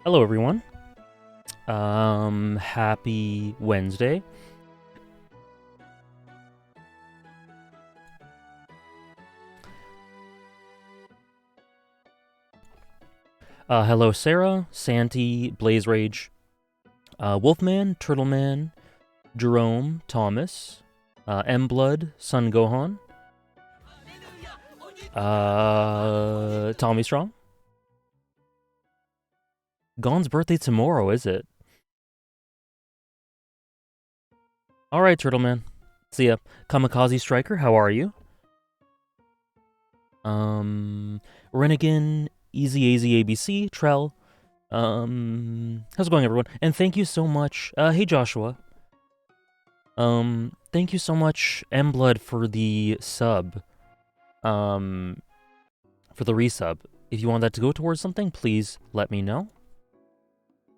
Hello, everyone. Happy Wednesday. Hello, Sarah, Santi, Blaze Rage, Wolfman, Turtleman, Jerome, Thomas, M-Blood, Sun Gohan, Tommy Strong. Gon's birthday tomorrow, is it? Alright, Turtleman. See ya. Kamikaze Striker, how are you? Renegin, Easy AZ ABC, Trell. How's it going, everyone? And thank you so much. Hey, Joshua. Thank you so much, M-Blood, for the sub. For the resub. If you want that to go towards something, please let me know.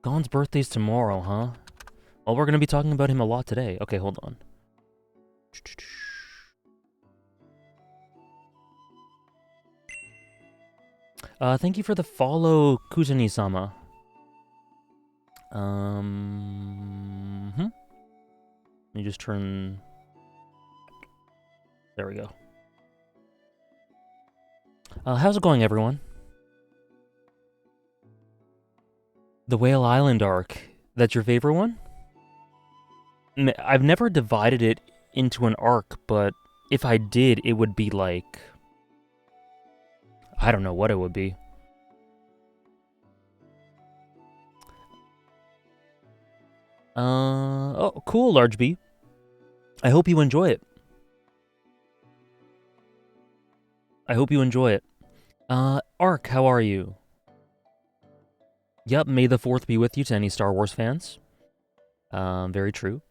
Gon's birthday's tomorrow, huh? Well, we're gonna be talking about him a lot today. Okay, hold on. Thank you for the follow, Kutani-sama. Let me just turn... There we go. How's it going, everyone? The Whale Island arc. That's your favorite one? I've never divided it into an arc, but if I did, it would be like... I don't know what it would be. Oh, cool, Large B. I hope you enjoy it. I hope you enjoy it. Ark, how are you? Yep, may the 4th be with you to any Star Wars fans. Very true.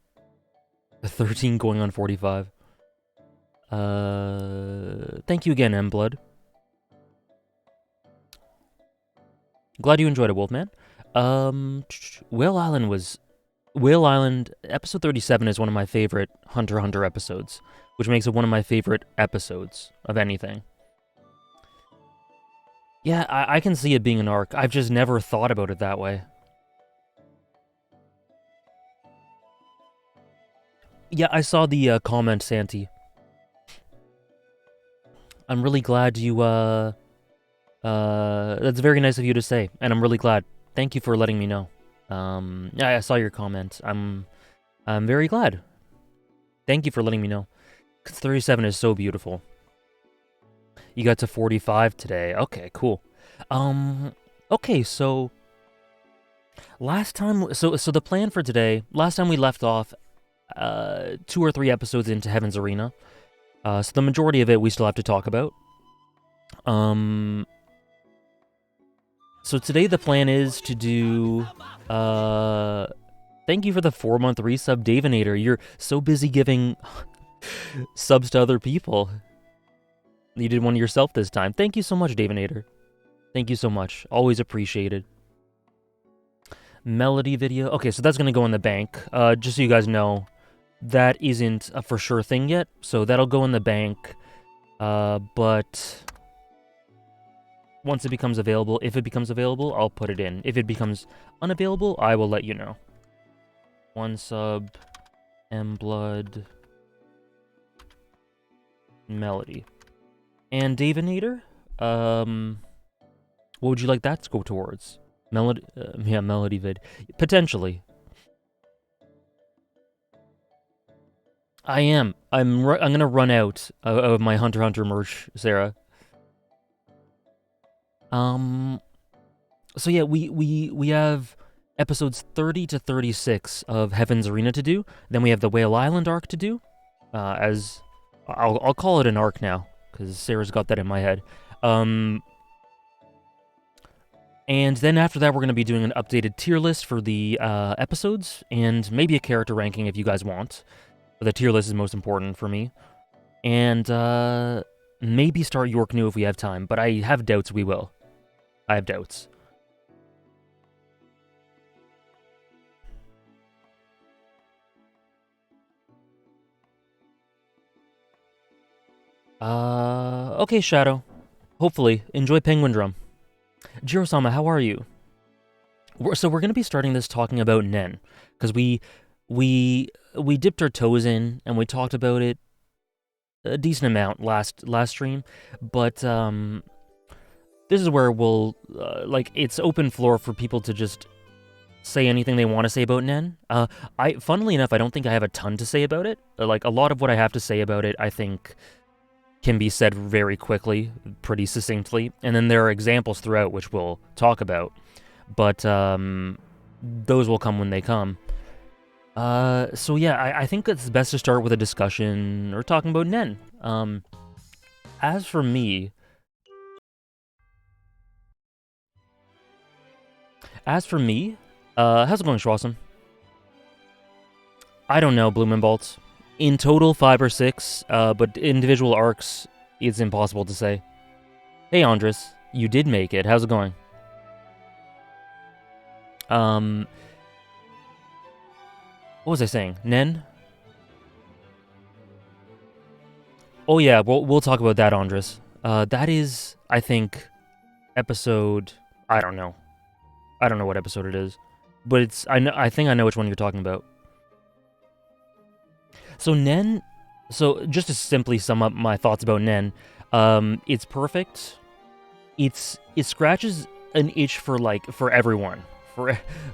13 going on 45. Thank you again, M-Blood. Glad you enjoyed it, Wolfman. Whale Island, episode 37 is one of my favorite Hunter x Hunter episodes, which makes it one of my favorite episodes of anything. Yeah, I can see it being an arc. I've just never thought about it that way. Yeah, I saw the comment, Santi. I'm really glad you, that's very nice of you to say, and I'm really glad. Thank you for letting me know. Yeah, I saw your comment. I'm very glad. Thank you for letting me know. 'Cause 37 is so beautiful. You got to 45 today. Okay, cool. Okay, so last time, so the plan for today, last time we left off 2 or 3 episodes into Heaven's Arena. So the majority of it we still have to talk about. So today the plan is to do, thank you for the 4-month resub, Davinator. You're so busy giving subs to other people. You did one yourself this time. Thank you so much, Davinator. Thank you so much. Always appreciated. Melody video. Okay, so that's going to go in the bank. Just so you guys know, that isn't a for sure thing yet. So that'll go in the bank. But once it becomes available, if it becomes available, I'll put it in. If it becomes unavailable, I will let you know. 1 sub, M-Blood, Melody. And Davinator, what would you like that to go towards? Melody, yeah, Melody vid. Potentially. I am. I'm gonna run out of my Hunter x Hunter merch, Sarah. So yeah, we have episodes 30 to 36 of Heaven's Arena to do. Then we have the Whale Island arc to do. As I'll call it an arc now, because Sarah's got that in my head. And then after that, we're going to be doing an updated tier list for the episodes, and maybe a character ranking if you guys want. But the tier list is most important for me. And maybe start York New if we have time, but I have doubts we will. I have doubts. Okay, Shadow. Hopefully. Enjoy Penguin Drum. Jiro-sama, how are you? So we're going to be starting this talking about Nen, because we dipped our toes in and we talked about it a decent amount last stream, but this is where we'll like, it's open floor for people to just say anything they want to say about Nen. Funnily enough, I don't think I have a ton to say about it. Like, a lot of what I have to say about it, I think, can be said very quickly, pretty succinctly, and then there are examples throughout which we'll talk about, but those will come when they come. So yeah, I think it's best to start with a discussion or talking about Nen. As for me, how's it going, Schwassam? I don't know, Bloom and Bolts. In total, 5 or 6, but individual arcs, it's impossible to say. Hey, Andres, you did make it. How's it going? What was I saying? Nen? Oh yeah, we'll talk about that, Andres. That is, I think, episode... I don't know what episode it is, but it's... I think I know which one you're talking about. So Nen... So, just to simply sum up my thoughts about Nen, it's perfect. It scratches an itch for everyone.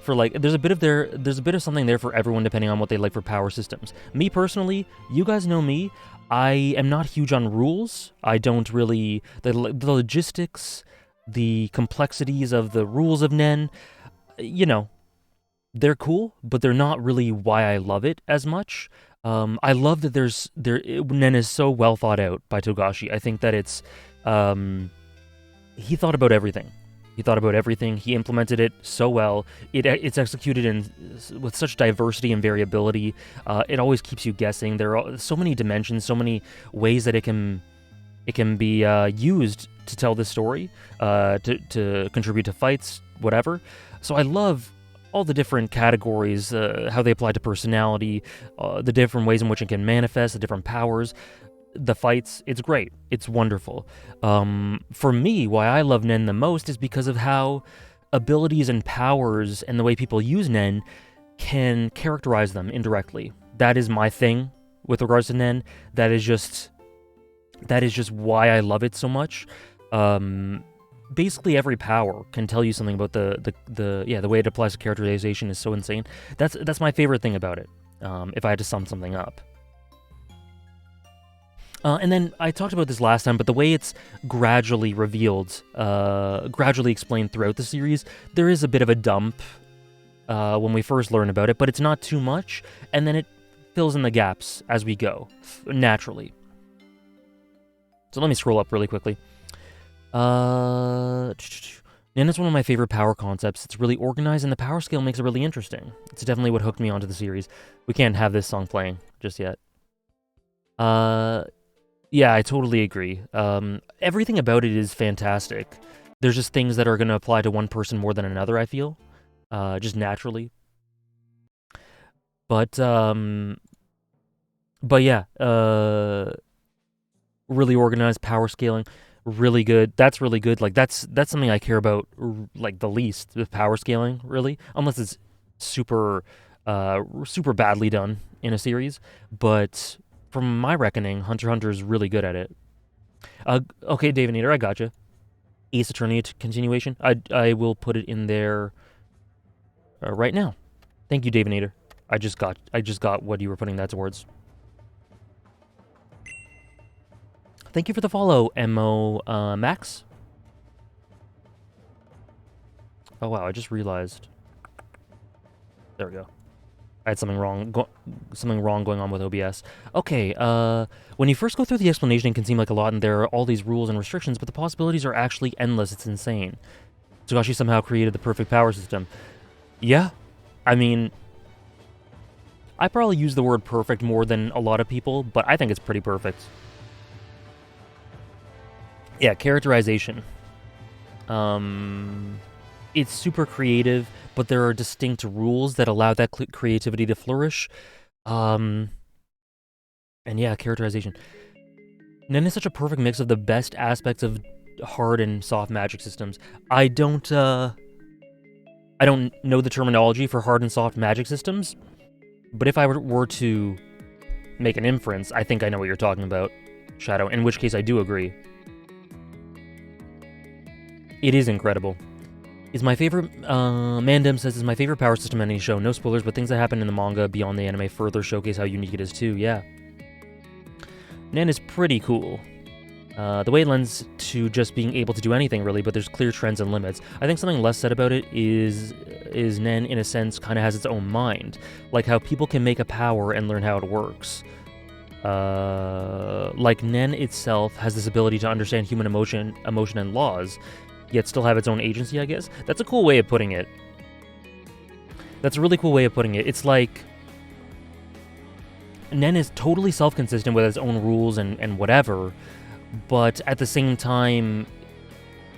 For like, there's a bit of something there for everyone depending on what they like for power systems. Me personally, you guys know me, I am not huge on rules. I don't really... The logistics, the complexities of the rules of Nen, you know, they're cool, but they're not really why I love it as much. I love that Nen is so well thought out by Togashi. I think that it's... he thought about everything. He implemented it so well. It's executed with such diversity and variability. It always keeps you guessing. There are so many dimensions, so many ways that it can be used to tell the story, to contribute to fights, whatever. So I love all the different categories, how they apply to personality, the different ways in which it can manifest, the different powers. The fights, it's great. It's wonderful. For me, why I love Nen the most is because of how abilities and powers and the way people use Nen can characterize them indirectly. That is my thing with regards to Nen. That is just why I love it so much. Basically every power can tell you something about the way it applies to characterization is so insane. That's my favorite thing about it. If I had to sum something up. And then I talked about this last time, but the way it's gradually revealed, gradually explained throughout the series, there is a bit of a dump when we first learn about it, but it's not too much, and then it fills in the gaps as we go, naturally. So let me scroll up really quickly. Nen is one of my favorite power concepts. It's really organized, and the power scale makes it really interesting. It's definitely what hooked me onto the series. We can't have this song playing just yet. Yeah, I totally agree. Everything about it is fantastic. There's just things that are going to apply to one person more than another, I feel. Just naturally. But yeah, really organized, power scaling, really good. That's really good. Like, that's something I care about, like, the least, with power scaling, really. Unless it's super badly done in a series. But... from my reckoning, Hunter x Hunter is really good at it. Okay, Davinator, I gotcha. Ace Attorney continuation. I will put it in there right now. Thank you, Davinator. I just got what you were putting that towards. Thank you for the follow, Mo Max. Oh wow, I just realized. There we go. I had something wrong going on with OBS. Okay, when you first go through the explanation, it can seem like a lot, and there are all these rules and restrictions, but the possibilities are actually endless. It's insane. Togashi somehow created the perfect power system. Yeah, I mean, I probably use the word perfect more than a lot of people, but I think it's pretty perfect. Yeah, characterization. It's super creative, but there are distinct rules that allow that creativity to flourish. And yeah, characterization. Nen is such a perfect mix of the best aspects of hard and soft magic systems. I don't I don't know the terminology for hard and soft magic systems, but if I were to make an inference, I think I know what you're talking about, Shadow, in which case I do agree. It is incredible. Is my favorite, Mandem says, is my favorite power system in any show. No spoilers, but things that happen in the manga beyond the anime further showcase how unique it is too, yeah. Nen is pretty cool. The way it lends to just being able to do anything, really, but there's clear trends and limits. I think something less said about it is Nen, in a sense, kind of has its own mind. Like how people can make a power and learn how it works. Like Nen itself has this ability to understand human emotion and laws, yet still have its own agency, I guess. That's a cool way of putting it. That's a really cool way of putting it. It's like Nen is totally self-consistent with its own rules and whatever, but at the same time,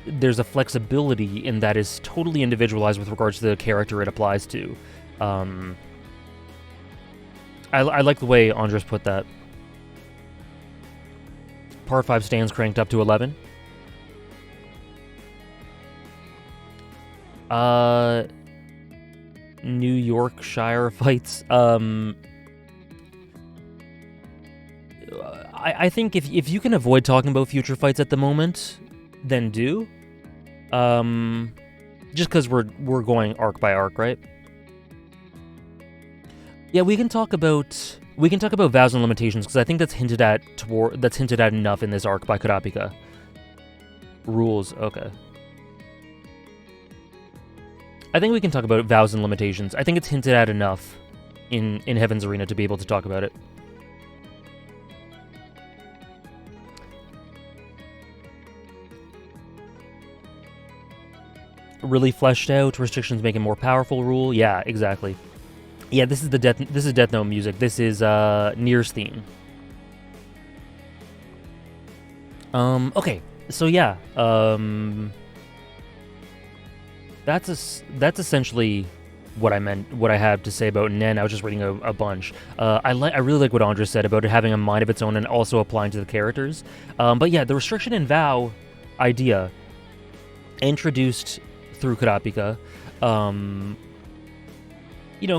there's a flexibility in that is totally individualized with regards to the character it applies to. I like the way Andres put that. Part 5 stands cranked up to 11. New Yorkshire fights. I think if you can avoid talking about future fights at the moment, then do. Just because we're going arc by arc, right? Yeah, we can talk about vows and limitations because I think that's hinted at enough in this arc by Kurapika. Rules, okay. I think we can talk about vows and limitations. I think it's hinted at enough in Heaven's Arena to be able to talk about it. Really fleshed out, restrictions make it more powerful rule. Yeah, exactly. Yeah, this is Death Note music. This is Nier's theme. Okay. So yeah, that's essentially what I have to say about Nen. I was just reading a bunch. I really like what Andres said about it having a mind of its own and also applying to the characters. But yeah, the restriction and vow idea introduced through Kurapika,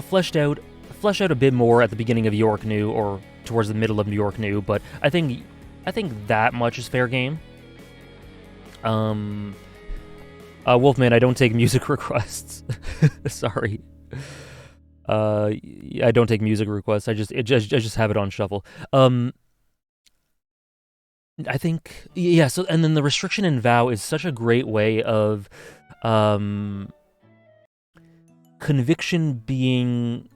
fleshed out a bit more at the beginning of York New or towards the middle of New York New, but I think that much is fair game. Wolfman, I don't take music requests. Sorry. I don't take music requests. I just have it on shuffle. I think, yeah, so, and then the restriction and vow is such a great way of conviction being,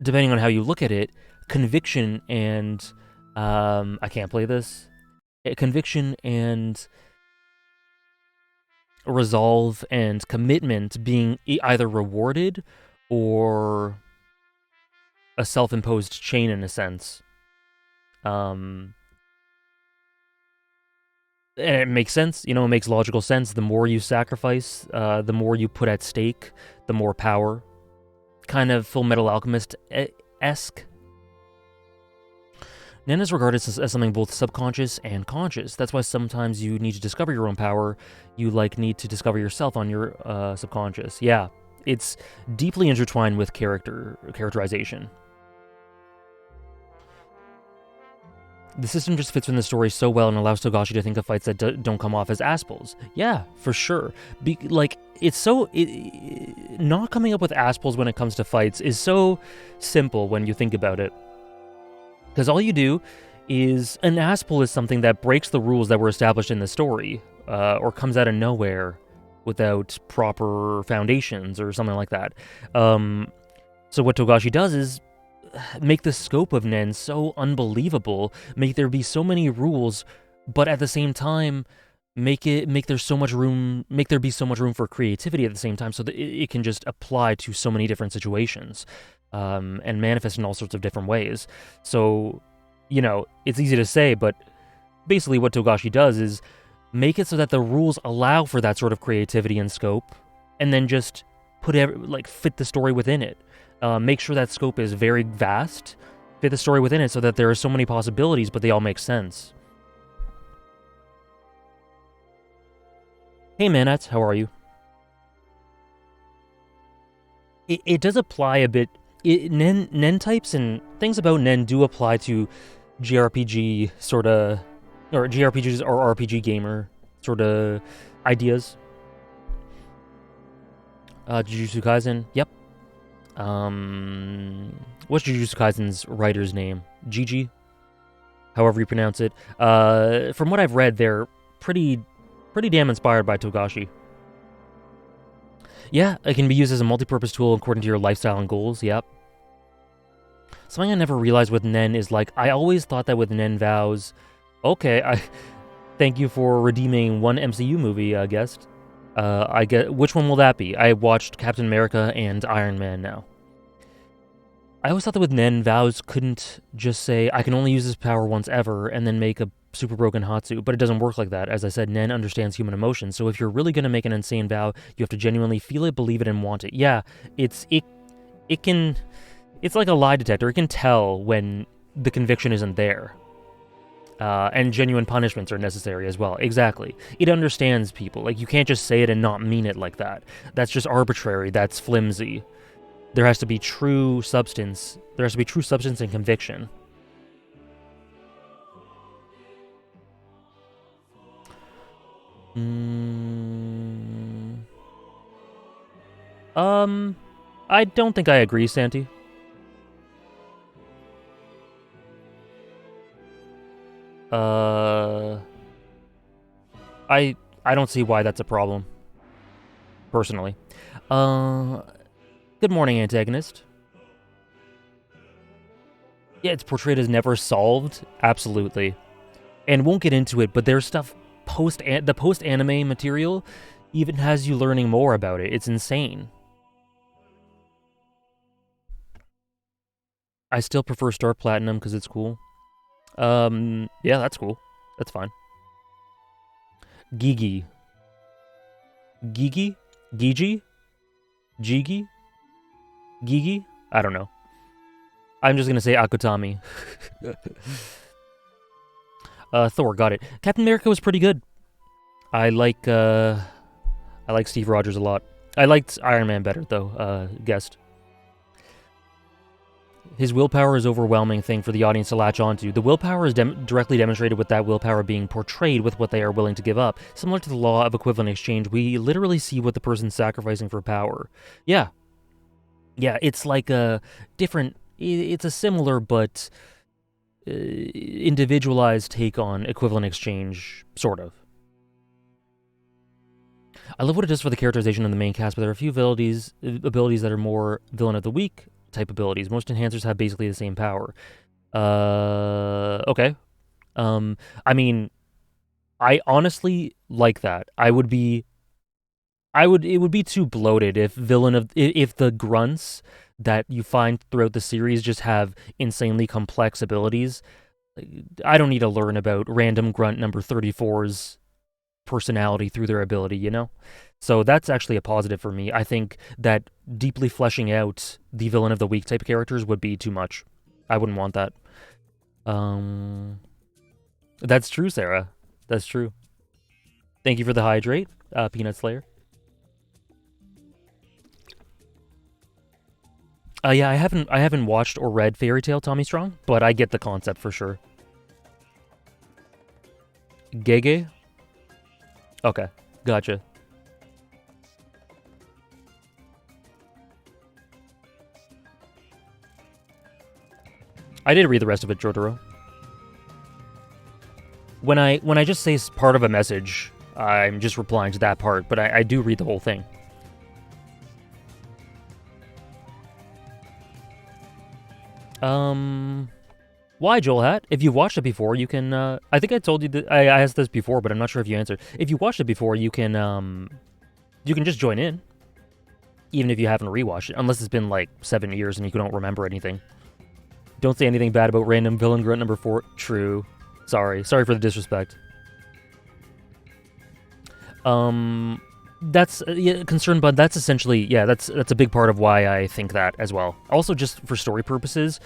depending on how you look at it, conviction and, I can't play this, conviction and resolve and commitment being either rewarded or a self-imposed chain in a sense. And it makes sense, it makes logical sense. The more you sacrifice, the more you put at stake, the more power. Kind of Full Metal Alchemist-esque. Nen is regarded as something both subconscious and conscious. That's why sometimes you need to discover your own power. You, need to discover yourself on your subconscious. Yeah, it's deeply intertwined with characterization. The system just fits in the story so well and allows Togashi to think of fights that don't come off as aspals. Yeah, for sure. Not coming up with aspals when it comes to fights is so simple when you think about it. Because all you do is, an aspal is something that breaks the rules that were established in the story, or comes out of nowhere without proper foundations or something like that. So what Togashi does is make the scope of Nen so unbelievable, make there be so many rules, but at the same time, make there be so much room for creativity at the same time, so that it can just apply to so many different situations, and manifest in all sorts of different ways. So, it's easy to say, but basically what Togashi does is make it so that the rules allow for that sort of creativity and scope, and then just fit the story within it. Make sure that scope is very vast, fit the story within it so that there are so many possibilities, but they all make sense. Hey Manat, how are you? it does apply a bit. Nen types and things about Nen do apply to JRPG sort of, or JRPGs or RPG gamer sort of ideas. Jujutsu Kaisen, yep. What's Jujutsu Kaisen's writer's name? Gigi? However you pronounce it. From what I've read, they're pretty damn inspired by Togashi. Yeah, it can be used as a multi-purpose tool according to your lifestyle and goals, yep. Something I never realized with Nen is, like, I always thought that with Nen Vows, okay, thank you for redeeming one MCU movie, guest. I get, which one will that be? I watched Captain America and Iron Man now. I always thought that with Nen, Vows couldn't just say, I can only use this power once ever, and then make a super broken Hatsu, but it doesn't work like that. As I said, Nen understands human emotions, so if you're really going to make an insane vow, you have to genuinely feel it, believe it, and want it. Yeah, it's like a lie detector. It can tell when the conviction isn't there. And genuine punishments are necessary as well. Exactly. It understands people. Like, you can't just say it and not mean it like that. That's just arbitrary. That's flimsy. There has to be true substance. There has to be true substance and conviction. I don't think I agree, Santi. I don't see why that's a problem, personally. Good morning, antagonist. Yeah, it's portrayed as never solved, absolutely. And won't get into it, but there's stuff the post-anime material even has you learning more about it. It's insane. I still prefer Star Platinum because it's cool. Yeah, that's cool. That's fine. Gigi. Gigi? Gigi? Gigi? Gigi? I don't know. I'm just gonna say Akutami. Thor, got it. Captain America was pretty good. I like Steve Rogers a lot. I liked Iron Man better, though, guest. His willpower is overwhelming thing for the audience to latch onto. The willpower is directly demonstrated with that willpower being portrayed with what they are willing to give up. Similar to the law of equivalent exchange, we literally see what the person's sacrificing for power. Yeah. Yeah, it's like a different... It's a similar but individualized take on equivalent exchange, sort of. I love what it does for the characterization of the main cast, but there are a few abilities that are more villain of the week type abilities. Most enhancers have basically the same power. Okay. I mean, I honestly like that. It would be too bloated if if the grunts that you find throughout the series just have insanely complex abilities. I don't need to learn about random grunt number 34's personality through their ability, you know? So that's actually a positive for me. I think that deeply fleshing out the villain of the week type of characters would be too much. I wouldn't want that. That's true, Sarah. That's true. Thank you for the hydrate, Peanut Slayer. Yeah, I haven't watched or read Fairy Tail Tommy Strong, but I get the concept for sure. Gege? Okay, gotcha. I did read the rest of it, Jotaro. When I just say part of a message, I'm just replying to that part, but I do read the whole thing. Why, Joel Hat? If you've watched it before, you can, I think I told you that, I asked this before, but I'm not sure if you answered. If you watched it before, you can just join in. Even if you haven't rewatched it, unless it's been like 7 years and you don't remember anything. Don't say anything bad about random villain grunt number 4. True. Sorry for the disrespect. That's concerned, but that's essentially, yeah, that's a big part of why I think that as well. Also, just for story purposes,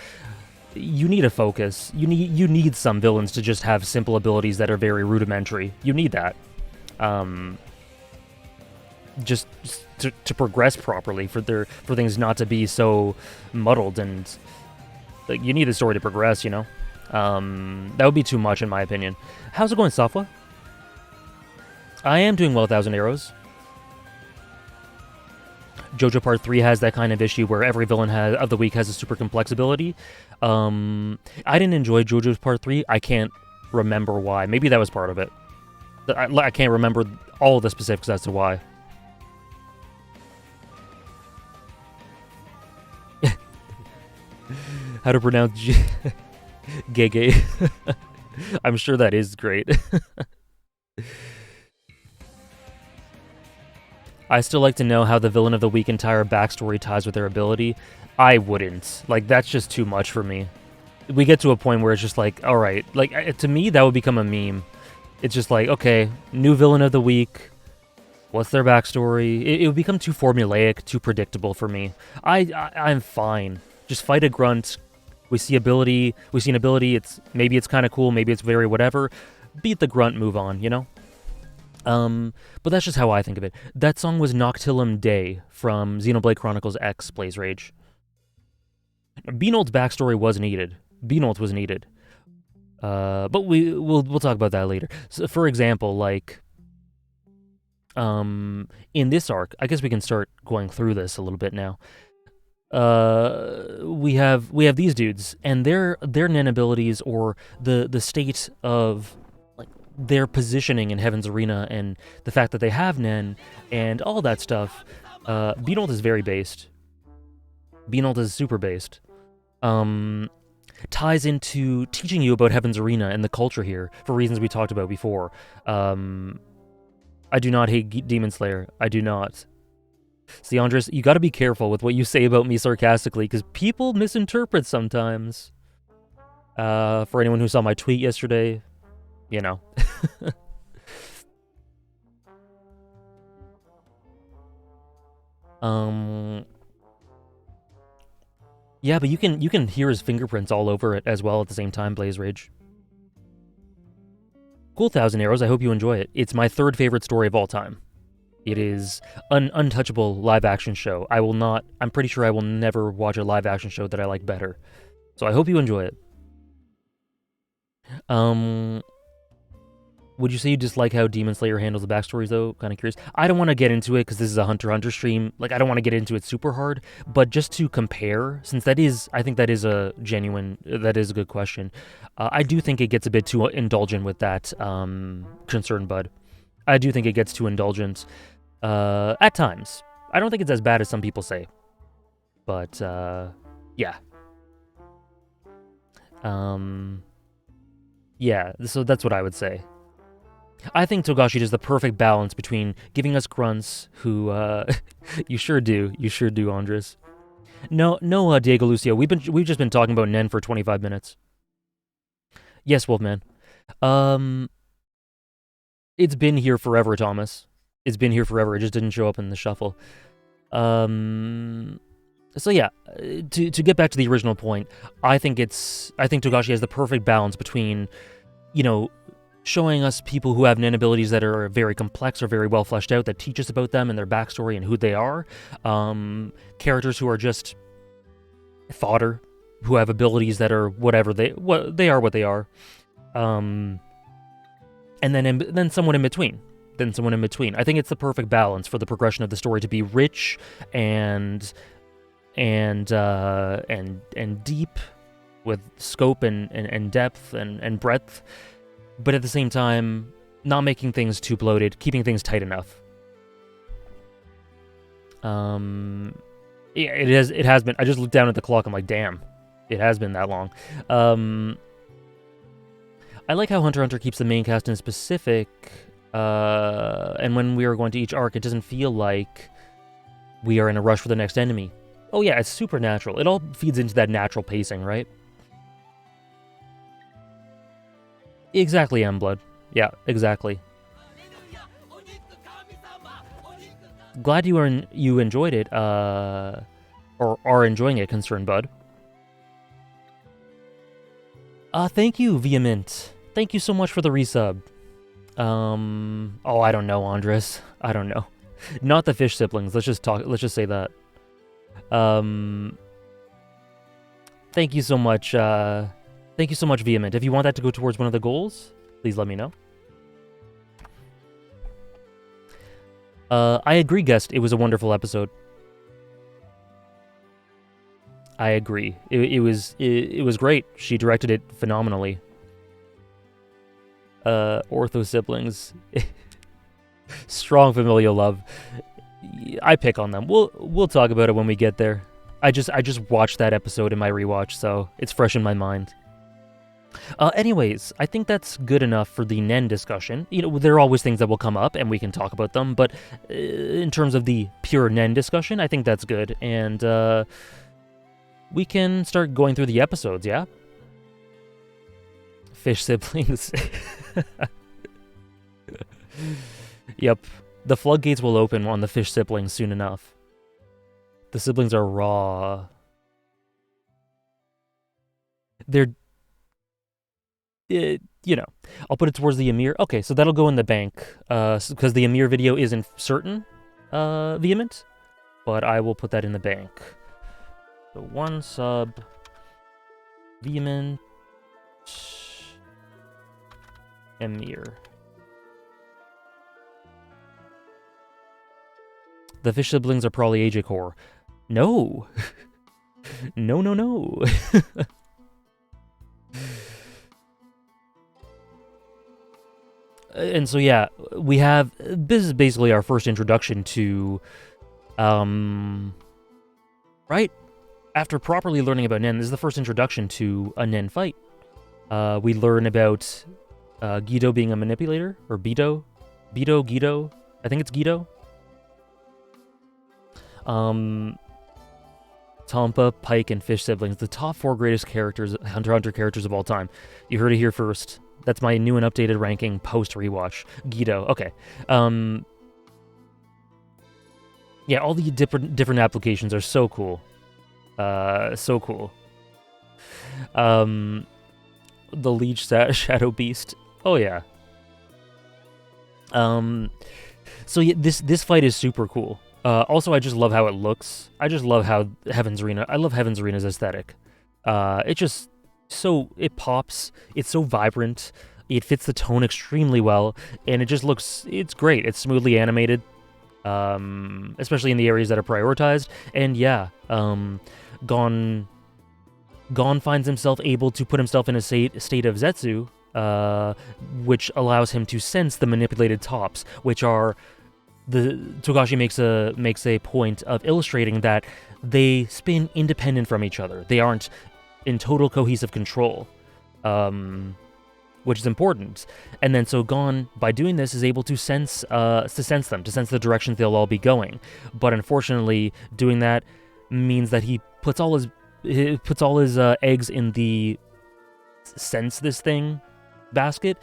you need a focus. You need some villains to just have simple abilities that are very rudimentary. You need that. just to progress properly, for things not to be so muddled, and like, you need the story to progress, you know? That would be too much in my opinion. How's it going, Safwa? I am doing well, 1,000 Arrows. JoJo Part 3 has that kind of issue where every villain of the week has a super complex ability. I didn't enjoy JoJo's Part 3. I can't remember why. Maybe that was part of it. I can't remember all the specifics as to why. How to pronounce Gege. I'm sure that is great. I still like to know how the villain of the week entire backstory ties with their ability. I wouldn't. Like, that's just too much for me. We get to a point where it's just like, alright. Like, to me, that would become a meme. It's just like, okay, new villain of the week. What's their backstory? It would become too formulaic, too predictable for me. I'm fine. Just fight a grunt. We see an ability. Maybe it's kind of cool. Maybe it's very whatever. Beat the grunt. Move on. You know. But that's just how I think of it. That song was Noctillum Day from Xenoblade Chronicles X Blaze Rage. Beanold's backstory was needed. Beanold was needed. But we'll talk about that later. So, for example, like, in this arc, I guess we can start going through this a little bit now. We have these dudes, and their Nen abilities, or the state of like their positioning in Heaven's Arena, and the fact that they have Nen and all that stuff. Beanold is very based. Beanold is super based. Ties into teaching you about Heaven's Arena and the culture here for reasons we talked about before. I do not hate Demon Slayer. I do not. See, Andres, you gotta be careful with what you say about me sarcastically, because people misinterpret sometimes. For anyone who saw my tweet yesterday, you know. Yeah, but you can hear his fingerprints all over it as well at the same time, Blaze Rage. Cool, 1,000 Arrows, I hope you enjoy it. It's my third favorite story of all time. It is an untouchable live-action show. I'm pretty sure I will never watch a live-action show that I like better. So I hope you enjoy it. Would you say you dislike how Demon Slayer handles the backstories, though? Kind of curious. I don't want to get into it because this is a Hunter x Hunter stream. Like, I don't want to get into it super hard. But just to compare, since I think that is a good question. I do think it gets a bit too indulgent with that concern, bud. I do think it gets too indulgent at times. I don't think it's as bad as some people say. But, yeah. Yeah, so that's what I would say. I think Togashi does the perfect balance between giving us grunts who, you sure do, Andres. No, Diego Lucio, we've just been talking about Nen for 25 minutes. Yes, Wolfman. It's been here forever, Thomas. It's been here forever. It just didn't show up in the shuffle. So yeah, to get back to the original point, I think Togashi has the perfect balance between, you know, showing us people who have Nen abilities that are very complex or very well fleshed out, that teach us about them and their backstory and who they are. Characters who are just fodder, who have abilities that are what they are. And then someone in between. I think it's the perfect balance for the progression of the story to be rich and deep, with scope and depth and breadth, but at the same time, not making things too bloated, keeping things tight enough. Yeah, it has been. I just looked down at the clock. I'm like, damn, it has been that long. I like how Hunter x Hunter keeps the main cast in specific, and when we are going to each arc, it doesn't feel like we are in a rush for the next enemy. Oh yeah, it's super natural. It all feeds into that natural pacing, right? Exactly, Mblood. Yeah, exactly. Glad you enjoyed it, or are enjoying it, Concerned Bud. Thank you, Vehement. Thank you so much for the resub. Oh, I don't know, Andres. I don't know. Not the fish siblings. Let's just say that. Thank you so much. Thank you so much, Vehement. If you want that to go towards one of the goals, please let me know. I agree, Guest. It was a wonderful episode. I agree. It was great. She directed it phenomenally. Ortho siblings. Strong familial love. I pick on them. We'll talk about it when we get there. I just watched that episode in my rewatch, so it's fresh in my mind. Anyways, I think that's good enough for the Nen discussion. You know, there are always things that will come up, and we can talk about them, but in terms of the pure Nen discussion, I think that's good, and we can start going through the episodes, yeah? Fish siblings. Yep. The floodgates will open on the fish siblings soon enough. The siblings are raw. They're... you know, I'll put it towards the Ymir. Okay, so that'll go in the bank, because the Ymir video isn't certain, Vehement, but I will put that in the bank. So 1 sub, Vehement, Ymir. The fish siblings are probably AJ Core. No! No. And so yeah, we have, this is basically our first introduction to, right? After properly learning about Nen, this is the first introduction to a Nen fight. We learn about Guido being a manipulator, or Guido, I think it's Guido. Tompa, Pike, and Fish siblings, the top 4 greatest characters, Hunter x Hunter characters of all time. You heard it here first. That's my new and updated ranking post-rewatch. Guido, okay. Yeah, all the different applications are so cool. So cool. The Leech Shadow Beast. Oh, yeah. So yeah, this fight is super cool. Also, I just love how it looks. I just love how Heaven's Arena... I love Heaven's Arena's aesthetic. It just... it pops, it's so vibrant, it fits the tone extremely well, and it just looks, it's great, it's smoothly animated, especially in the areas that are prioritized, and yeah, Gon finds himself able to put himself in a state of Zetsu, which allows him to sense the manipulated tops, which are, Togashi makes a point of illustrating that they spin independent from each other, they aren't in total cohesive control, which is important. And then so Gon, by doing this, is able to sense the directions they'll all be going. But unfortunately, doing that means that he puts all his eggs in the sense this thing basket,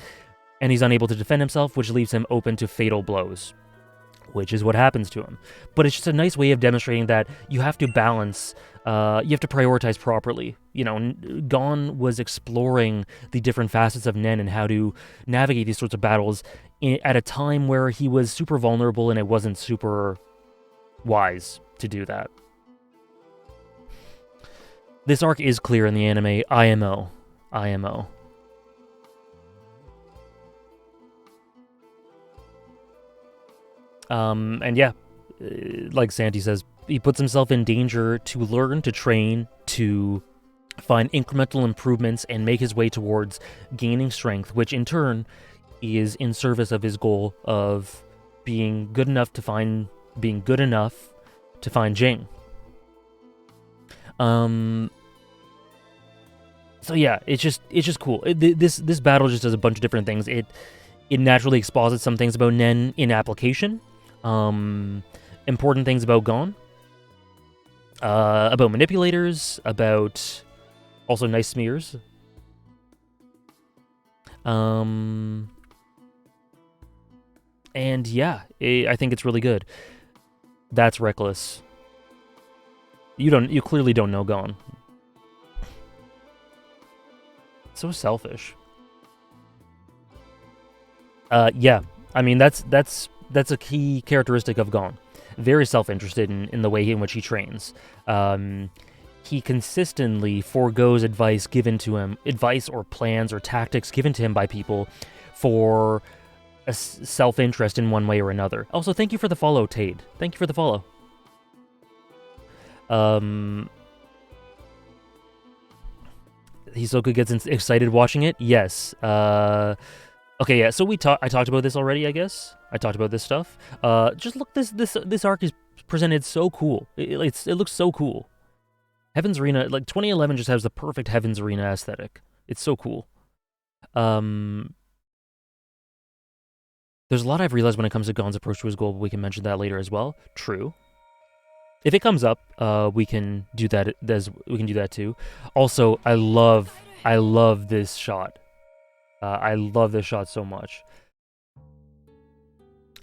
and he's unable to defend himself, which leaves him open to fatal blows, which is what happens to him. But it's just a nice way of demonstrating that you have to balance, you have to prioritize properly. You know, Gon was exploring the different facets of Nen and how to navigate these sorts of battles at a time where he was super vulnerable and it wasn't super wise to do that. This arc is clear in the anime, IMO. And yeah, like Santi says, he puts himself in danger to learn, to train, to find incremental improvements and make his way towards gaining strength, which in turn is in service of his goal of being good enough to find Ging. So yeah, it's just cool. This battle just does a bunch of different things. It naturally exposits some things about Nen in application. Important things about Gon, about manipulators, about also nice smears. And yeah, I think it's really good. That's reckless. You clearly don't know Gon. So selfish. Yeah, I mean that's that's a key characteristic of Gon. Very self-interested in the way in which he trains. He consistently forgoes advice given to him, advice or plans or tactics given to him by people for a self-interest in one way or another. Also, thank you for the follow, Tade. Thank you for the follow. Hisoka gets excited watching it. Yes. Okay, yeah. So I talked about this already. I guess I talked about this stuff. Just look. This arc is presented so cool. It looks so cool. Heaven's Arena, like 2011, just has the perfect Heaven's Arena aesthetic. It's so cool. There's a lot I've realized when it comes to Gon's approach to his goal, but we can mention that later as well. True. If it comes up, we can do that. We can do that too. Also, I love this shot. I love this shot so much.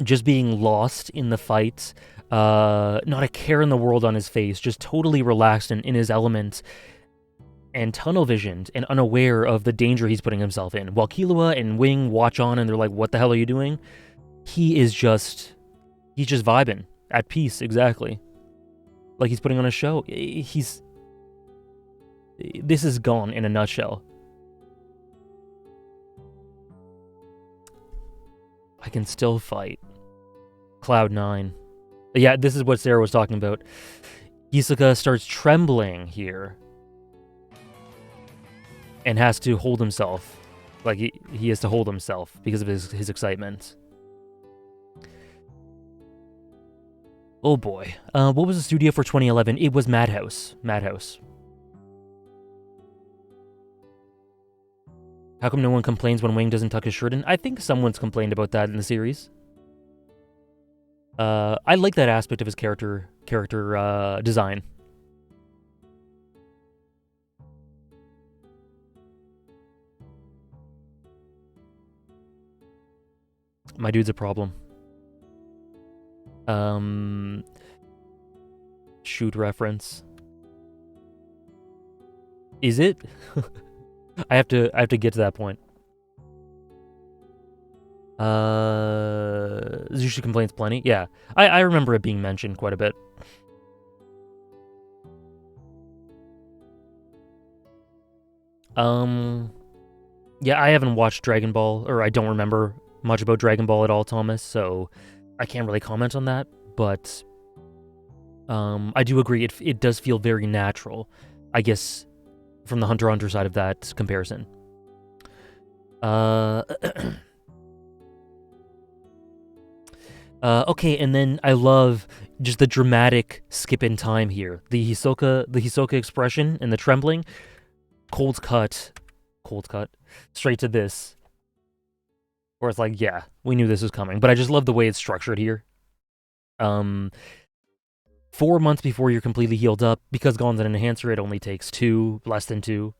Just being lost in the fight, not a care in the world on his face, just totally relaxed and in his element, and tunnel-visioned and unaware of the danger he's putting himself in. While Killua and Wing watch on and they're like, what the hell are you doing? He's just vibing, at peace, exactly. Like he's putting on a show. This is Gon in a nutshell. I can still fight. Cloud 9. Yeah, this is what Sarah was talking about. Hisoka starts trembling here. And has to hold himself. Like, he has to hold himself because of his excitement. Oh boy. What was the studio for 2011? It was Madhouse. Madhouse. How come no one complains when Wing doesn't tuck his shirt in? I think someone's complained about that in the series. I like that aspect of his character design. My dude's a problem. Shoot reference. Is it? I have to get to that point. Zushi complains plenty. Yeah, I remember it being mentioned quite a bit. Yeah, I haven't watched Dragon Ball, or I don't remember much about Dragon Ball at all, Thomas, so I can't really comment on that, but I do agree it does feel very natural, I guess, from the Hunter x Hunter side of that comparison. Okay, and then I love just the dramatic skip in time here. The Hisoka expression and the trembling, cold cut, straight to this. Where it's like, yeah, we knew this was coming, but I just love the way it's structured here. 4 months before you're completely healed up, because Gon's an enhancer, it only takes less than 2.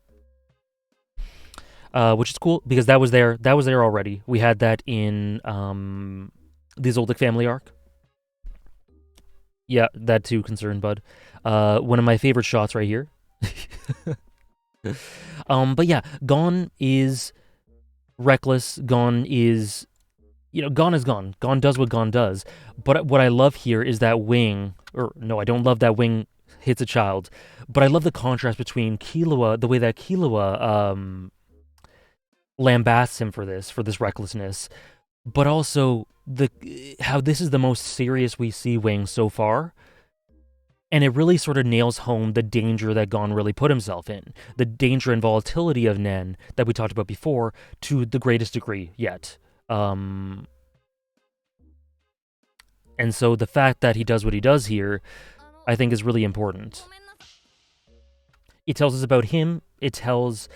Which is cool, because that was there already. We had that in the Zoldyck family arc. Yeah, that too, concerned bud. One of my favorite shots right here. But yeah, Gon is reckless. Gon is Gon. Gon does what Gon does. But what I love here is that Wing, or no, I don't love that Wing hits a child, but I love the contrast between Killua, the way that Killua lambasts him for this recklessness, but also how this is the most serious we see Wing so far. And it really sort of nails home the danger that Gon really put himself in. The danger and volatility of Nen that we talked about before to the greatest degree yet. And so the fact that he does what he does here, I think is really important. It tells us about him. It tells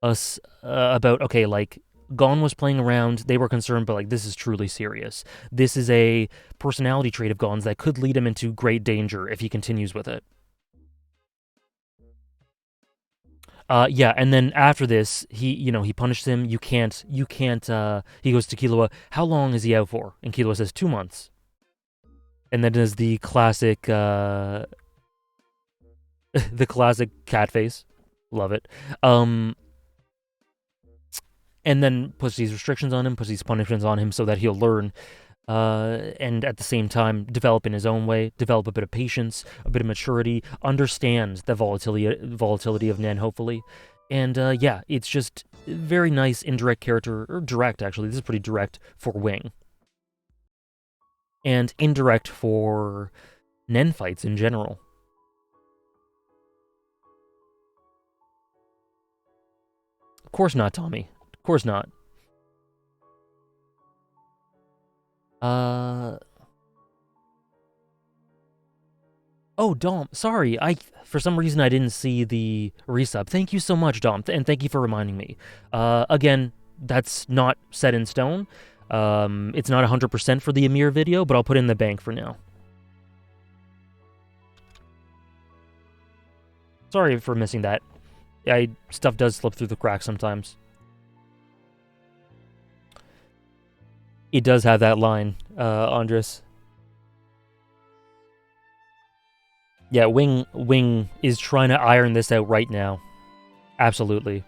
us about, okay, like, Gon was playing around, they were concerned, but like, this is truly serious. This is a personality trait of Gon's that could lead him into great danger if he continues with it. Yeah, and then after this, he punished him. You can't, he goes to Killua, how long is he out for? And Killua says 2 months. And then does the classic, the classic cat face. Love it. And then puts these restrictions on him, puts these punishments on him so that he'll learn. and at the same time develop in his own way, develop a bit of patience, a bit of maturity, understand the volatility of Nen, hopefully. And yeah, it's just very nice indirect character, or direct actually, this is pretty direct for Wing. And indirect for Nen fights in general. Of course not, Tommy. Of course not. Oh, Dom, sorry. For some reason I didn't see the resub. Thank you so much, Dom, and thank you for reminding me. Again, that's not set in stone. It's not 100% for the Amir video, but I'll put it in the bank for now. Sorry for missing that. Stuff does slip through the cracks sometimes. It does have that line, Andres. Yeah, Wing is trying to iron this out right now. Absolutely.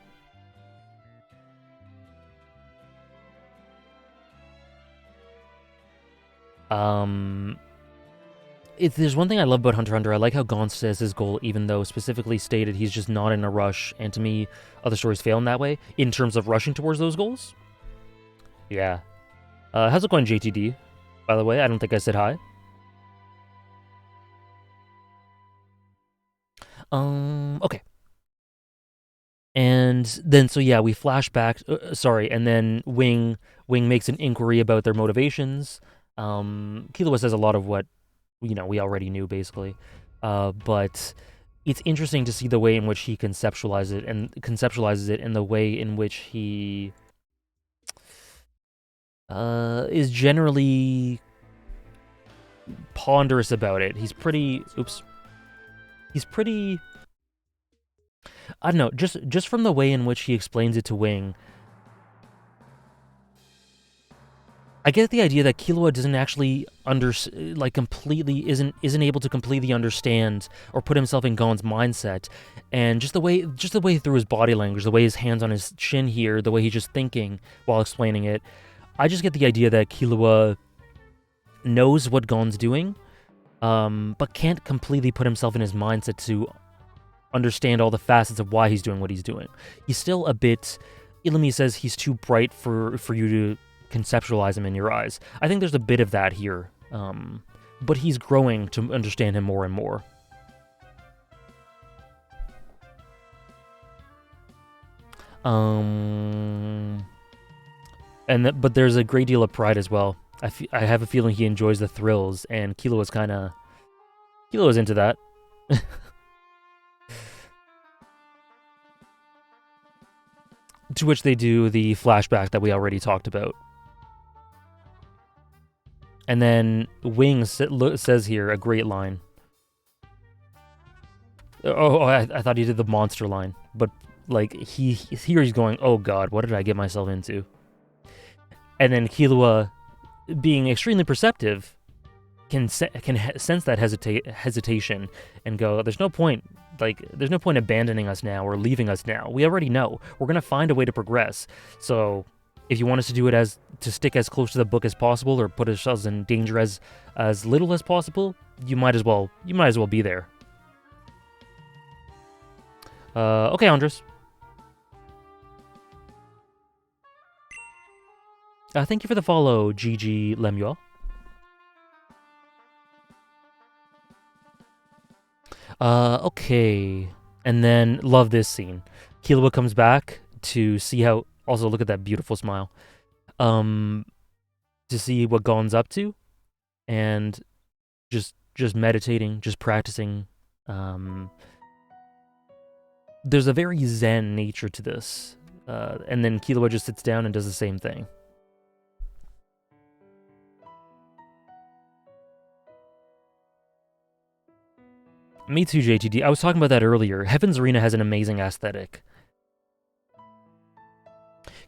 If there's one thing I love about Hunter x Hunter, I like how Gon says his goal, even though specifically stated he's just not in a rush, and to me, other stories fail in that way, in terms of rushing towards those goals. Yeah. How's it going, JTD? By the way, I don't think I said hi. Okay. And then, so yeah, we flash back, sorry, and then Wing makes an inquiry about their motivations. Killua says a lot of what, we already knew, basically. But it's interesting to see the way in which he conceptualizes it, and the way in which he is generally ponderous about it. He's pretty, I don't know, just from the way in which he explains it to Wing, I get the idea that Killua doesn't actually completely isn't able to completely understand or put himself in Gon's mindset, and just the way through his body language, the way his hands on his chin here, the way he's just thinking while explaining it, I just get the idea that Killua knows what Gon's doing, but can't completely put himself in his mindset to understand all the facets of why he's doing what he's doing. He's still a bit. Ilumi says he's too bright for you to conceptualize him in your eyes. I think there's a bit of that here, but he's growing to understand him more and more. But there's a great deal of pride as well. I have a feeling he enjoys the thrills, and Killua's into that. To which they do the flashback that we already talked about. And then Wing says here a great line. I thought he did the monster line, but he's going, oh god, what did I get myself into? And then Killua, being extremely perceptive, can sense that hesitation and go, there's no point abandoning us now or leaving us now. We already know. We're going to find a way to progress. So if you want us to do it to stick as close to the book as possible or put ourselves in danger as little as possible, you might as well be there. Okay, Andres. Thank you for the follow, GG Lemuel. Okay. And then, love this scene. Killua comes back to see how... Also, look at that beautiful smile. To see what Gon's up to. And just meditating, just practicing. There's a very zen nature to this. And then Killua just sits down and does the same thing. Me too, JTD. I was talking about that earlier. Heaven's Arena has an amazing aesthetic.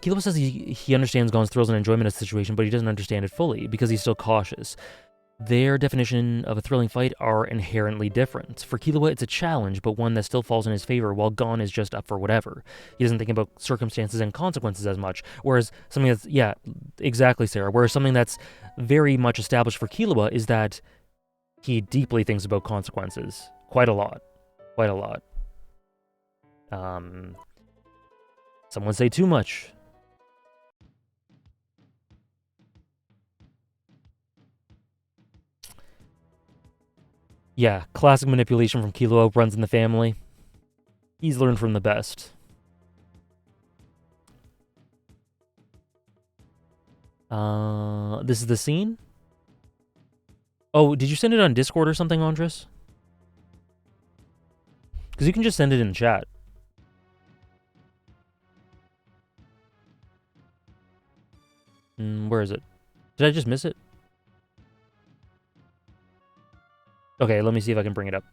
Killua says he understands Gon's thrills and enjoyment of the situation, but he doesn't understand it fully because he's still cautious. their definition of a thrilling fight are inherently different. For Killua, it's a challenge, but one that still falls in his favor, while Gon is just up for whatever. He doesn't think about circumstances and consequences as much. Whereas something that's, yeah, exactly, Sarah. Whereas something that's very much established for Killua is that he deeply thinks about consequences. Quite a lot. Quite a lot. Some would say too much. Yeah, classic manipulation from Killua runs in the family. He's learned from the best. This is the scene? Oh, did you send it on Discord or something, Andres? Because you can just send it in chat. Where is it? Did I just miss it? Okay, let me see if I can bring it up.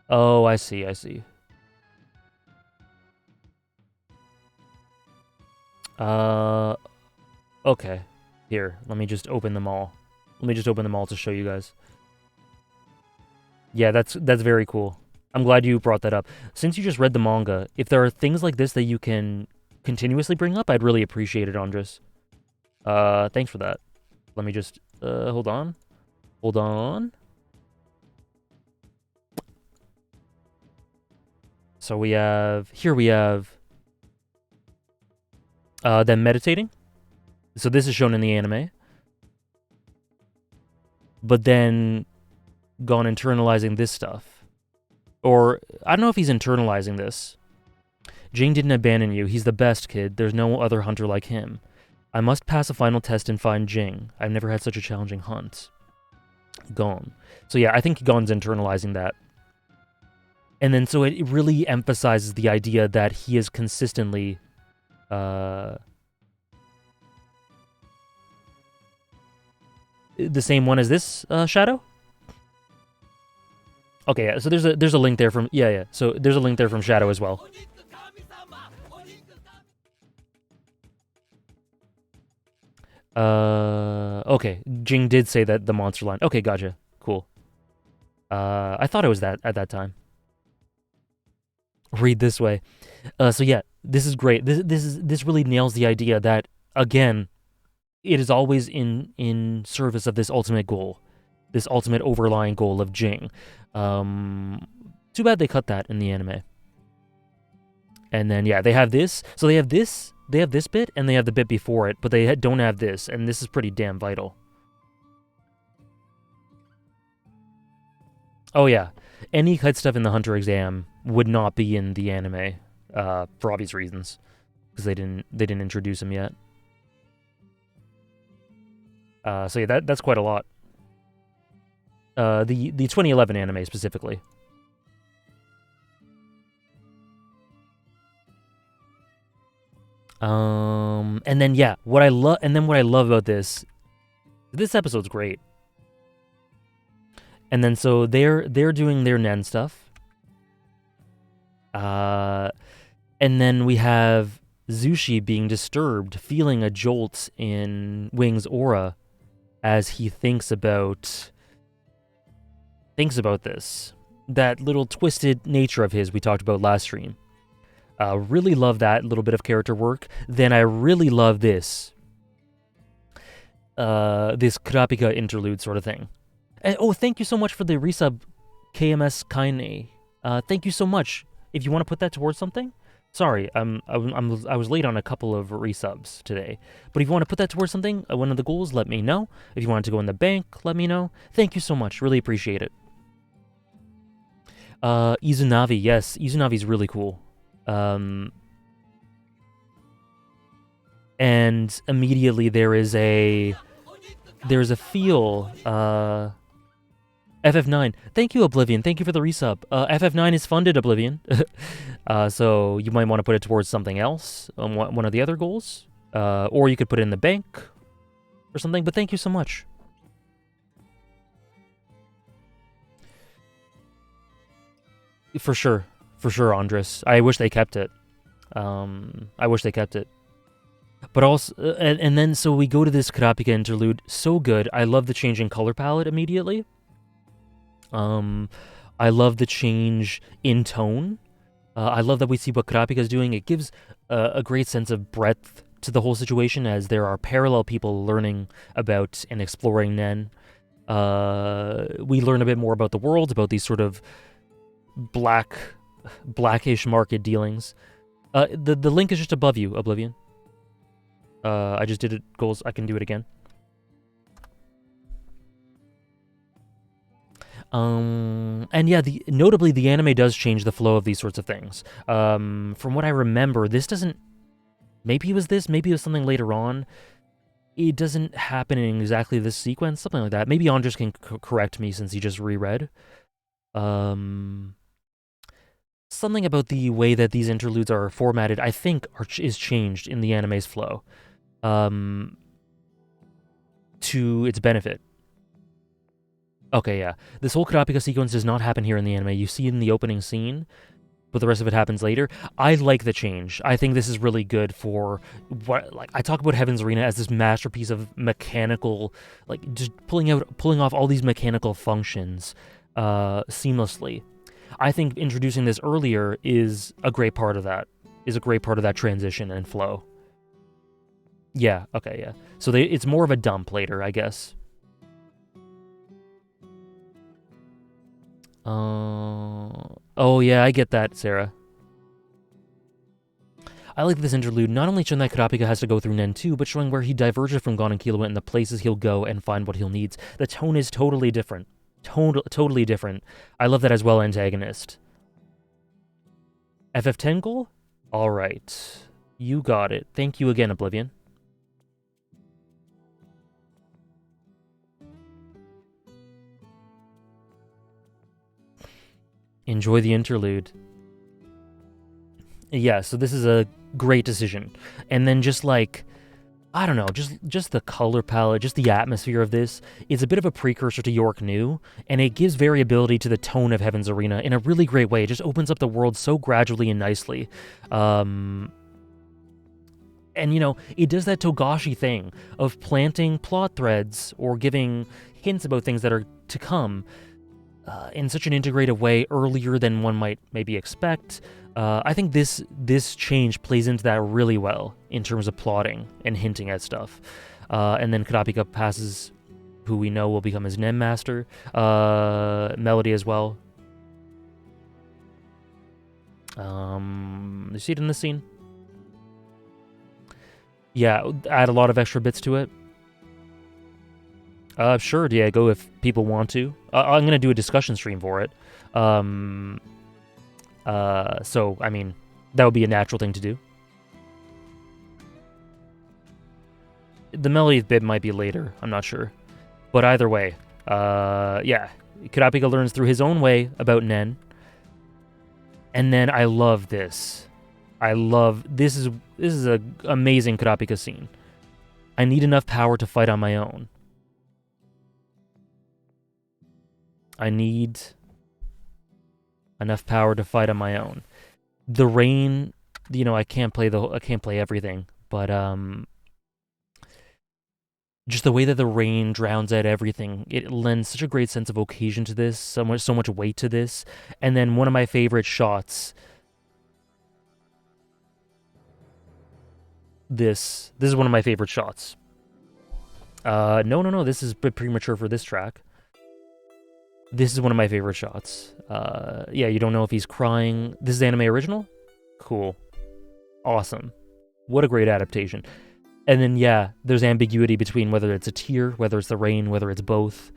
Oh, I see, I see. Okay. Here, let me just open them all. Let me just open them all to show you guys. Yeah, that's very cool. I'm glad you brought that up. Since you just read the manga, if there are things like this that you can continuously bring up, I'd really appreciate it, Andres. Thanks for that. Let me just, hold on. Hold on. So we have, here we have, them meditating. So this is shown in the anime. But then Gon internalizing this stuff. Or, I don't know if he's internalizing this. Ging didn't abandon you. He's the best, kid. There's no other hunter like him. I must pass a final test and find Ging. I've never had such a challenging hunt. Gon. So yeah, I think Gon's internalizing that. And then so it really emphasizes the idea that he is consistently... the same one as this shadow? Okay, yeah, so there's a link there from... Yeah. So there's a link there from Shadow as well. Okay. Ging did say that the monster line. Okay, gotcha. Cool. I thought it was that at that time. Read this way. So yeah, this is great. This really nails the idea that, again, it is always in service of this ultimate goal. This ultimate overlying goal of Ging. Too bad they cut that in the anime. And then, yeah, they have this. So they have this bit, and they have the bit before it, but they don't have this, and this is pretty damn vital. Oh, yeah. Any cut stuff in the Hunter exam would not be in the anime, for obvious reasons, because they didn't introduce him yet. So yeah, that's quite a lot. The 2011 anime specifically. And then yeah, what I love about this episode's great. And then so they're doing their Nen stuff. And then we have Zushi being disturbed, feeling a jolt in Wing's aura as he thinks about this. That little twisted nature of his we talked about last stream. Really love that little bit of character work. Then I really love this. This Kurapika interlude sort of thing. And, oh, thank you so much for the resub, KMS Kaine. Thank you so much. If you want to put that towards something, sorry, I was late on a couple of resubs today. But if you want to put that towards something, one of the goals, let me know. If you want to go in the bank, let me know. Thank you so much. Really appreciate it. Izunavi, yes, Izunavi's really cool. And immediately there is a feel. FF9, thank you, Oblivion. Thank you for the resub. FF9 is funded, Oblivion. So you might want to put it towards something else, one of the other goals. Or you could put it in the bank or something, but thank you so much. For sure, Andres. I wish they kept it. But also, and then so we go to this Kurapika interlude. So good. I love the change in color palette immediately. I love the change in tone. I love that we see what Kurapika is doing. It gives a great sense of breadth to the whole situation, as there are parallel people learning about and exploring Nen. We learn a bit more about the world, about these sort of blackish market dealings. The link is just above you, Oblivion. I just did it, goals. I can do it again. And yeah, notably the anime does change the flow of these sorts of things. From what I remember, this doesn't. Maybe it was this. Maybe it was something later on. It doesn't happen in exactly this sequence, something like that. Maybe Andres can correct me since he just reread. Something about the way that these interludes are formatted, I think, is changed in the anime's flow, to its benefit. Okay, yeah. This whole Kurapika sequence does not happen here in the anime. You see it in the opening scene, but the rest of it happens later. I like the change. I think this is really good for what, like, I talk about Heaven's Arena as this masterpiece of mechanical, like, just pulling off all these mechanical functions seamlessly. I think introducing this earlier is a great part of that. Transition and flow. Yeah, okay, yeah. So it's more of a dump later, I guess. Oh yeah, I get that, Sarah. I like this interlude, not only showing that Kurapika has to go through Nen too, but showing where he diverges from Gon and Killua and the places he'll go and find what he'll needs. The tone is totally different. Totally different. I love that as well, antagonist. FF10 goal? Alright. You got it. Thank you again, Oblivion. Enjoy the interlude. Yeah, so this is a great decision. And then just like, I don't know, just the color palette, just the atmosphere of this, it's a bit of a precursor to York New, and it gives variability to the tone of Heaven's Arena in a really great way. It just opens up the world so gradually and nicely. And, you know, it does that Togashi thing of planting plot threads or giving hints about things that are to come in such an integrated way earlier than one might maybe expect. I think this change plays into that really well in terms of plotting and hinting at stuff. And then Kurapika passes, who we know will become his Nen master. Melody as well. You see it in this scene? Yeah, add a lot of extra bits to it. Sure, Diego, if people want to. I'm going to do a discussion stream for it. So, I mean, that would be a natural thing to do. The melody bit might be later, I'm not sure. But either way, yeah. Kurapika learns through his own way about Nen. And then I love this. This is an amazing Kurapika scene. I need enough power to fight on my own. I need enough power to fight on my own. The rain, you know, I can't play everything, but just the way that the rain drowns out everything, it lends such a great sense of occasion to this, so much weight to this. And then one of my favorite shots. This is one of my favorite shots. No, this is a bit premature for this track. This is one of my favorite shots. Yeah, you don't know if he's crying. This is anime original? Cool. Awesome. What a great adaptation. And then, yeah, there's ambiguity between whether it's a tear, whether it's the rain, whether it's both.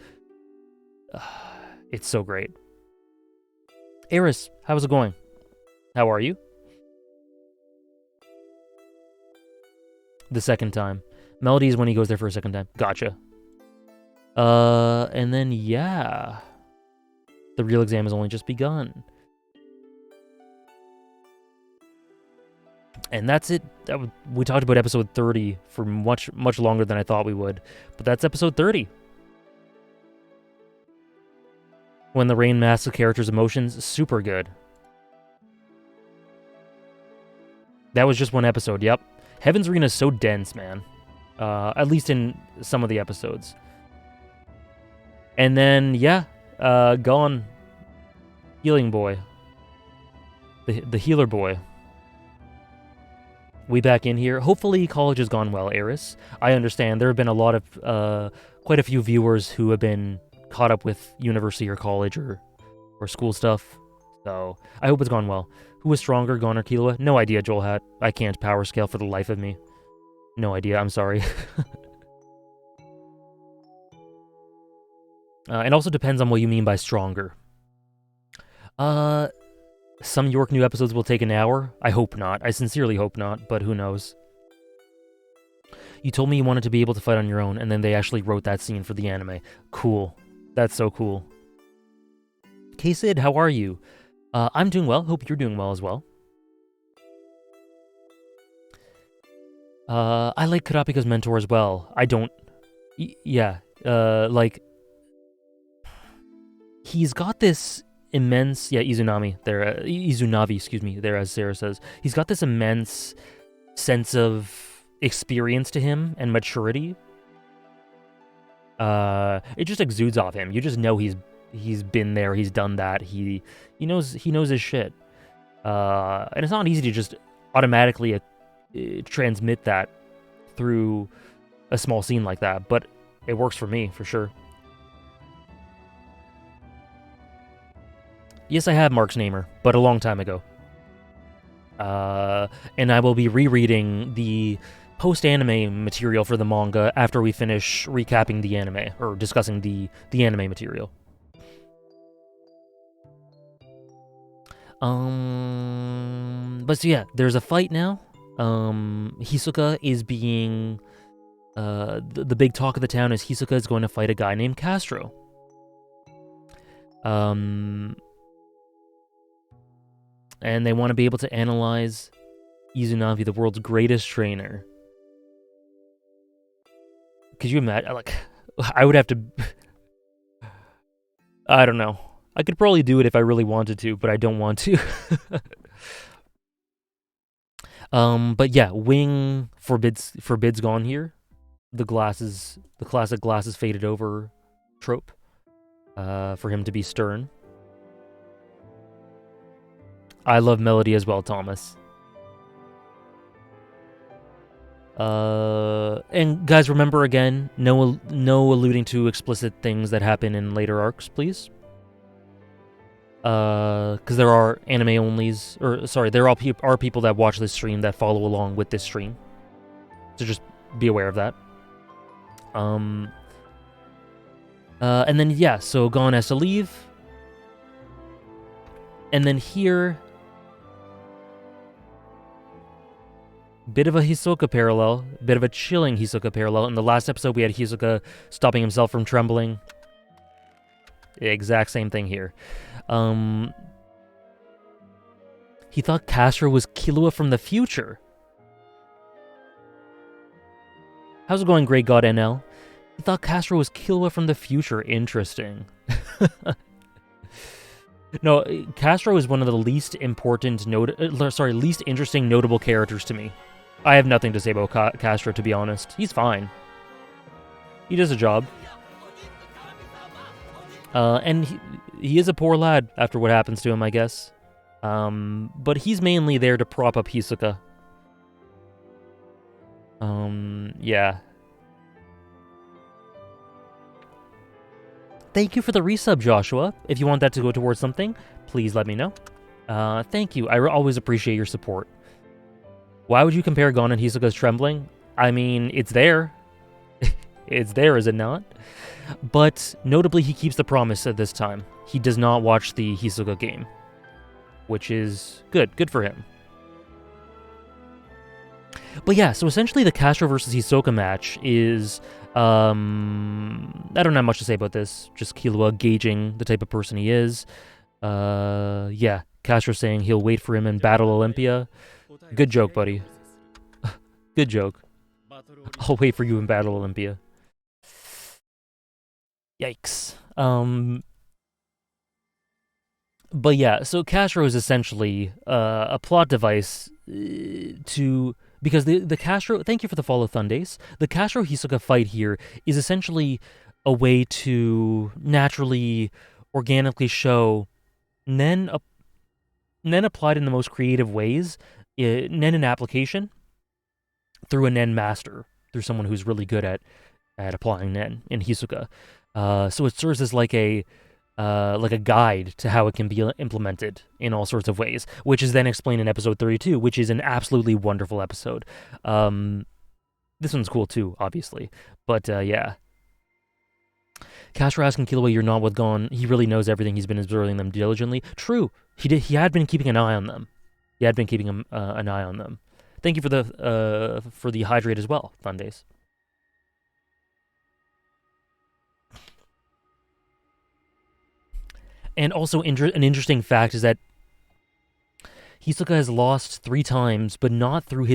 It's so great. Eris, how's it going? How are you? The second time. Melody is when he goes there for a second time. Gotcha. And then, yeah. The real exam has only just begun. And that's it. We talked about episode 30 for much longer than I thought we would. But that's episode 30. When the rain masks the character's emotions, super good. That was just one episode, yep. Heaven's Arena is so dense, man. At least in some of the episodes. And then, yeah, Gon, healing boy. The healer boy. We back in here. Hopefully college has gone well, Eris. I understand there have been a lot of, quite a few viewers who have been caught up with university or college or school stuff. So I hope it's gone well. Who was stronger, Gon or Killua? No idea, Joel Hat. I can't power scale for the life of me. No idea, I'm sorry. It also depends on what you mean by stronger. Some York new episodes will take an hour. I hope not. I sincerely hope not, but who knows. You told me you wanted to be able to fight on your own, and then they actually wrote that scene for the anime. Cool. That's so cool. K-Sid, how are you? I'm doing well. Hope you're doing well as well. I like Kurapika's mentor as well. I don't... yeah. Like... He's got this immense... Yeah, Izunami. There, Izunavi, excuse me. There, as Sarah says. He's got this immense sense of experience to him and maturity. It just exudes off him. You just know he's been there, he's done that, he knows his shit. And it's not easy to just automatically transmit that through a small scene like that, but it works for me, for sure. Yes, I have Mark's Namer, but a long time ago. And I will be rereading the post-anime material for the manga after we finish recapping the anime, or discussing the anime material. But so yeah, there's a fight now. Hisoka is being... the big talk of the town is Hisoka is going to fight a guy named Castro. And they want to be able to analyze Izunavi, the world's greatest trainer. Could you imagine? Like, I would have to... I don't know. I could probably do it if I really wanted to, but I don't want to. But yeah, Wing forbids gone here. The classic glasses faded over trope. For him to be stern. I love melody as well, Thomas. And guys, remember again, no alluding to explicit things that happen in later arcs, please. Because there are anime onlys, or sorry, there are people that watch this stream that follow along with this stream. So just be aware of that. And then yeah, so Gon has to leave. And then here, bit of a Hisoka parallel, bit of a chilling Hisoka parallel. In the last episode, we had Hisoka stopping himself from trembling. Exact same thing here. He thought Castro was Killua from the future. How's it going, Great God NL? He thought Castro was Killua from the future. Interesting. No, Castro is one of the least interesting notable characters to me. I have nothing to say about Castro, to be honest. He's fine. He does a job. And he is a poor lad after what happens to him, I guess. But he's mainly there to prop up Hisoka. Yeah. Thank you for the resub, Joshua. If you want that to go towards something, please let me know. Thank you. I always appreciate your support. Why would you compare Gon and Hisoka's trembling? I mean, it's there. It's there, is it not? But notably, he keeps the promise at this time. He does not watch the Hisoka game, which is good. Good for him. But yeah, so essentially the Castro versus Hisoka match is... I don't have much to say about this. Just Killua gauging the type of person he is. Yeah, Castro saying he'll wait for him in Battle Olympia. Good joke, buddy. Good joke. I'll wait for you in Battle Olympia. Yikes. But yeah, so Castro is essentially a plot device to because the Castro, thank you for the follow, Thundace. The Castro Hisoka fight here is essentially a way to naturally, organically show Nen, Nen applied in the most creative ways, Nen in application through a Nen master, through someone who's really good at applying Nen in Hisoka. So it serves as like a guide to how it can be implemented in all sorts of ways, which is then explained in episode 32, which is an absolutely wonderful episode. This one's cool too, obviously, but yeah. Castro asking Killua, "You're not with Gon. He really knows everything. He's been observing them diligently." True, he did. He had been keeping an eye on them. He had been keeping an eye on them. Thank you for the hydrate as well, Thundace. And also, an interesting fact is that Hisoka has lost 3 times, but not through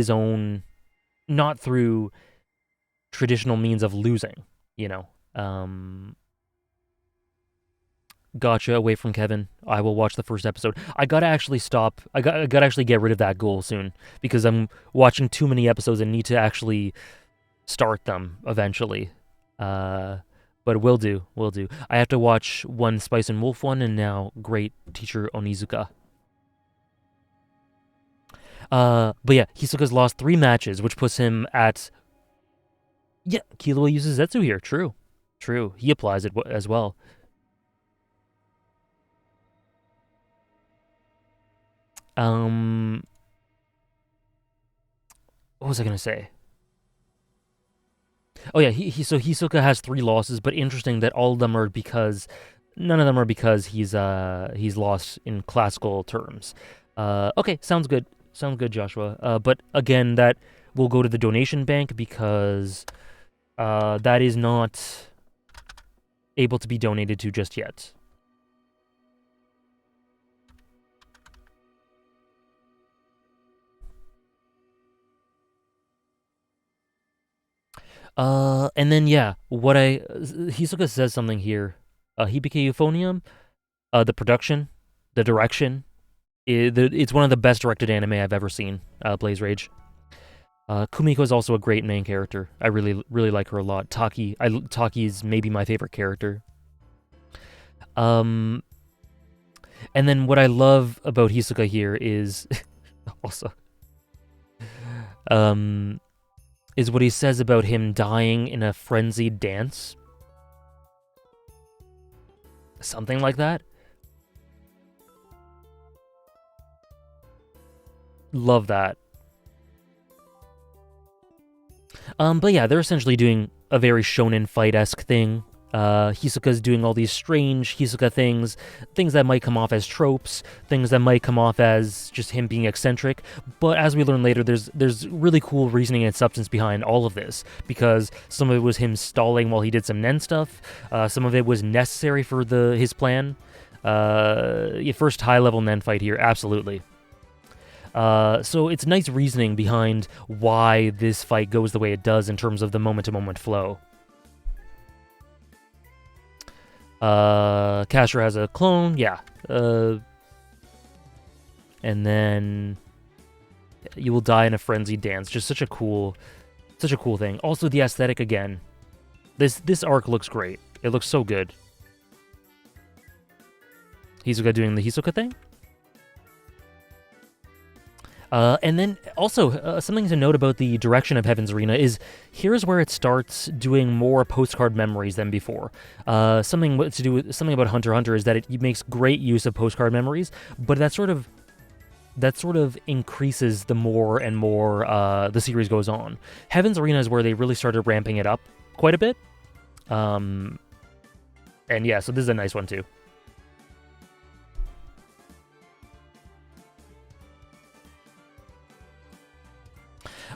traditional means of losing. You know, gotcha. Away from Kevin. I will watch the first episode. I gotta actually stop. I gotta actually get rid of that goal soon because I'm watching too many episodes and need to actually start them eventually. But will do. I have to watch one Spice and Wolf one and now Great Teacher Onizuka. But yeah, Hisoka's lost 3 matches, which puts him at... Yeah, Killua uses Zetsu here. True. He applies it as well. What was I gonna say? Oh yeah, so Hisoka has 3 losses, but interesting that all of them are because none of them are because he's lost in classical terms. Okay, sounds good, Joshua. But again, that will go to the donation bank because that is not able to be donated to just yet. And then yeah, Hisoka says something here. Hibike Euphonium, the production, the direction, it's one of the best directed anime I've ever seen. Blaze Rage. Kumiko is also a great main character. I really like her a lot. Taki is maybe my favorite character. And then what I love about Hisoka here is also is what he says about him dying in a frenzied dance. Something like that. Love that. But yeah, they're essentially doing a very shonen fight-esque thing. Hisoka's doing all these strange Hisoka things that might come off as tropes, things that might come off as just him being eccentric. But as we learn later, there's really cool reasoning and substance behind all of this, because some of it was him stalling while he did some Nen stuff. Some of it was necessary for his plan. First high-level Nen fight here, absolutely. So it's nice reasoning behind why this fight goes the way it does in terms of the moment-to-moment flow. Castro has a clone, yeah. And then you will die in a frenzied dance. Just such a cool thing. Also, the aesthetic again. This arc looks great. It looks so good. Hisoka doing the Hisoka thing. And then also something to note about the direction of Heaven's Arena is here's where it starts doing more postcard memories than before. Something about Hunter x Hunter is that it makes great use of postcard memories, but that sort of increases the more and more the series goes on. Heaven's Arena is where they really started ramping it up quite a bit. And yeah, so this is a nice one too.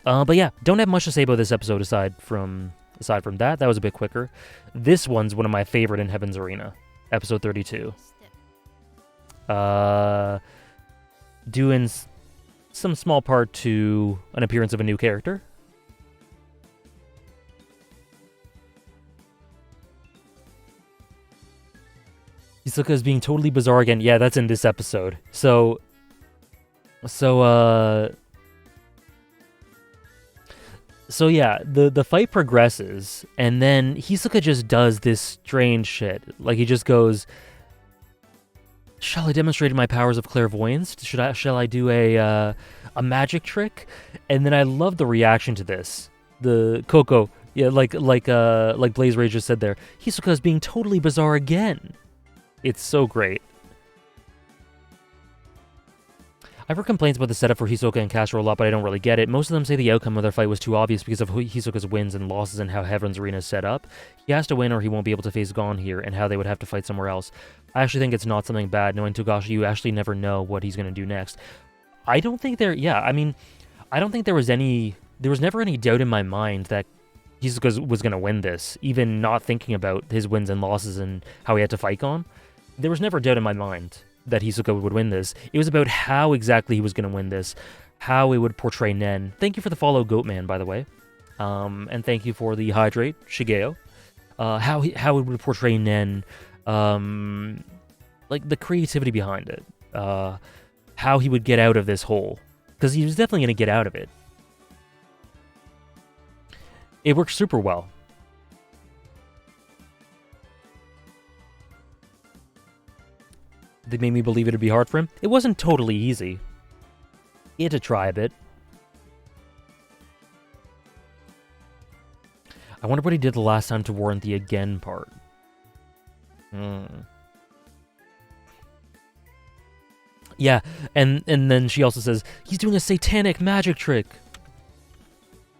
But yeah, don't have much to say about this episode aside from that. That was a bit quicker. This one's one of my favorite in Heaven's Arena, episode 32. Doing some small part to an appearance of a new character. Hisoka is being totally bizarre again. Yeah, that's in this episode. So So yeah, the fight progresses, and then Hisoka just does this strange shit. Like he just goes, "Shall I demonstrate my powers of clairvoyance? Shall I do a magic trick?" And then I love the reaction to this. The Coco, yeah, like Blaze Rage just said there. Hisoka is being totally bizarre again. It's so great. I've heard complaints about the setup for Hisoka and Castro a lot, but I don't really get it. Most of them say the outcome of their fight was too obvious because of Hisoka's wins and losses and how Heaven's Arena is set up. He has to win or he won't be able to face Gon here, and how they would have to fight somewhere else. I actually think it's not something bad. Knowing Togashi, you actually never know what he's going to do next. I don't think there... Yeah, I mean, I don't think there was any... There was never any doubt in my mind that Hisoka was going to win this, even not thinking about his wins and losses and how he had to fight Gon. There was never doubt in my mind that Hisoka would win this. It was about how exactly he was going to win this, how it would portray Nen. Thank you for the follow, Goatman, by the way. And thank you for the hydrate, Shigeo. How it would portray Nen, like the creativity behind it. How he would get out of this hole. Because he was definitely going to get out of it. It works super well. They made me believe it'd be hard for him. It wasn't totally easy. He had to try a bit. I wonder what he did the last time to warrant the again part. Yeah, and then she also says, he's doing a satanic magic trick.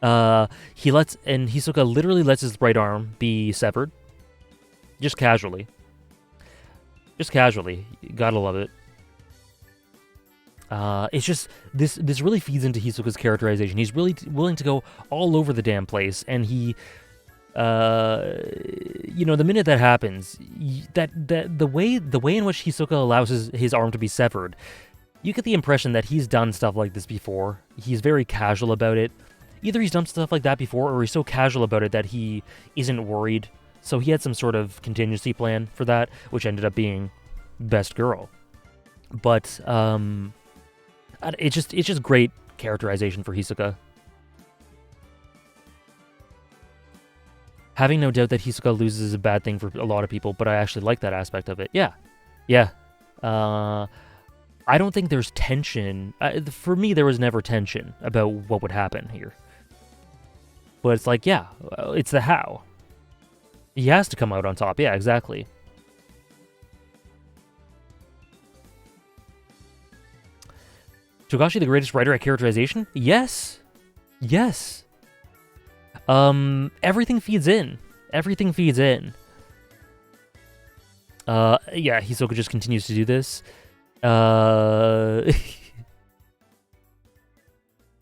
Hisoka literally lets his right arm be severed. Just casually. Just casually. Gotta love it. It's just, this really feeds into Hisoka's characterization. He's really willing to go all over the damn place, and he, you know, the minute that happens, the way in which Hisoka allows his arm to be severed, you get the impression that he's done stuff like this before. He's very casual about it. Either he's done stuff like that before, or he's so casual about it that he isn't worried. So he had some sort of contingency plan for that, which ended up being best girl. But it's just great characterization for Hisoka. Having no doubt that Hisoka loses is a bad thing for a lot of people, but I actually like that aspect of it. Yeah. I don't think there's tension. For me, there was never tension about what would happen here. But it's like, yeah, it's the how. He has to come out on top. Yeah, exactly. Togashi the greatest writer at characterization? Yes. Yes. Everything feeds in. Everything feeds in. Yeah, Hisoka just continues to do this. And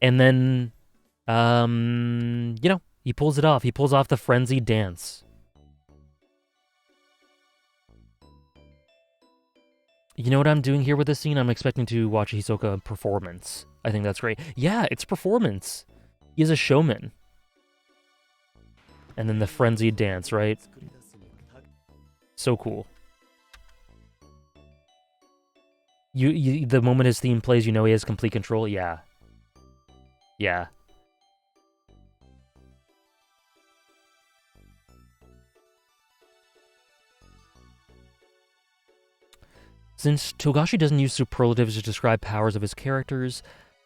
then, you know, he pulls it off. He pulls off the frenzied dance. You know what I'm doing here with this scene? I'm expecting to watch a Hisoka performance. I think that's great. Yeah, it's performance. He is a showman. And then the frenzied dance, right? So cool. The moment his theme plays, you know he has complete control. Yeah. Yeah. Since Togashi doesn't use superlatives to describe powers of his characters,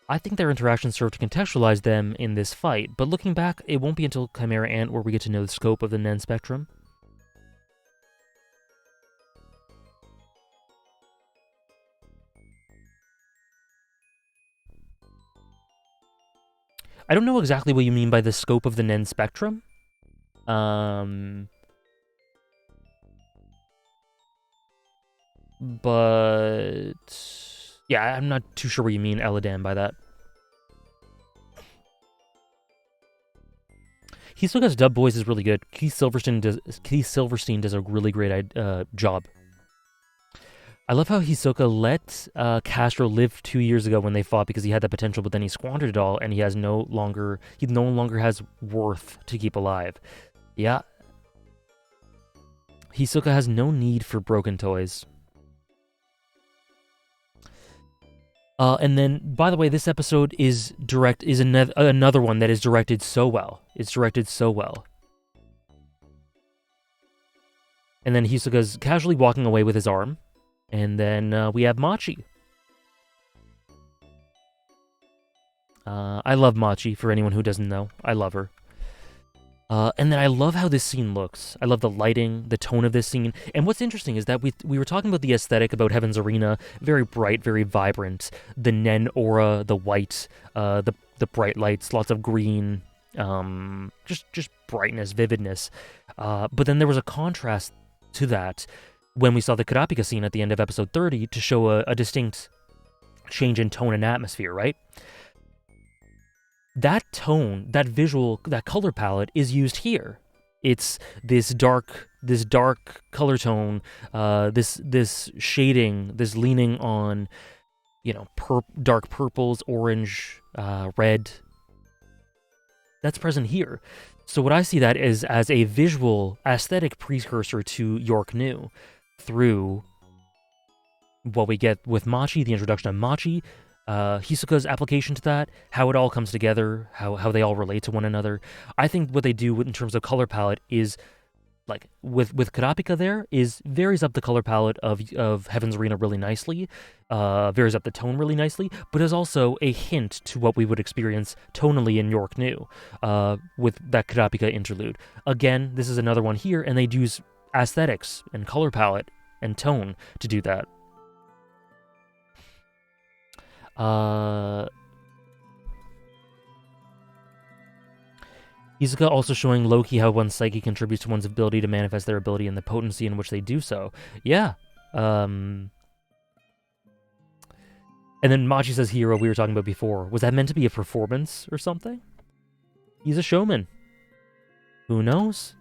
I think their interactions serve to contextualize them in this fight, but looking back, it won't be until Chimera Ant where we get to know the scope of the Nen spectrum. I don't know exactly what you mean by the scope of the Nen spectrum. But yeah, I'm not too sure what you mean, Eladan, by that. Hisoka's dub voice is really good. Keith Silverstein does a really great job. I love how Hisoka let Castro live 2 years ago when they fought because he had the potential, but then he squandered it all, and he no longer has worth to keep alive. Yeah. Hisoka has no need for broken toys. And then, by the way, this episode is another one that is directed so well. It's directed so well. And then Hisoka's casually walking away with his arm. And then we have Machi. I love Machi, for anyone who doesn't know. I love her. And then I love how this scene looks. I love the lighting, the tone of this scene. And what's interesting is that we were talking about the aesthetic about Heaven's Arena, very bright, very vibrant. The Nen aura, the white, the bright lights, lots of green, just brightness, vividness. But then there was a contrast to that when we saw the Kurapika scene at the end of episode 30 to show a distinct change in tone and atmosphere, right? That tone, that visual, that color palette is used here. It's this dark color tone, this shading, this leaning on, dark purples, orange, red. That's present here. So what I see that is as a visual, aesthetic precursor to York New through what we get with Machi, the introduction of Machi, Hisoka's application to that, how it all comes together, how they all relate to one another. I think what they do in terms of color palette is, like, with Kurapika there, is varies up the color palette of Heaven's Arena really nicely, varies up the tone really nicely, but is also a hint to what we would experience tonally in York New, with that Kurapika interlude. Again, this is another one here, and they use aesthetics and color palette and tone to do that. Hisoka also showing low-key how one's psyche contributes to one's ability to manifest their ability and the potency in which they do so. Yeah. And then Machi says hero we were talking about before. Was that meant to be a performance or something? He's a showman. Who knows?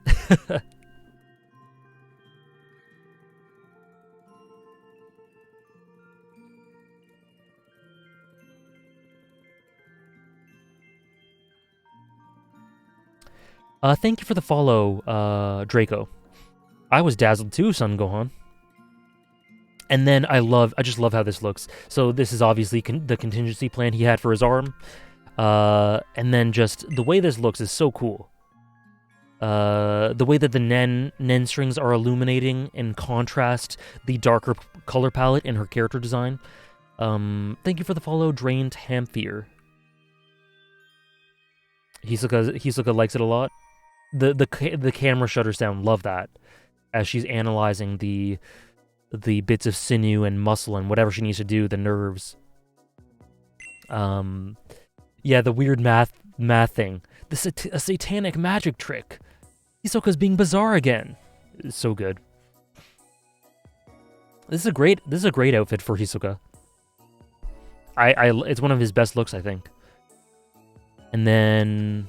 Thank you for the follow, Draco. I was dazzled too, Son Gohan. And then I just love how this looks. So this is obviously the contingency plan he had for his arm. And then just the way this looks is so cool. The way that the Nen strings are illuminating in contrast the darker color palette in her character design. Thank you for the follow, Drained Hamphir. Hisoka likes it a lot. The camera shutters down. Love that, as she's analyzing the bits of sinew and muscle and whatever she needs to do, the nerves. Yeah, the weird math thing. A satanic magic trick. Hisoka's being bizarre again. It's so good. This is a great outfit for Hisoka. It's one of his best looks, I think. And then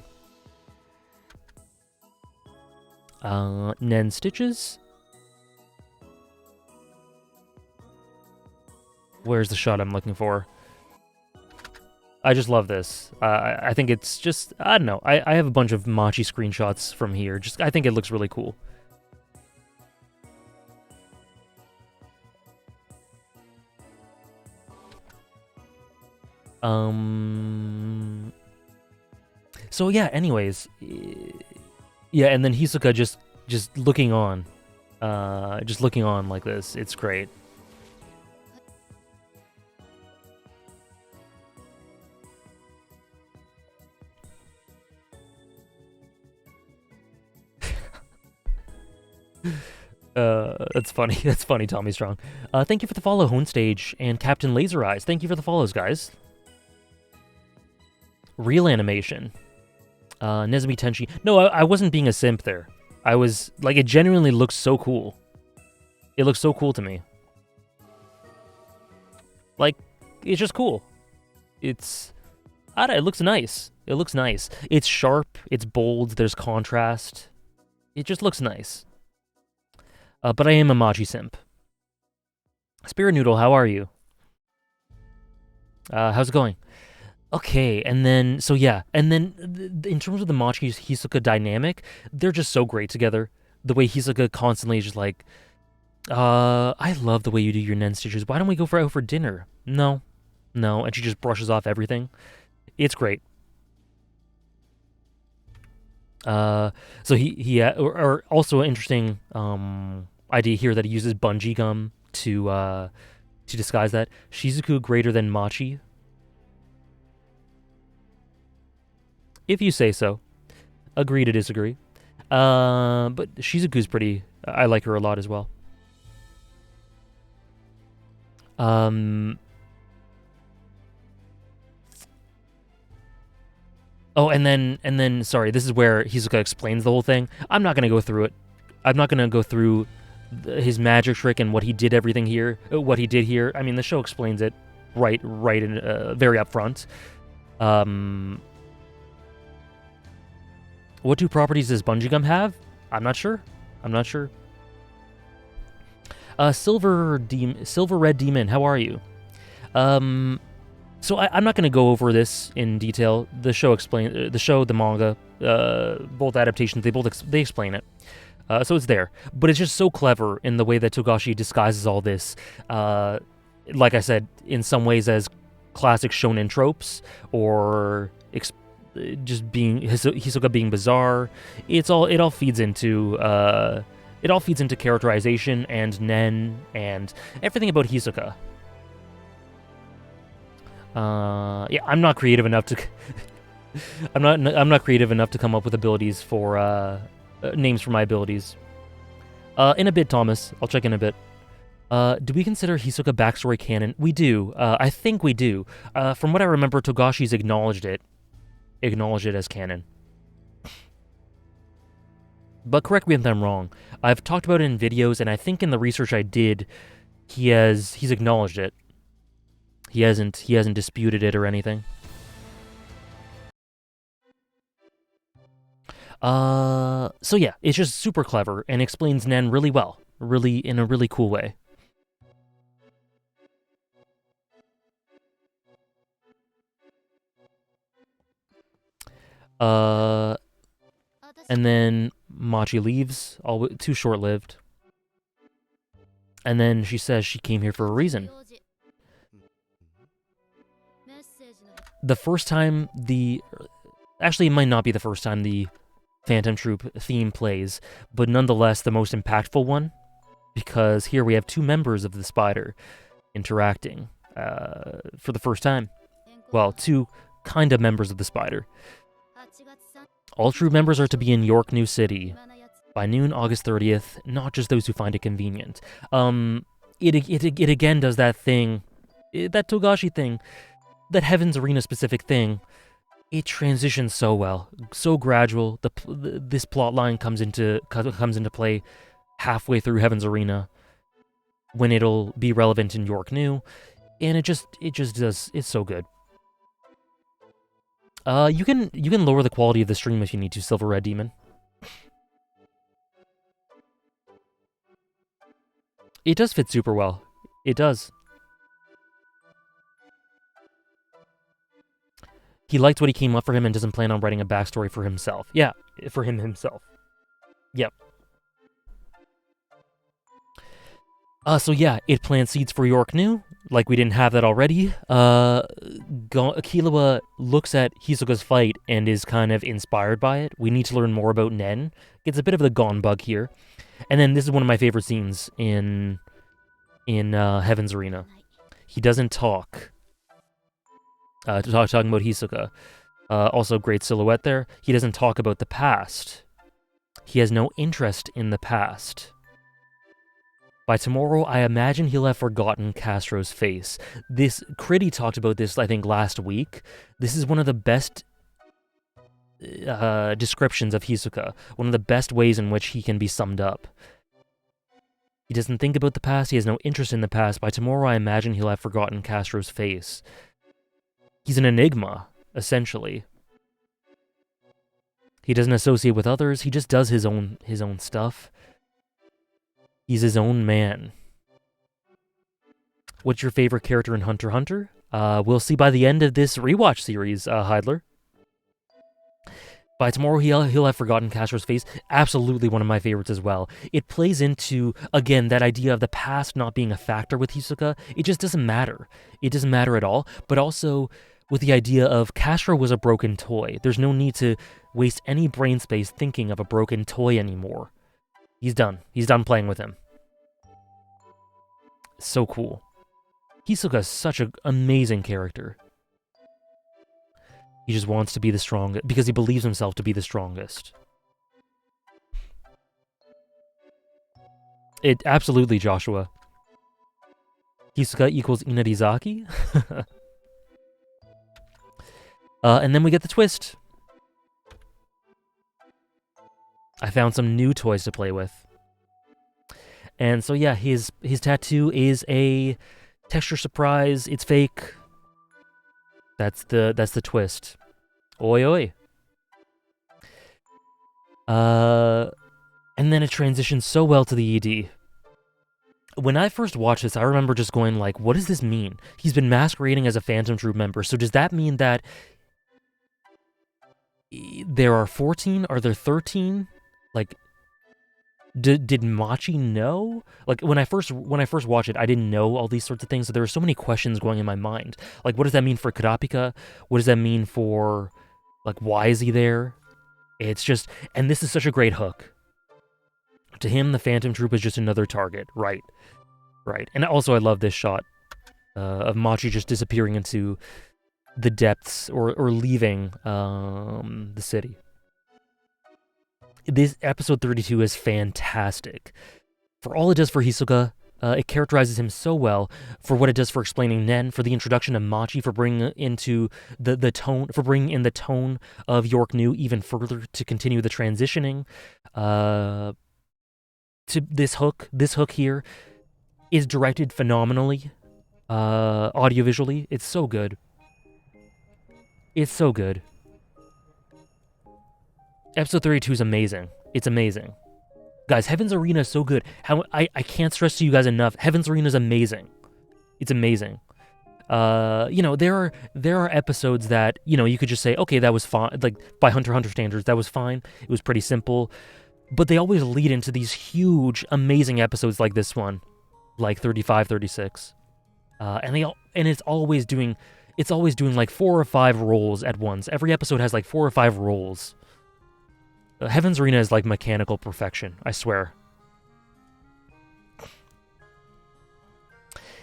Nen stitches. Where's the shot I'm looking for? I just love this. I think it's just, I don't know. I have a bunch of Machi screenshots from here. I think it looks really cool. So yeah, anyways. Yeah, and then Hisoka just looking on. Just looking on like this. It's great. That's funny. That's funny, Tommy Strong. Thank you for the follow, Honestage, and Captain Laser Eyes. Thank you for the follows, guys. Real animation. Nezumi Tenshi. No, I wasn't being a simp there. I was, like, it genuinely looks so cool. It looks so cool to me. Like, it's just cool. It looks nice. It looks nice. It's sharp, it's bold, there's contrast. It just looks nice. But I am a Machi simp. Spirit Noodle, how are you? How's it going? Okay, and then, so yeah, and then in terms of the Machi-Hisoka dynamic, they're just so great together. The way Hisoka constantly is just like, I love the way you do your Nen stitches. Why don't we go out for dinner? No. No, and she just brushes off everything. It's great. So or also an interesting idea here that he uses bungee gum to disguise that. Shizuku greater than Machi, if you say so. Agree to disagree. But Shizuku's pretty. I like her a lot as well. Oh, and then sorry, this is where Hisoka explains the whole thing. I'm not gonna go through it. I'm not gonna go through his magic trick and what he did everything here, what he did here. I mean, the show explains it right in very upfront. What two properties does bungee gum have? I'm not sure. Silver Red Demon, how are you? So I'm not going to go over this in detail. The show, the manga, both adaptations, they explain it. So it's there, but it's just so clever in the way that Togashi disguises all this. Like I said, in some ways as classic shonen tropes, or just being Hisoka being bizarre. It all feeds into characterization and Nen and everything about Hisoka. Yeah, I'm not creative enough to. I'm not creative enough to come up with abilities for names for my abilities. In a bit, Thomas. I'll check in a bit. Do we consider Hisoka backstory canon? We do. I think we do. From what I remember, Togashi's acknowledged it as canon. But correct me if I'm wrong. I've talked about it in videos, and I think in the research I did, he's acknowledged it. He hasn't disputed it or anything. So yeah, it's just super clever and explains Nen really well, really in a really cool way. And then Machi leaves, all too short-lived. And then she says she came here for a reason. The first time actually, it might not be the first time the Phantom Troop theme plays, but nonetheless the most impactful one, because here we have two members of the Spider interacting for the first time. Well, two kind of members of the Spider. All true members are to be in York New City by noon, August 30th, not just those who find it convenient. It again does that thing, that Togashi thing, that Heaven's Arena specific thing. It transitions so well, so gradual. This plot line comes into play halfway through Heaven's Arena, when it'll be relevant in York New, and it just does. It's so good. You can lower the quality of the stream if you need to, Silver Red Demon. It does fit super well. It does. He liked what he came up for him and doesn't plan on writing a backstory for himself. Yeah, for him himself. Yep. So yeah, it plants seeds for York New, like we didn't have that already. Killua looks at Hisoka's fight and is kind of inspired by it. We need to learn more about Nen. Gets a bit of the Gon bug here. And then this is one of my favorite scenes in Heaven's Arena. He doesn't talk. Talking about Hisoka. Also great silhouette there. He doesn't talk about the past. He has no interest in the past. By tomorrow, I imagine he'll have forgotten Castro's face. Critty talked about this, I think, last week. This is one of the best descriptions of Hisoka. One of the best ways in which he can be summed up. He doesn't think about the past. He has no interest in the past. By tomorrow, I imagine he'll have forgotten Castro's face. He's an enigma, essentially. He doesn't associate with others. He just does his own stuff. He's his own man. What's your favorite character in Hunter x Hunter? We'll see by the end of this rewatch series, Heidler. By tomorrow, he'll have forgotten Castro's face. Absolutely one of my favorites as well. It plays into, again, that idea of the past not being a factor with Hisoka. It just doesn't matter. It doesn't matter at all. But also with the idea of Castro was a broken toy. There's no need to waste any brain space thinking of a broken toy anymore. He's done. He's done playing with him. So cool. Hisoka is such an amazing character. He just wants to be the strongest because he believes himself to be the strongest. It absolutely, Joshua. Hisoka equals Inarizaki. And then we get the twist. I found some new toys to play with. And so yeah, his tattoo is a texture surprise. It's fake. That's the twist. Oi oi. And then it transitions so well to the ED. When I first watched this, I remember just going like, what does this mean? He's been masquerading as a Phantom Troop member, so does that mean that there are 14? Are there 13? Like, did Machi know? Like, when I first watched it, I didn't know all these sorts of things, so there were so many questions going in my mind. Like, what does that mean for Kurapika? What does that mean for, like, why is he there? It's just, and this is such a great hook. To him, the Phantom Troop is just another target. Right. And also, I love this shot of Machi just disappearing into the depths or leaving the city. This episode 32 is fantastic. For all it does for Hisoka, it characterizes him so well. For what it does for explaining Nen, for the introduction of Machi, for bringing into the tone, for bringing in the tone of York New even further to continue the transitioning. To this hook here is directed phenomenally, audiovisually. It's so good. It's so good. Episode 32 is amazing. It's amazing. Guys, Heaven's Arena is so good. I can't stress to you guys enough. Heaven's Arena is amazing. It's amazing. There are episodes that, you could just say, okay, that was fine. Like, by Hunter x Hunter standards, that was fine. It was pretty simple. But they always lead into these huge, amazing episodes like this one. Like 35, 36. And it's always doing like 4 or 5 roles at once. Every episode has like 4 or 5 roles. Heaven's Arena is like mechanical perfection, I swear.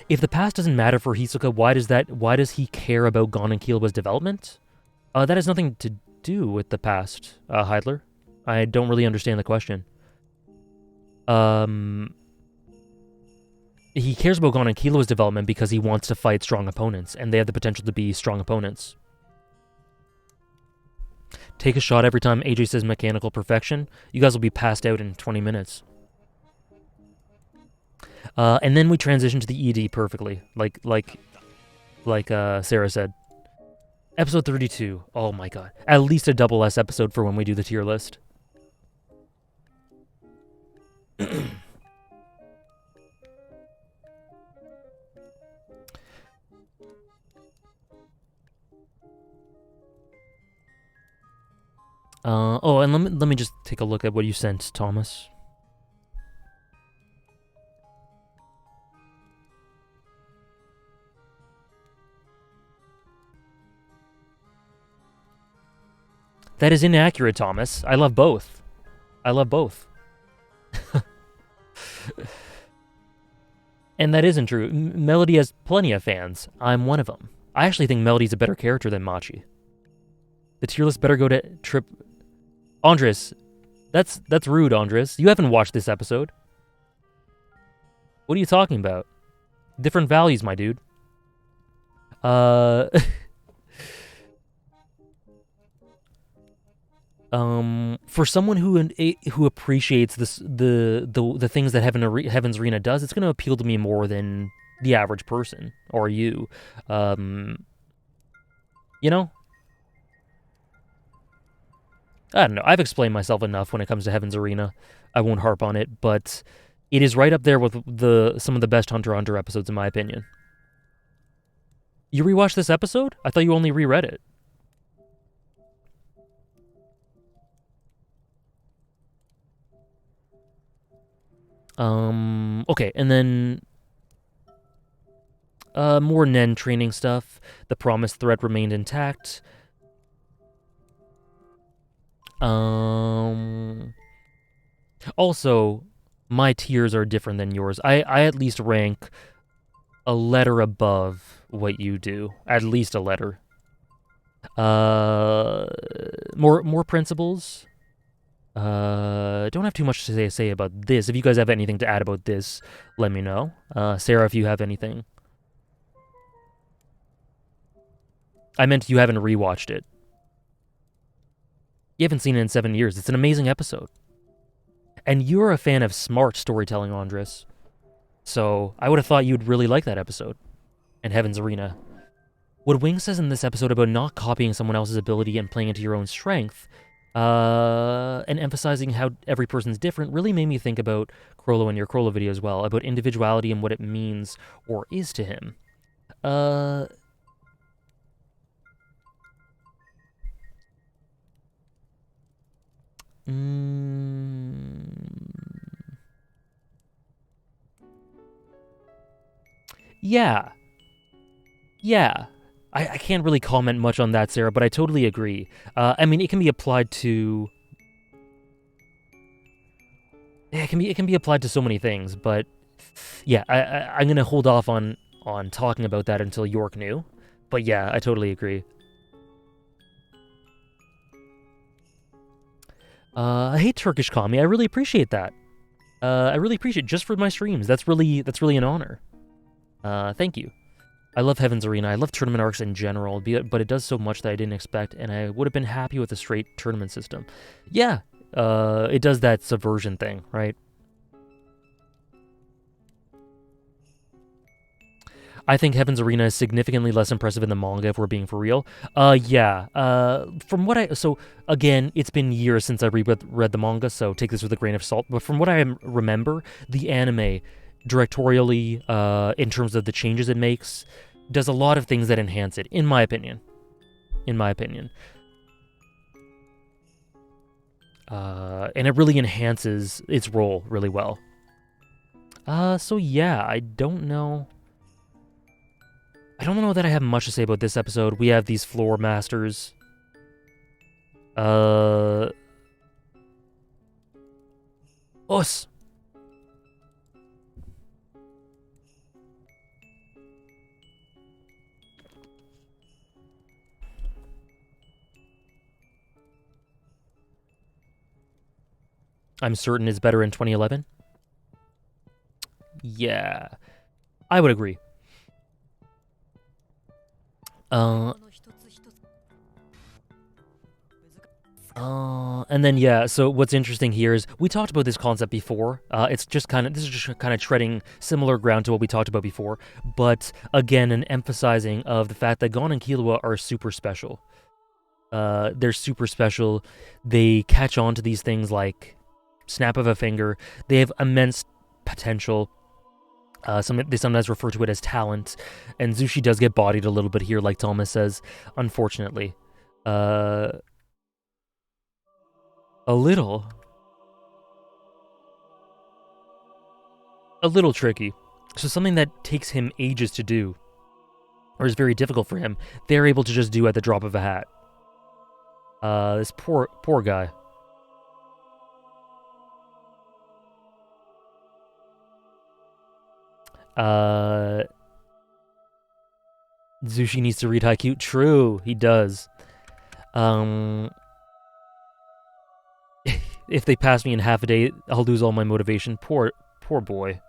If the past doesn't matter for Hisoka, why does he care about Gon and Killua's development? That has nothing to do with the past, Heidler. I don't really understand the question. He cares about Gon and Killua's development because he wants to fight strong opponents, and they have the potential to be strong opponents. Take a shot every time AJ says mechanical perfection. You guys will be passed out in 20 minutes. And then we transition to the ED perfectly, like Sarah said. Episode 32. Oh my god. At least a double S episode for when we do the tier list. And let me just take a look at what you sent, Thomas. That is inaccurate, Thomas. I love both. And that isn't true. Melody has plenty of fans. I'm one of them. I actually think Melody's a better character than Machi. The tier list better go to Trip... Andres, that's rude, Andres. You haven't watched this episode. What are you talking about? Different values, my dude. For someone who appreciates the things that Heaven's Arena does, it's going to appeal to me more than the average person or you. I don't know. I've explained myself enough when it comes to Heaven's Arena. I won't harp on it, but it is right up there with some of the best Hunter x Hunter episodes, in my opinion. You rewatched this episode? I thought you only reread it. Okay, and then more Nen training stuff. The promised threat remained intact. Also, my tiers are different than yours. I at least rank a letter above what you do. At least a letter. More principles. Don't have too much to say about this. If you guys have anything to add about this, let me know. Sarah, if you have anything. I meant you haven't rewatched it. You haven't seen it in 7 years. It's an amazing episode. And you're a fan of smart storytelling, Andres. So I would have thought you'd really like that episode. And Heaven's Arena. What Wing says in this episode about not copying someone else's ability and playing into your own strength, and emphasizing how every person's different, really made me think about Crollo and your Crollo video as well, about individuality and what it means or is to him. Yeah. I can't really comment much on that, Sarah, but I totally agree. I mean, it can be applied to... It can be applied to so many things, but yeah, I'm gonna hold off on talking about that until York knew. But yeah, I totally agree. I hate Turkish Kami. I really appreciate that. I really appreciate it just for my streams. That's really an honor. Thank you. I love Heaven's Arena. I love tournament arcs in general, but it does so much that I didn't expect, and I would have been happy with a straight tournament system. Yeah, it does that subversion thing, right? I think Heaven's Arena is significantly less impressive in the manga, if we're being for real. Yeah. From what so again, it's been years since I read the manga, so take this with a grain of salt. But from what I remember, the anime, directorially, in terms of the changes it makes, does a lot of things that enhance it, in my opinion. And it really enhances its role really well. So yeah, I don't know that I have much to say about this episode. We have these floor masters. Us. I'm certain is better in 2011. Yeah, I would agree. And then yeah, so what's interesting here is we talked about this concept before. This is just kind of treading similar ground to what we talked about before, but again, an emphasizing of the fact that Gon and Killua are super special. They're super special. They catch on to these things like snap of a finger. They have immense potential. They sometimes refer to it as talent, and Zushi does get bodied a little bit here, like Thomas says, unfortunately. A little tricky. So something that takes him ages to do, or is very difficult for him, they're able to just do at the drop of a hat. This poor guy. Zushi needs to read Haikyuu. True, he does. If they pass me in half a day, I'll lose all my motivation. Poor boy.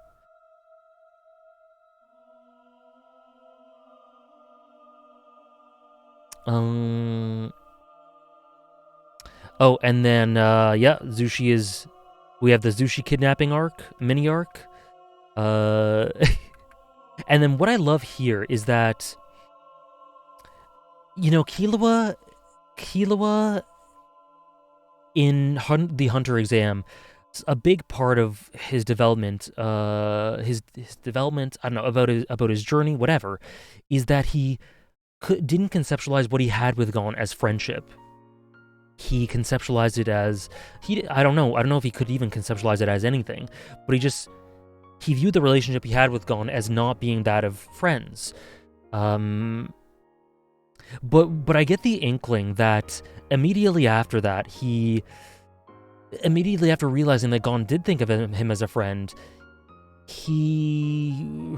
Oh, and then, yeah, Zushi is... We have the Zushi kidnapping arc, mini arc. And then what I love here is that, you know, Killua in the Hunter exam, a big part of his development, his development, I don't know, about his journey, whatever, is that he didn't conceptualize what he had with Gon as friendship. he conceptualized it as I don't know if he could even conceptualize it as anything, but he viewed the relationship he had with Gon as not being that of friends. But I get the inkling that immediately after realizing that Gon did think of him as a friend, he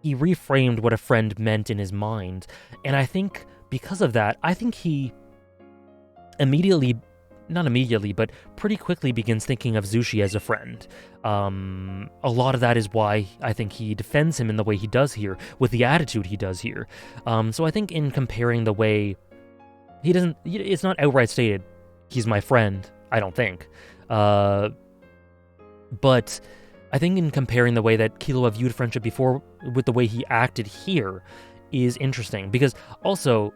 reframed what a friend meant in his mind. And I think because of that, I think he not immediately, but pretty quickly begins thinking of Zushi as a friend. A lot of that is why I think he defends him in the way he does here, with the attitude he does here. So I think in comparing the way it's not outright stated, he's my friend, I don't think. But I think in comparing the way that Killua viewed friendship before with the way he acted here is interesting, because also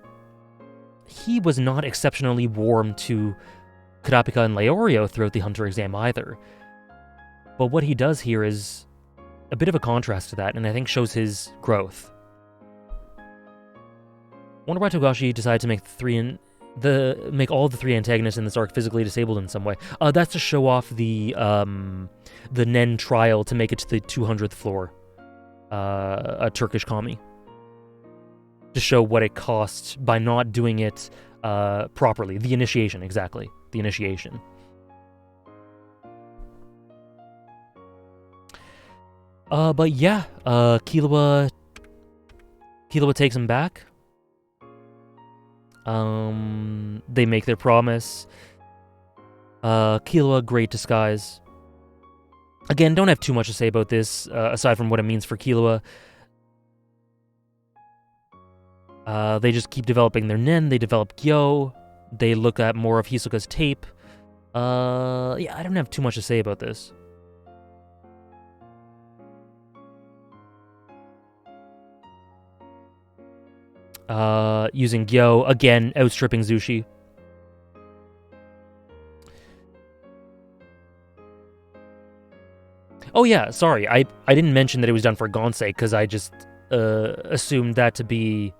he was not exceptionally warm to Kurapika and Leorio throughout the Hunter exam either. But what he does here is a bit of a contrast to that, and I think shows his growth. Wonder why Togashi decided to make make all the 3 antagonists in this arc physically disabled in some way. That's to show off the Nen trial to make it to the 200th floor. A Turkish commie. To show what it costs by not doing it properly. The initiation, exactly. The initiation. But yeah, Killua takes him back. They make their promise. Killua, great disguise. Again, don't have too much to say about this, aside from what it means for Killua. They just keep developing their Nen, they develop Gyo, they look at more of Hisoka's tape. Yeah, I don't have too much to say about this. Using Gyo, again, outstripping Zushi. Oh yeah, sorry, I didn't mention that it was done for Gon's sake, because I just assumed that to be...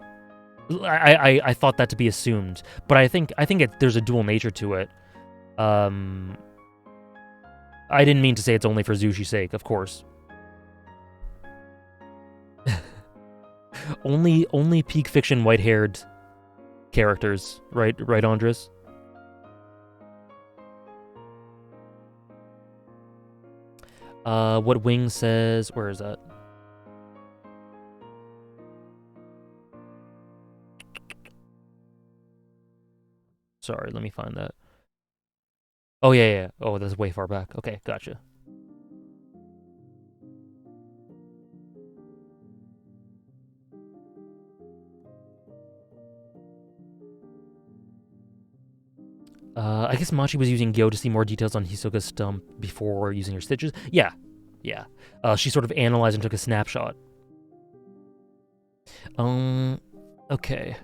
I thought that to be assumed, but I think there's a dual nature to it. I didn't mean to say it's only for Zushi's sake, of course. only peak fiction white-haired characters, right, Andres? What Wing says, where is that? Sorry, let me find that. Oh, yeah. Oh, that's way far back. Okay, gotcha. I guess Machi was using Gyo to see more details on Hisoka's stump before using her stitches. Yeah. She sort of analyzed and took a snapshot. Okay.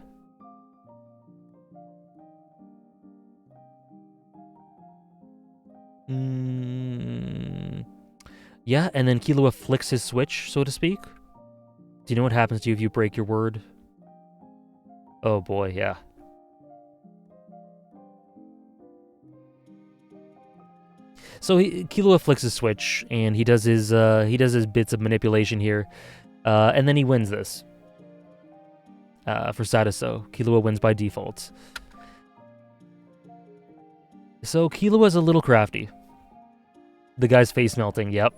Yeah, and then Killua flicks his switch, so to speak. Do you know what happens to you if you break your word? Oh boy, yeah. So Killua flicks his switch, and he does his bits of manipulation here, and then he wins this. For Sadaso, Killua wins by default. So Killua's a little crafty. The guy's face melting, yep.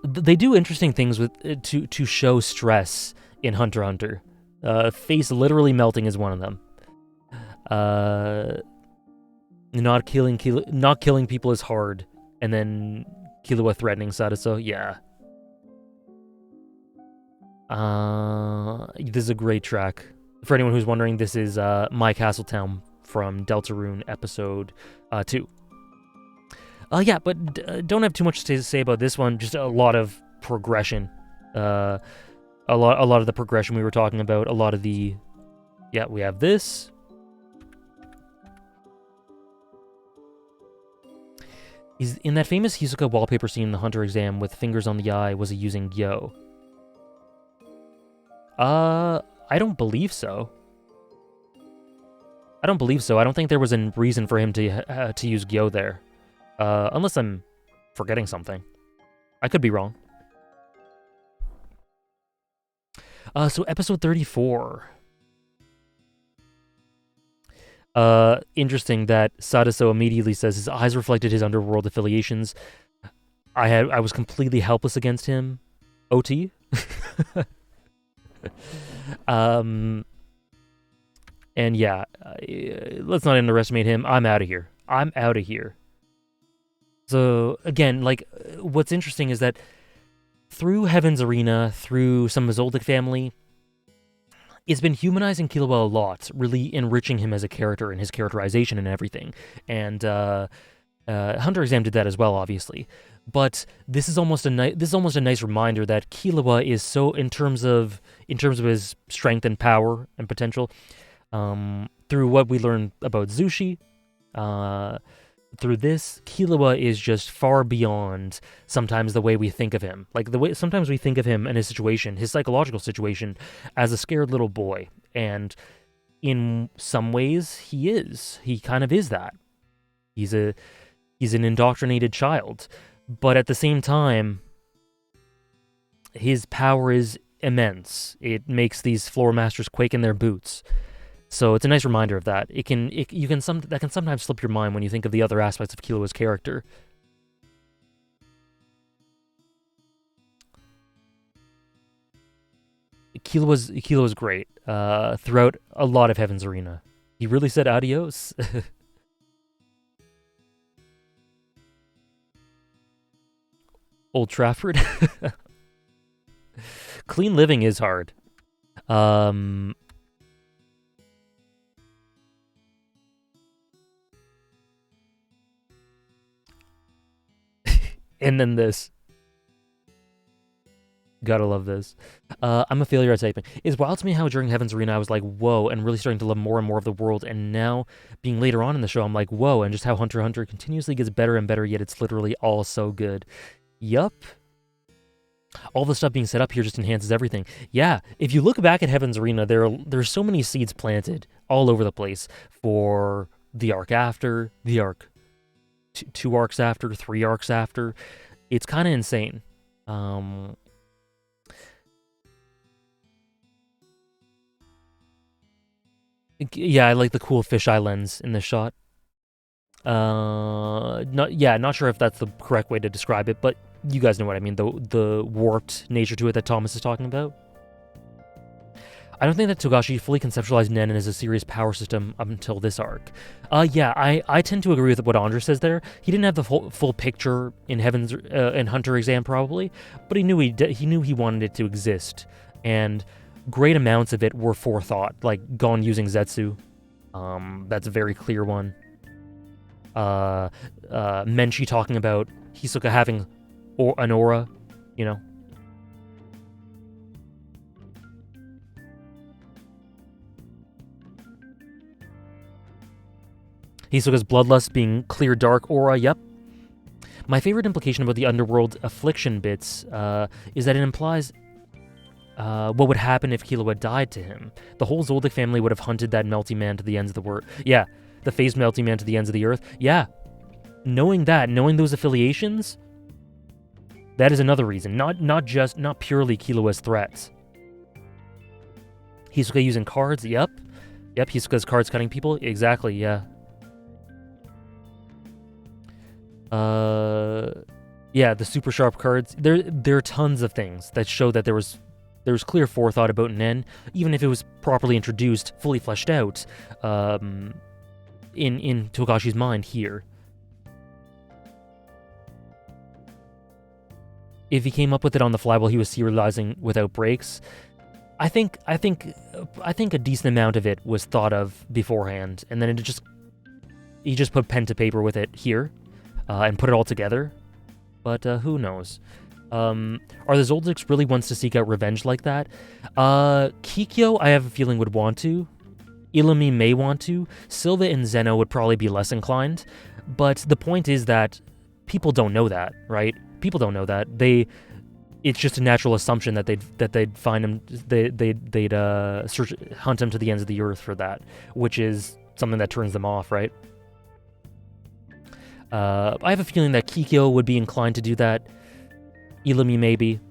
They do interesting things with to show stress in Hunter x Hunter. Face literally melting is one of them. Not killing people is hard, and then Killua threatening Sadaso, yeah. This is a great track. For anyone who's wondering, this is My Castletown from Deltarune episode 2. Yeah, but don't have too much to say about this one. Just a lot of progression. A lot of the progression we were talking about. A lot of the... Yeah, we have this. Is in that famous Hisoka wallpaper scene in the Hunter exam with fingers on the eye, was he using Gyo? I don't believe so. I don't believe so. I don't think there was a reason for him to use Gyo there. Unless I'm forgetting something. I could be wrong. So episode 34. Interesting that Sadaso immediately says his eyes reflected his underworld affiliations. I was completely helpless against him. OT. And yeah, let's not underestimate him. I'm out of here. So again, like, what's interesting is that through Heaven's Arena, through some of Zoldyck family, it's been humanizing Killua a lot, really enriching him as a character and his characterization and everything. And Hunter Exam did that as well, obviously. But this is almost a nice reminder that Killua is so, in terms of his strength and power and potential, through what we learned about Zushi, through this, Killua is just far beyond sometimes the way we think of him. Like, the way sometimes we think of him and his situation, his psychological situation, as a scared little boy. And in some ways, he kind of is that. He's an indoctrinated child. But at the same time, his power is immense. It makes these floor masters quake in their boots. So it's a nice reminder of that. That can sometimes slip your mind when you think of the other aspects of Killua's character. Killua's great throughout a lot of Heaven's Arena. He really said adios. Old Trafford. Clean living is hard. And then this. Gotta love this. I'm a failure at typing. It's wild to me how during Heaven's Arena I was like, whoa, and really starting to love more and more of the world, and now, being later on in the show, I'm like, whoa, and just how Hunter x Hunter continuously gets better and better, yet it's literally all so good. Yup. All the stuff being set up here just enhances everything. Yeah, if you look back at Heaven's Arena, there's so many seeds planted all over the place for the arc after, the arc 2 arcs after, 3 arcs after. It's kind of insane. Yeah, I like the cool fisheye lens in this shot. Not sure if that's the correct way to describe it, but you guys know what I mean. The warped nature to it that Thomas is talking about. I don't think that Togashi fully conceptualized Nen as a serious power system up until this arc. Yeah, I tend to agree with what Andra says there. He didn't have the full picture in in Hunter Exam probably, but he knew he wanted it to exist, and great amounts of it were forethought, like Gon using Zetsu. That's a very clear one. Menchi talking about Hisoka having an aura, you know. Hisoka's bloodlust being clear dark aura, yep. My favorite implication about the underworld affliction bits is that it implies what would happen if Killua died to him. The whole Zoldyck family would have hunted that melty man to the ends of the world. Yeah, the phased melty man to the ends of the earth. Yeah, knowing those affiliations, that is another reason. Not purely Killua's threats. Hisoka using cards, yep. Hisoka's cards cutting people, exactly, yeah. Yeah, the super sharp cards. There are tons of things that show that there was clear forethought about Nen, even if it was properly introduced, fully fleshed out, in Togashi's mind here. If he came up with it on the fly while he was serializing without breaks, I think a decent amount of it was thought of beforehand, and then he just put pen to paper with it here. And put it all together, but who knows? Are the Zoldycks really wants to seek out revenge like that? Kikyo, I have a feeling, would want to. Ilumi may want to. Silva and Zeno would probably be less inclined. But the point is that people don't know that, right? People don't know that. It's just a natural assumption that they'd find him. They'd hunt him to the ends of the earth for that, which is something that turns them off, right? I have a feeling that Kikyo would be inclined to do that. Ilumi maybe.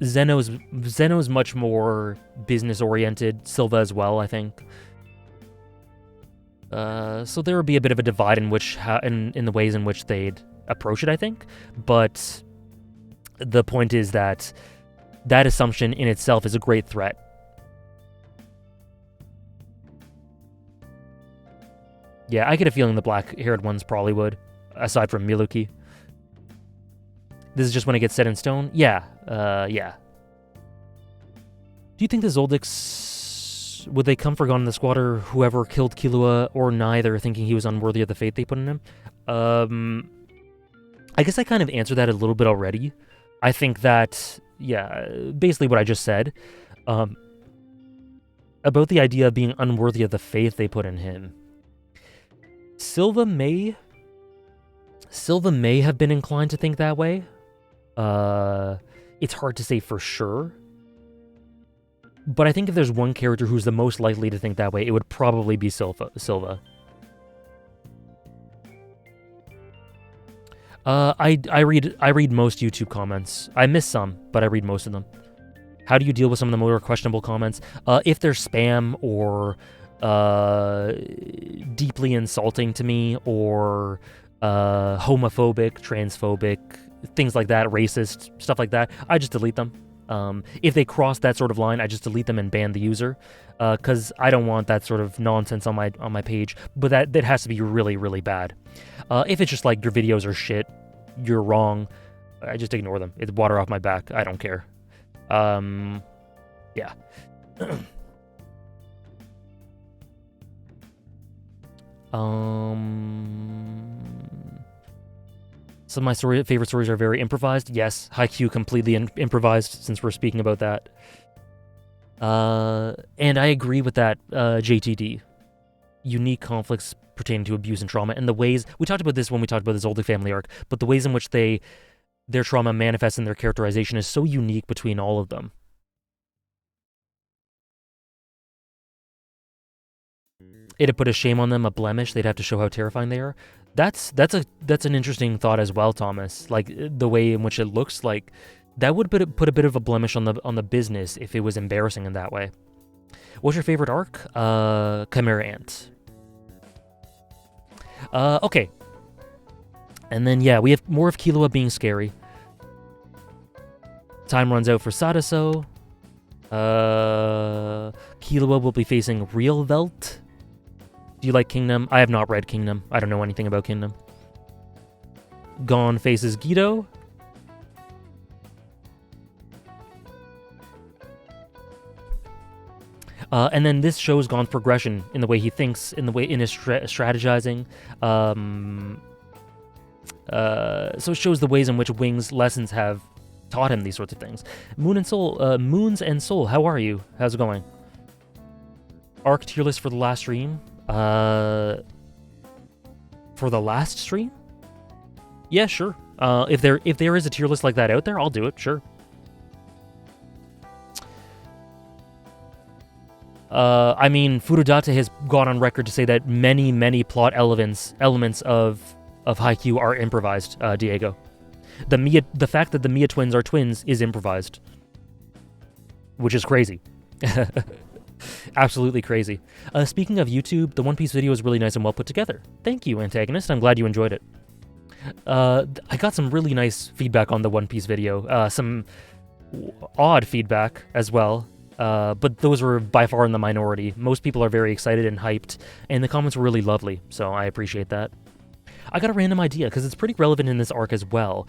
Zeno's much more business-oriented. Silva as well, I think. So there would be a bit of a divide in the ways in which they'd approach it, I think. But the point is that assumption in itself is a great threat. Yeah, I get a feeling the black-haired ones probably would, aside from Miluki. This is just when it gets set in stone? Yeah, yeah. Do you think the Zoldycks, would they come for God in the squad or whoever killed Killua, or neither, thinking he was unworthy of the fate they put in him? I guess I kind of answered that a little bit already. I think that, yeah, basically what I just said. About the idea of being unworthy of the faith they put in him. Silva may have been inclined to think that way. It's hard to say for sure. But I think if there's one character who's the most likely to think that way, it would probably be Silva. I read most YouTube comments. I miss some, but I read most of them. How do you deal with some of the more questionable comments? If they're spam or deeply insulting to me, or homophobic, transphobic, things like that, racist, stuff like that, I just delete them. If they cross that sort of line, I just delete them and ban the user, because I don't want that sort of nonsense on my page. But that has to be really, really bad. If it's just like your videos are shit, you're wrong, I just ignore them. It's water off my back. I don't care. Yeah. Some of my favorite stories are very improvised. Yes, Haikyuu completely improvised, since we're speaking about that. And I agree with that, JTD. Unique conflicts pertaining to abuse and trauma, and the ways... We talked about this when we talked about the Zoldyck family arc, but the ways in which their trauma manifests in their characterization is so unique between all of them. It'd put a shame on them, a blemish. They'd have to show how terrifying they are. That's an interesting thought as well, Thomas. Like, the way in which it looks like that would put a bit of a blemish on the business if it was embarrassing in that way. What's your favorite arc? Chimera Ant. Okay. And then, yeah, we have more of Killua being scary. Time runs out for Sadaso. Killua will be facing Real Velt. Do you like Kingdom? I have not read Kingdom. I don't know anything about Kingdom. Gon faces Guido. And then this shows Gon's progression in the way he thinks, in his strategizing. So it shows the ways in which Wing's lessons have taught him these sorts of things. Moons and Soul, how are you? How's it going? Arc tier list for the last stream. For the last stream? Yeah, sure. If there is a tier list like that out there, I'll do it, sure. I mean, Furudate has gone on record to say that many plot elements of Haikyuu are improvised, Diego. The fact that the Mia twins are twins is improvised. Which is crazy. Absolutely crazy. Speaking of YouTube, the One Piece video is really nice and well put together. Thank you, Antagonist. I'm glad you enjoyed it. I got some really nice feedback on the One Piece video. Some odd feedback as well. But those were by far in the minority. Most people are very excited and hyped, and the comments were really lovely, so I appreciate that. I got a random idea, because it's pretty relevant in this arc as well.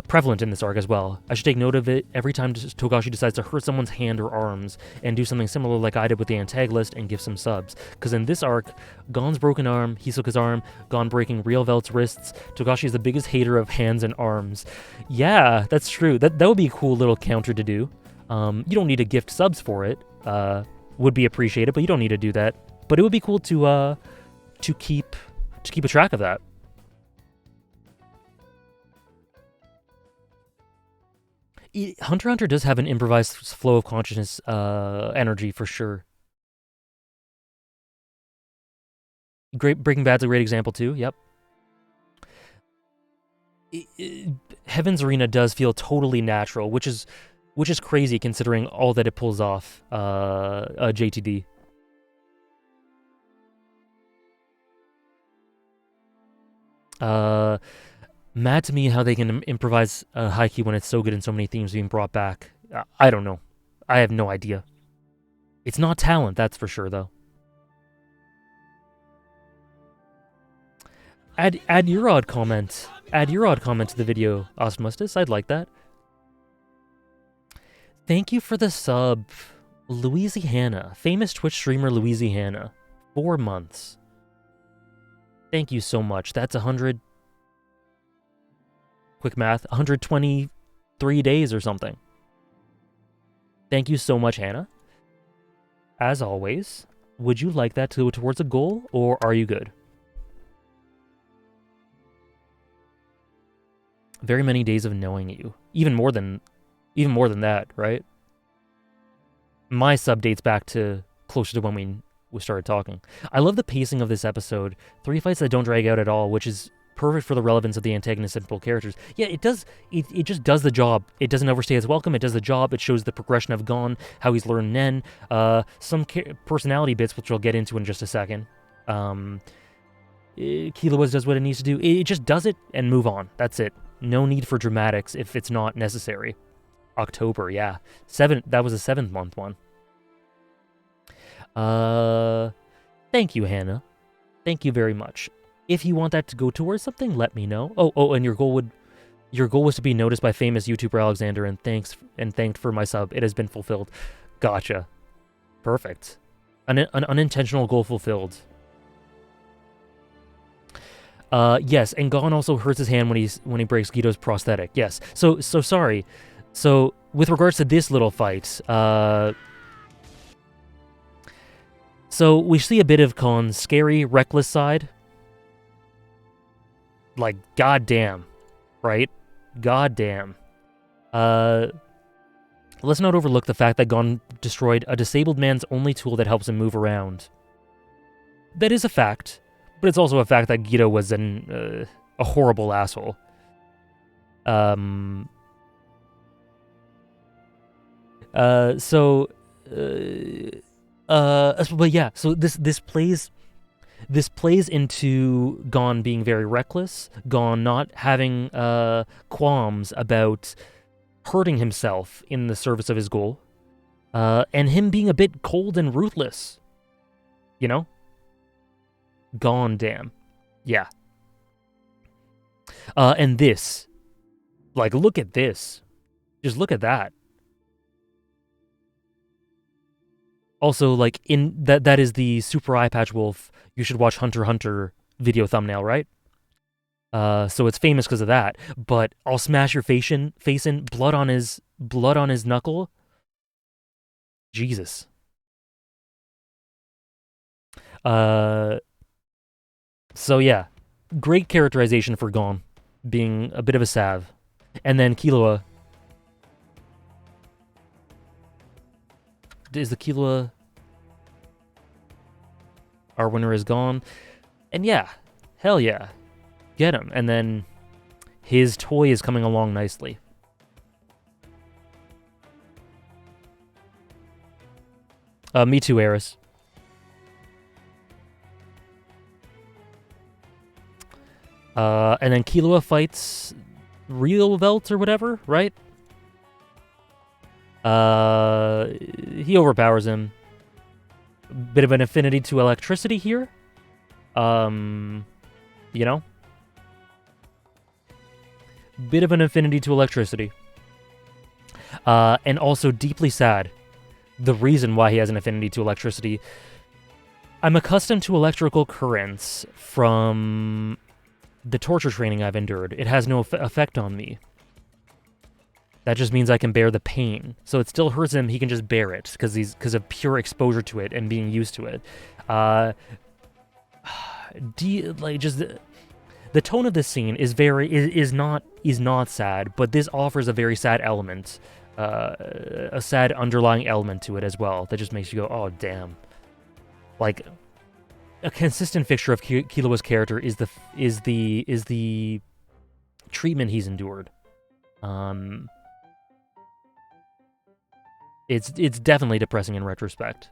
Prevalent in this arc as well. I should take note of it every time Togashi decides to hurt someone's hand or arms, and do something similar like I did with the antagonist and give some subs. Because in this arc, Gon's broken arm, Hisoka's arm, Gon breaking Real Velt's wrists, Togashi is the biggest hater of hands and arms. Yeah, that's true. That would be a cool little counter to do. You don't need to gift subs for it. Would be appreciated, but you don't need to do that. But it would be cool to keep a track of that. Hunter x Hunter does have an improvised flow of consciousness energy for sure. Breaking Bad's a great example too. Yep. Heaven's Arena does feel totally natural, which is crazy considering all that it pulls off. JTD. Mad to me how they can improvise Haikyuu when it's so good and so many themes being brought back. I don't know. I have no idea. It's not talent, that's for sure, though. Add your odd comment. Add your odd comment to the video, Osmustus. I'd like that. Thank you for the sub, Louisiana. Famous Twitch streamer Louisiana. 4 months. Thank you so much. That's 100... Quick math. 123 days or something. Thank you so much, Hannah. As always, would you like that to go towards a goal, or are you good? Very many days of knowing you. Even more than that, right? My sub dates back to closer to when we started talking. I love the pacing of this episode. 3 fights that don't drag out at all, which is perfect for the relevance of the antagonist and characters. Yeah, it does. It just does the job. It doesn't overstay its welcome. It does the job. It shows the progression of Gon, how he's learned Nen, some personality bits, which I'll get into in just a second. Killua does what it needs to do. It just does it and move on. That's it. No need for dramatics if it's not necessary. October, yeah. That was a 7th month one. Thank you, Hannah. Thank you very much. If you want that to go towards something, let me know. Oh, and your goal was to be noticed by famous YouTuber Alexander, and thanked for my sub. It has been fulfilled. Gotcha. Perfect. An unintentional goal fulfilled. Yes, and Gon also hurts his hand when he breaks Guido's prosthetic. Yes. So sorry. So with regards to this little fight, so we see a bit of Gon's scary, reckless side. Like, goddamn, right? Goddamn. Let's not overlook the fact that Gon destroyed a disabled man's only tool that helps him move around. That is a fact, but it's also a fact that Guido was a horrible asshole. But yeah, so this plays into Gon being very reckless, Gon not having qualms about hurting himself in the service of his goal, and him being a bit cold and ruthless, you know? Gon, damn. Yeah. And this, like, look at this. Just look at that. Also, like, in that is the Super Eye Patch Wolf, you should watch Hunter x Hunter video thumbnail, right? So it's famous because of that. But I'll smash your face in, blood on his knuckle. Jesus. So yeah, great characterization for Gon, being a bit of a sav. And then Killua. Is the Killua... Our winner is gone. And yeah, hell yeah. Get him. And then his toy is coming along nicely. Me too, Eris. And then Killua fights Real Velt or whatever, right? He overpowers him. Bit of an affinity to electricity here. You know? Bit of an affinity to electricity. And also deeply sad. The reason why he has an affinity to electricity. I'm accustomed to electrical currents from the torture training I've endured. It has no effect on me. That just means I can bear the pain. So it still hurts him. He can just bear it because of pure exposure to it and being used to it. The tone of this scene is not sad, but this offers a very sad element, a sad underlying element to it as well. That just makes you go, oh damn. Like, a consistent fixture of Killua's character is the treatment he's endured. It's definitely depressing in retrospect.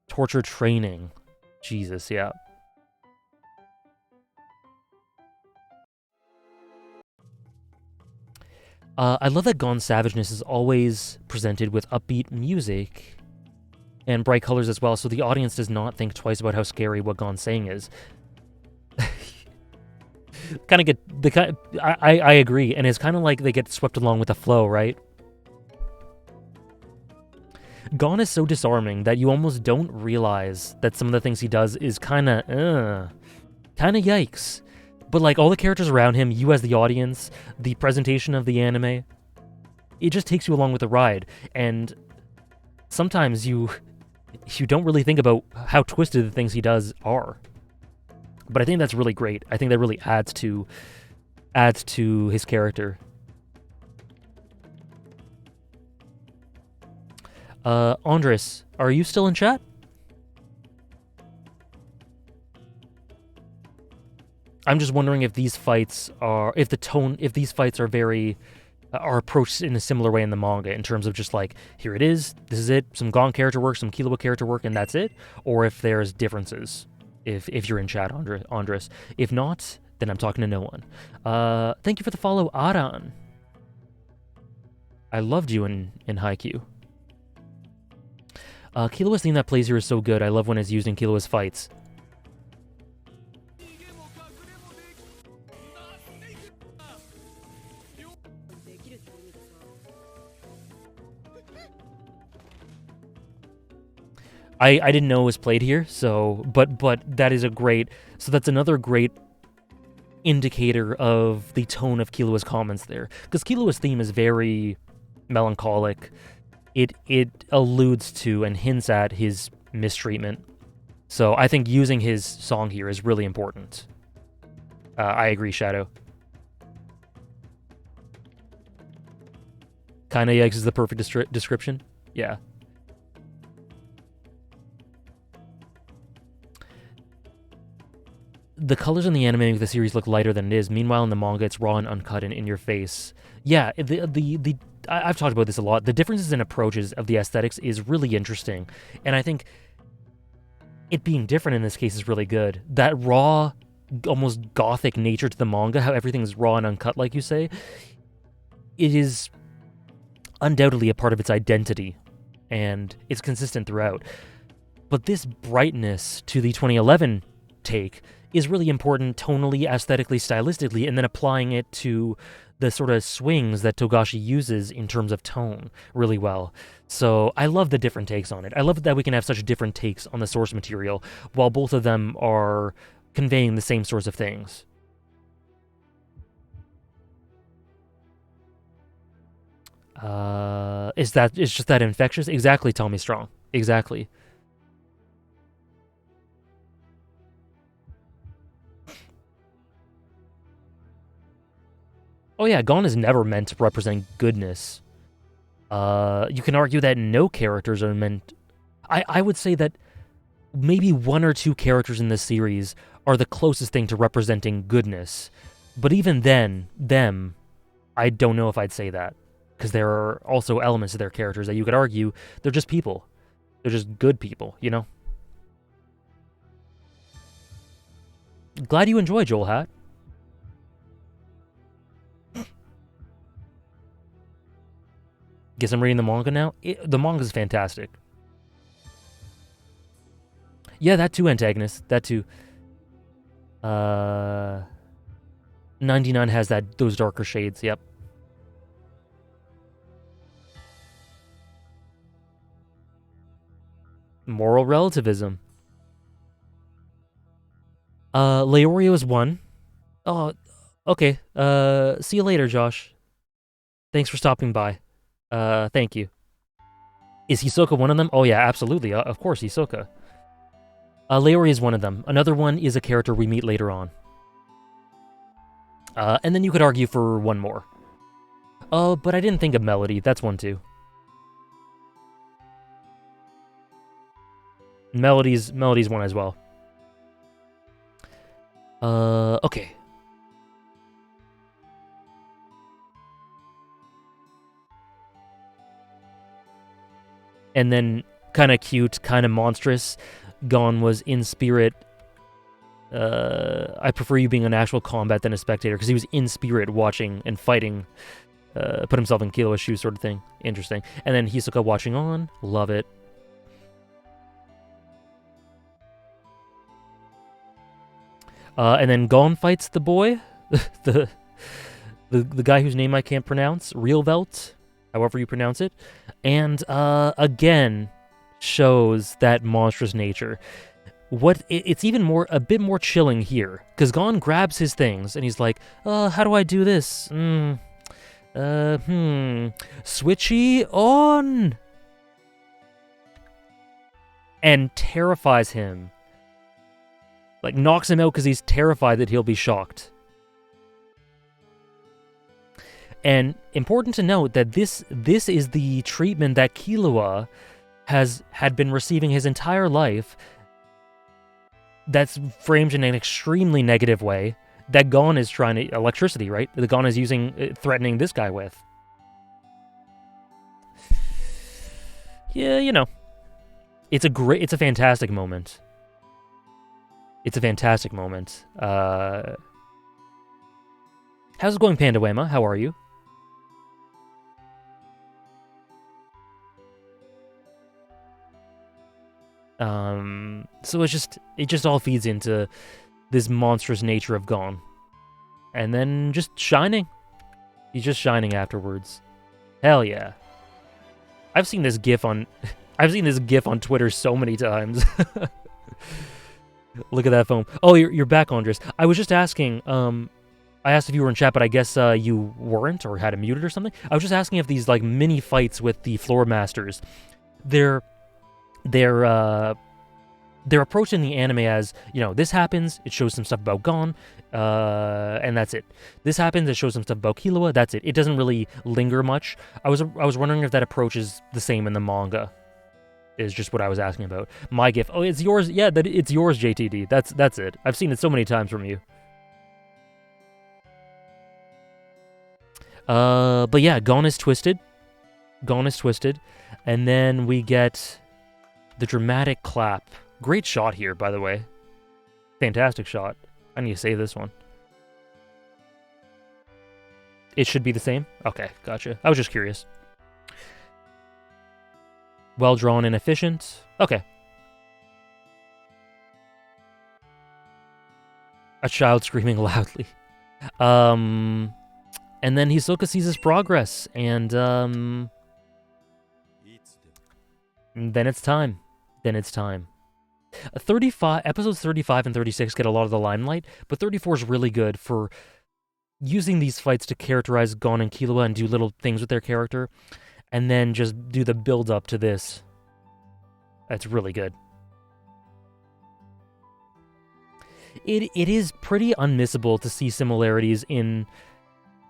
Torture training, Jesus, yeah. I love that Gon's savageness is always presented with upbeat music and bright colors as well, so the audience does not think twice about how scary what Gon's saying is. Kind of get the I agree, and it's kind of like they get swept along with the flow, right? Gon is so disarming that you almost don't realize that some of the things he does is kind of yikes. But like all the characters around him, you as the audience, the presentation of the anime, it just takes you along with the ride. And sometimes you don't really think about how twisted the things he does are. But I think that's really great. I think that really adds to his character. Andres, are you still in chat? I'm just wondering if these fights are, if these fights are very, are approached in a similar way in the manga in terms of just like, here it is, this is it, some Gon character work, some Killua character work, and that's it, or if there's differences, if you're in chat, Andres. If not, then I'm talking to no one. Thank you for the follow, Aran. I loved you in Haikyuu. Killua's theme that plays here is so good. I love when it's used in Killua's fights. I didn't know it was played here, so but that is a great, so that's another great indicator of the tone of Killua's comments there, because Killua's theme is very melancholic. It alludes to and hints at his mistreatment, so I think using his song here is really important. I agree, Shadow. Kinda yikes is the perfect description. Yeah. The colors in the anime make the series look lighter than it is. Meanwhile, in the manga, it's raw and uncut and in your face. Yeah, I've talked about this a lot. The differences in approaches of the aesthetics is really interesting, and I think it being different in this case is really good. That raw, almost gothic nature to the manga, how everything's raw and uncut, like you say, it is undoubtedly a part of its identity, and it's consistent throughout. But this brightness to the 2011 take is really important tonally, aesthetically, stylistically, and then applying it to the sort of swings that Togashi uses in terms of tone really well. So I love the different takes on it. I love that we can have such different takes on the source material while both of them are conveying the same sorts of things. It's just that infectious? Exactly, Tommy Strong. Exactly. Oh yeah, Gon is never meant to represent goodness. You can argue that no characters are meant... I would say that maybe one or two characters in this series are the closest thing to representing goodness. But even then, them, I don't know if I'd say that. Because there are also elements of their characters that you could argue they're just people. They're just good people, you know? Glad you enjoy, Joel Hat. Guess I'm reading the manga now. The manga's fantastic. Yeah, that too, antagonist. That too. 99 has those darker shades. Yep. Moral relativism. Leorio is one. Oh, okay. See you later, Josh. Thanks for stopping by. Thank you. Is Hisoka one of them? Oh yeah, absolutely. Of course, Hisoka. Leori is one of them. Another one is a character we meet later on. And then you could argue for one more. But I didn't think of Melody. That's one too. Melody's one as well. Okay. And then, kind of cute, kind of monstrous, Gon was in spirit. I prefer you being in actual combat than a spectator, because he was in spirit watching and fighting, put himself in Killua's shoes sort of thing. Interesting. And then Hisoka watching on. Love it. And then Gon fights the boy, the guy whose name I can't pronounce, Realvelt, however you pronounce it, and again shows that monstrous nature. It's even a bit more chilling here, because Gon grabs his things and he's like, how do I do this? Switchy on, and terrifies him. Like, knocks him out because he's terrified that he'll be shocked. And important to note that this is the treatment that Killua had been receiving his entire life, that's framed in an extremely negative way, that Gon is trying to... Electricity, right? That Gon is using, threatening this guy with. Yeah, you know. It's a fantastic moment. It's a fantastic moment. How's it going, Panda Wema? How are you? So it just all feeds into this monstrous nature of Gon. And then just shining. He's just shining afterwards. Hell yeah. I've seen this gif on Twitter so many times. Look at that foam. Oh, you're back, Andres. I was just asking, I asked if you were in chat, but I guess you weren't, or had it muted or something. I was just asking if these, like, mini fights with the Floor Masters, they're approached in the anime as, you know, this happens, it shows some stuff about Gon, and that's it. This happens, it shows some stuff about Killua, that's it. It doesn't really linger much. I was wondering if that approach is the same in the manga. Is just what I was asking about. My GIF. Oh, it's yours. Yeah, it's yours, JTD. That's it. I've seen it so many times from you. But yeah, Gon is twisted. And then we get the dramatic clap. Great shot here, by the way. Fantastic shot. I need to save this one. It should be the same? Okay, gotcha. I was just curious. Well drawn and efficient. Okay. A child screaming loudly. And then Hisoka sees his progress, and then it's time. Episodes 35 and 36 get a lot of the limelight, but 34 is really good for using these fights to characterize Gon and Killua and do little things with their character, and then just do the build-up to this. That's really good. It is pretty unmissable to see similarities in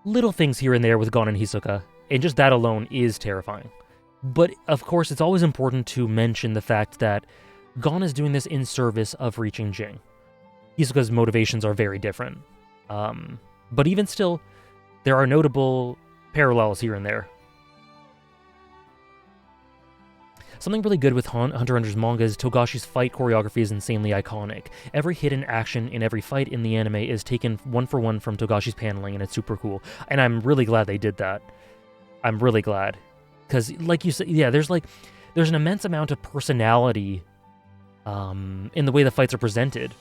little things here and there with Gon and Hisoka, and just that alone is terrifying. But, of course, it's always important to mention the fact that Gon is doing this in service of reaching Ging. Hisoka's motivations are very different. But even still, there are notable parallels here and there. Something really good with Hunter x Hunter's manga is Togashi's fight choreography is insanely iconic. Every hidden action in every fight in the anime is taken one for one from Togashi's paneling, and it's super cool. And I'm really glad they did that. I'm really glad. Because, like you said, yeah, there's an immense amount of personality in the way the fights are presented.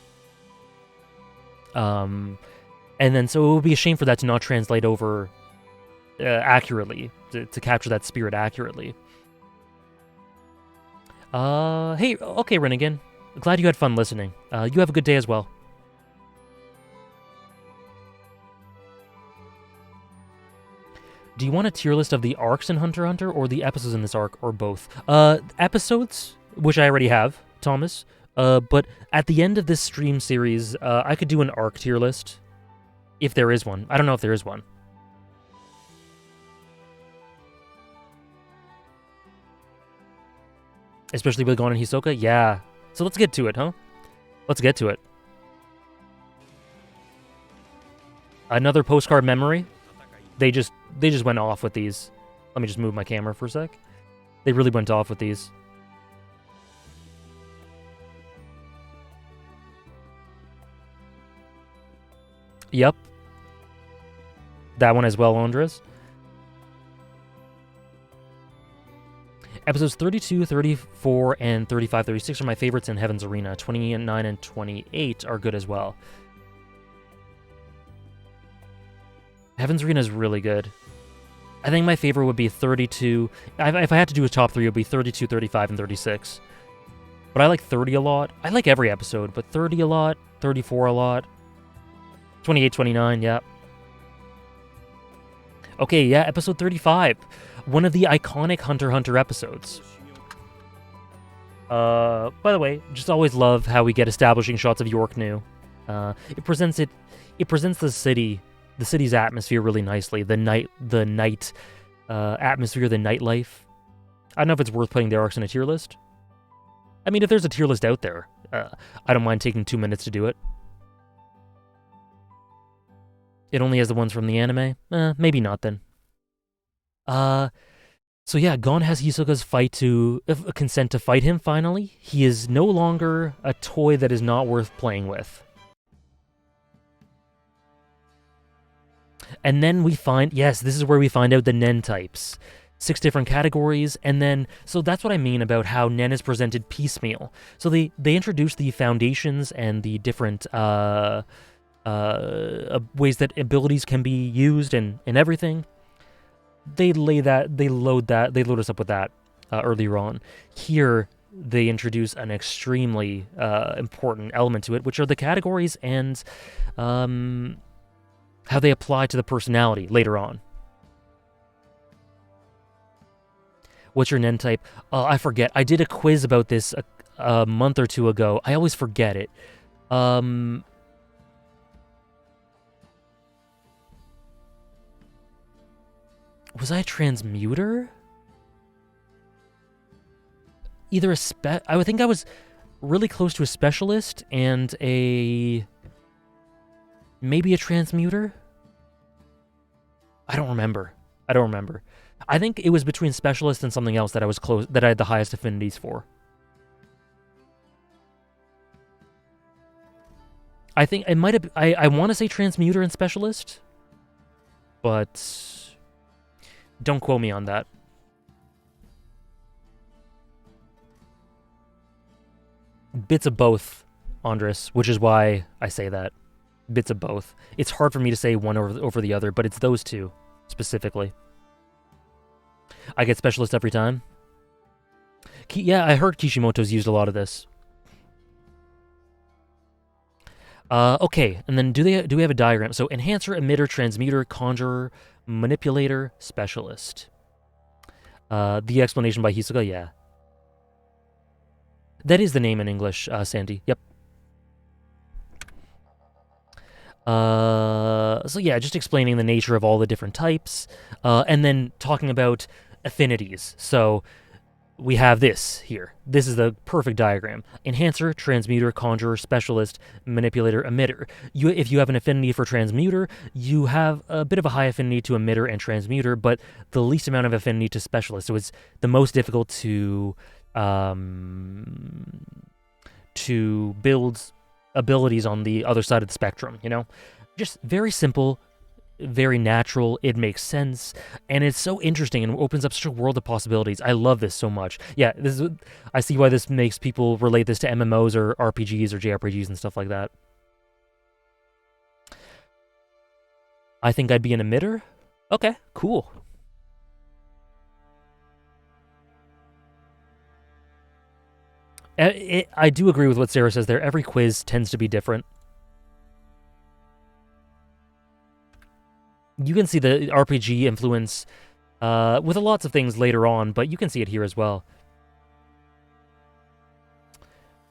And then, so it would be a shame for that to not translate over accurately, to capture that spirit accurately. Hey, okay, Rennigan. Glad you had fun listening. You have a good day as well. Do you want a tier list of the arcs in Hunter x Hunter, or the episodes in this arc, or both? Episodes, which I already have, Thomas. But at the end of this stream series, I could do an arc tier list. If there is one. I don't know if there is one. Especially with Gon and Hisoka? Yeah. So let's get to it, huh? Let's get to it. Another postcard memory. They just went off with these. Let me just move my camera for a sec. They really went off with these. Yep. That one as well, Andres. Episodes 32, 34, and 35, 36 are my favorites in Heaven's Arena. 29 and 28 are good as well. Heaven's Arena is really good. I think my favorite would be 32. If I had to do a top 3, it would be 32, 35, and 36. But I like 30 a lot. I like every episode, but 30 a lot, 34 a lot. 28, 29, yeah. Okay, yeah, episode 35. One of the iconic Hunter x Hunter episodes. By the way, just always love how we get establishing shots of York New. It presents the city's atmosphere really nicely. The night atmosphere, the nightlife. I don't know if it's worth putting the arcs in a tier list. I mean, if there's a tier list out there, I don't mind taking 2 minutes to do it. It only has the ones from the anime? Maybe not then. So yeah, Gon has Hisoka's consent to fight him finally. He is no longer a toy that is not worth playing with. And then we find, yes, this is where we find out the Nen types. 6 different categories, and then, so that's what I mean about how Nen is presented piecemeal. So they introduce the foundations and the different ways that abilities can be used and everything. They load us up with that earlier on. Here, they introduce an extremely important element to it, which are the categories and how they apply to the personality later on. What's your Nen type? I forget. I did a quiz about this a month or 2 ago. I always forget it. Was I a transmuter? Either I would think I was really close to a specialist and maybe a transmuter? I don't remember. I think it was between specialist and something else that I had the highest affinities for. I think it might have, I want to say transmuter and specialist, but don't quote me on that. Bits of both, Andres, which is why I say that. Bits of both. It's hard for me to say one over the other, but it's those two, specifically. I get specialist every time. Yeah, I heard Kishimoto's used a lot of this. Okay, and then do we have a diagram? So enhancer, emitter, transmuter, conjurer, manipulator, specialist. The explanation by Hisoka, yeah. That is the name in English, Sandy. Yep. So yeah, just explaining the nature of all the different types, and then talking about affinities. So we have this here. This is the perfect diagram. Enhancer, transmuter, conjurer, specialist, manipulator, emitter. If you have an affinity for transmuter, you have a bit of a high affinity to emitter and transmuter, but the least amount of affinity to specialist. So it's the most difficult to build abilities on the other side of the spectrum, you know? Just very simple, very natural, it makes sense, and it's so interesting and opens up such a world of possibilities. I love this so much. Yeah, I see why this makes people relate this to MMOs or RPGs or JRPGs and stuff like that. I think I'd be an emitter? Okay, cool. I do agree with what Sarah says there. Every quiz tends to be different. You can see the RPG influence with lots of things later on, but you can see it here as well.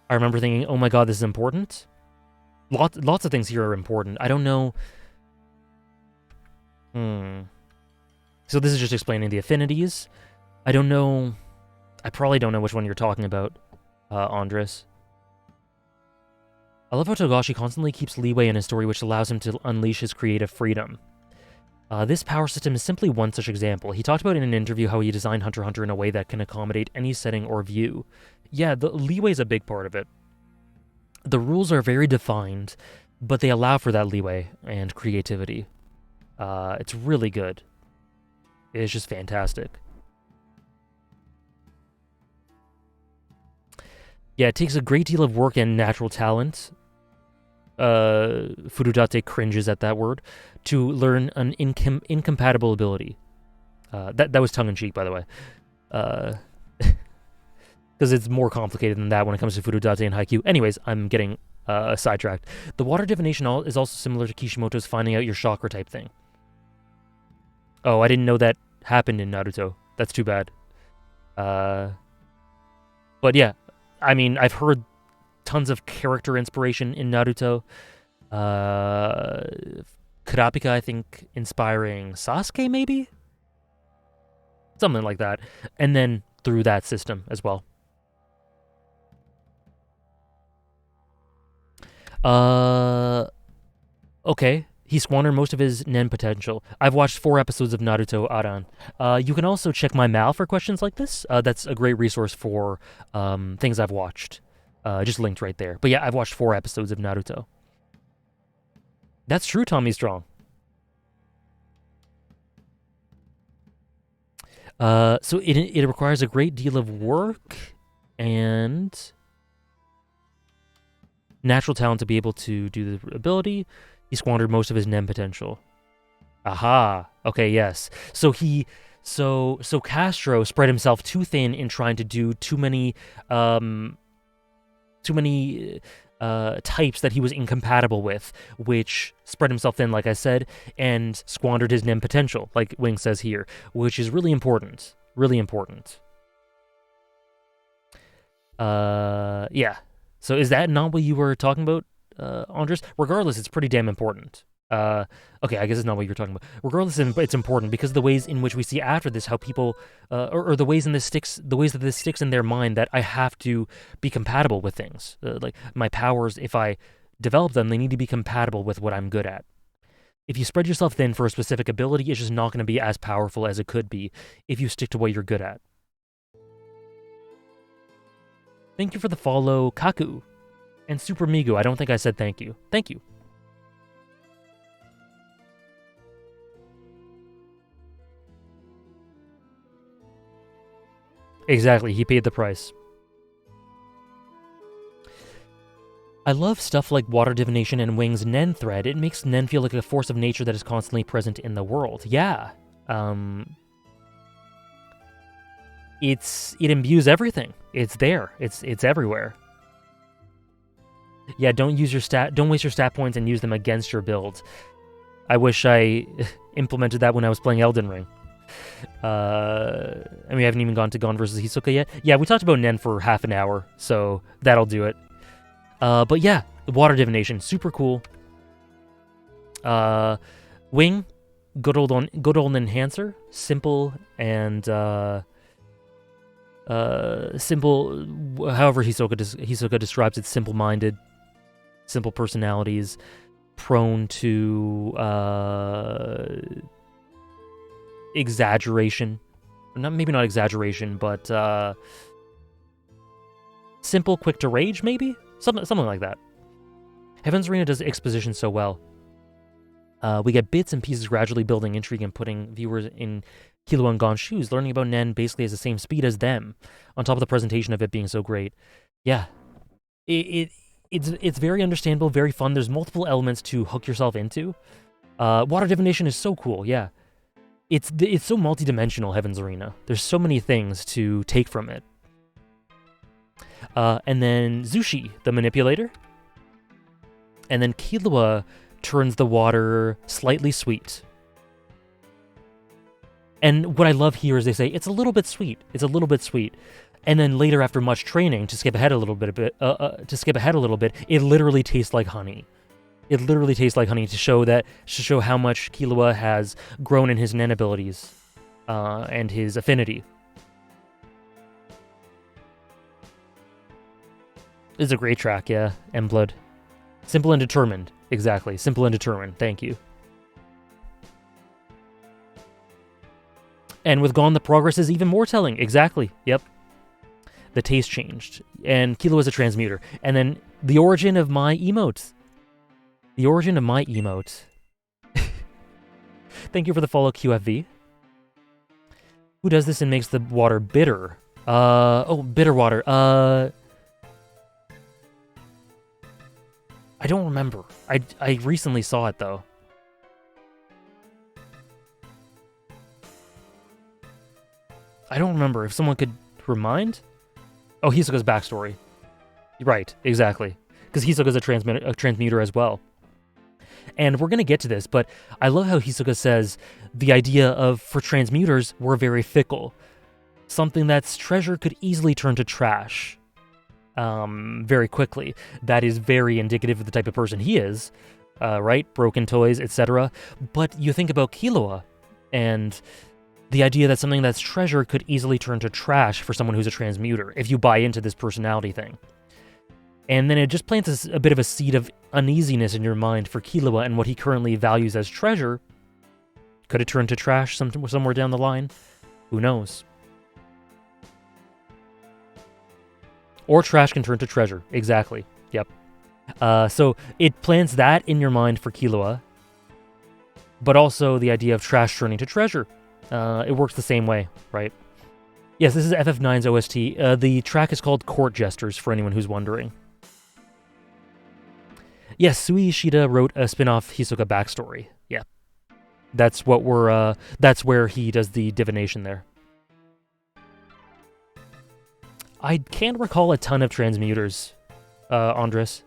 I remember thinking, oh my god, this is important. Lots of things here are important. I don't know. So this is just explaining the affinities. I don't know. I probably don't know which one you're talking about, Andres. I love how Togashi constantly keeps leeway in his story, which allows him to unleash his creative freedom. This power system is simply one such example. He talked about in an interview how he designed Hunter x Hunter in a way that can accommodate any setting or view. Yeah, the leeway is a big part of it. The rules are very defined, but they allow for that leeway and creativity. It's really good. It's just fantastic. Yeah, it takes a great deal of work and natural talent. Furudate cringes at that word. To learn an incompatible ability. That was tongue-in-cheek, by the way. Because it's more complicated than that when it comes to Furudate and Haikyuu. Anyways, I'm getting sidetracked. The water divination is also similar to Kishimoto's finding out your chakra type thing. Oh, I didn't know that happened in Naruto. That's too bad. But yeah, I mean, I've heard tons of character inspiration in Naruto. Kurapika, I think, inspiring Sasuke, maybe? Something like that. And then through that system as well. Okay. He squandered most of his Nen potential. I've watched 4 episodes of Naruto Aran. You can also check my mal for questions like this. That's a great resource for things I've watched. Just linked right there. But yeah, I've watched 4 episodes of Naruto. That's true, Tommy Strong. So it requires a great deal of work and natural talent to be able to do the ability. He squandered most of his Nen potential. Aha. Okay, yes. So Castro spread himself too thin in trying to do too many types that he was incompatible with, which spread himself thin, like I said, and squandered his Nen potential, like Wing says here, which is really important. Really important. Yeah. So is that not what you were talking about, Andres? Regardless, it's pretty damn important. Okay, I guess it's not what you're talking about. Regardless, it's important because the ways in which we see after this, how people, or the ways that this sticks in their mind that I have to be compatible with things. Like my powers, if I develop them, they need to be compatible with what I'm good at. If you spread yourself thin for a specific ability, it's just not going to be as powerful as it could be if you stick to what you're good at. Thank you for the follow, Kaku. And Super Migu, I don't think I said thank you. Thank you. Exactly, he paid the price. I love stuff like water divination and Wing's Nen thread. It makes Nen feel like a force of nature that is constantly present in the world. Yeah. It imbues everything. It's there. It's everywhere. Yeah, don't waste your stat points and use them against your build. I wish I implemented that when I was playing Elden Ring. And we haven't even gone to Gon versus Hisoka yet. Yeah, we talked about Nen for half an hour, so that'll do it. But yeah, the water divination, super cool. Wing, good old enhancer, simple and simple. However, Hisoka describes it, simple-minded, simple personalities, prone to exaggeration. Maybe not exaggeration, but simple, quick to rage, maybe? Something like that. Heaven's Arena does exposition so well. We get bits and pieces gradually building intrigue and putting viewers in Killua and Gon's shoes. Learning about Nen basically has the same speed as them, on top of the presentation of it being so great. Yeah. It's very understandable, very fun. There's multiple elements to hook yourself into. Water divination is so cool, yeah. It's so multidimensional, Heaven's Arena. There's so many things to take from it. And then Zushi, the manipulator. And then Killua turns the water slightly sweet. And what I love here is they say, it's a little bit sweet. It's a little bit sweet. And then later, after much training, to skip ahead a little bit, it literally tastes like honey. It literally tastes like honey to show how much Killua has grown in his Nen abilities and his affinity. It's a great track, yeah. M-Blood. Simple and determined. Exactly. Simple and determined. Thank you. And with Gon, the progress is even more telling. Exactly. Yep. The taste changed. And Killua is a transmuter. And then the origin of my emote. The origin of my emote. Thank you for the follow, QFV. Who does this and makes the water bitter? Bitter water. I don't remember. I recently saw it, though. I don't remember. If someone could remind? Oh, Hisoka's backstory. Right, exactly. Because Hisoka's a transmuter as well. And we're going to get to this, but I love how Hisoka says the idea of, for transmuters, we're very fickle. Something that's treasure could easily turn to trash very quickly. That is very indicative of the type of person he is, right? Broken toys, etc. But you think about Killua, and the idea that something that's treasure could easily turn to trash for someone who's a transmuter, if you buy into this personality thing. And then it just plants a bit of a seed of uneasiness in your mind for Killua and what he currently values as treasure. Could it turn to trash somewhere down the line? Who knows? Or trash can turn to treasure. Exactly. Yep. So it plants that in your mind for Killua, but also the idea of trash turning to treasure. It works the same way, right? Yes, this is FF9's OST. The track is called Court Jesters, for anyone who's wondering. Yes, Sui Ishida wrote a spin-off Hisoka backstory. Yeah. That's what that's where he does the divination there. I can't recall a ton of transmuters, Andres.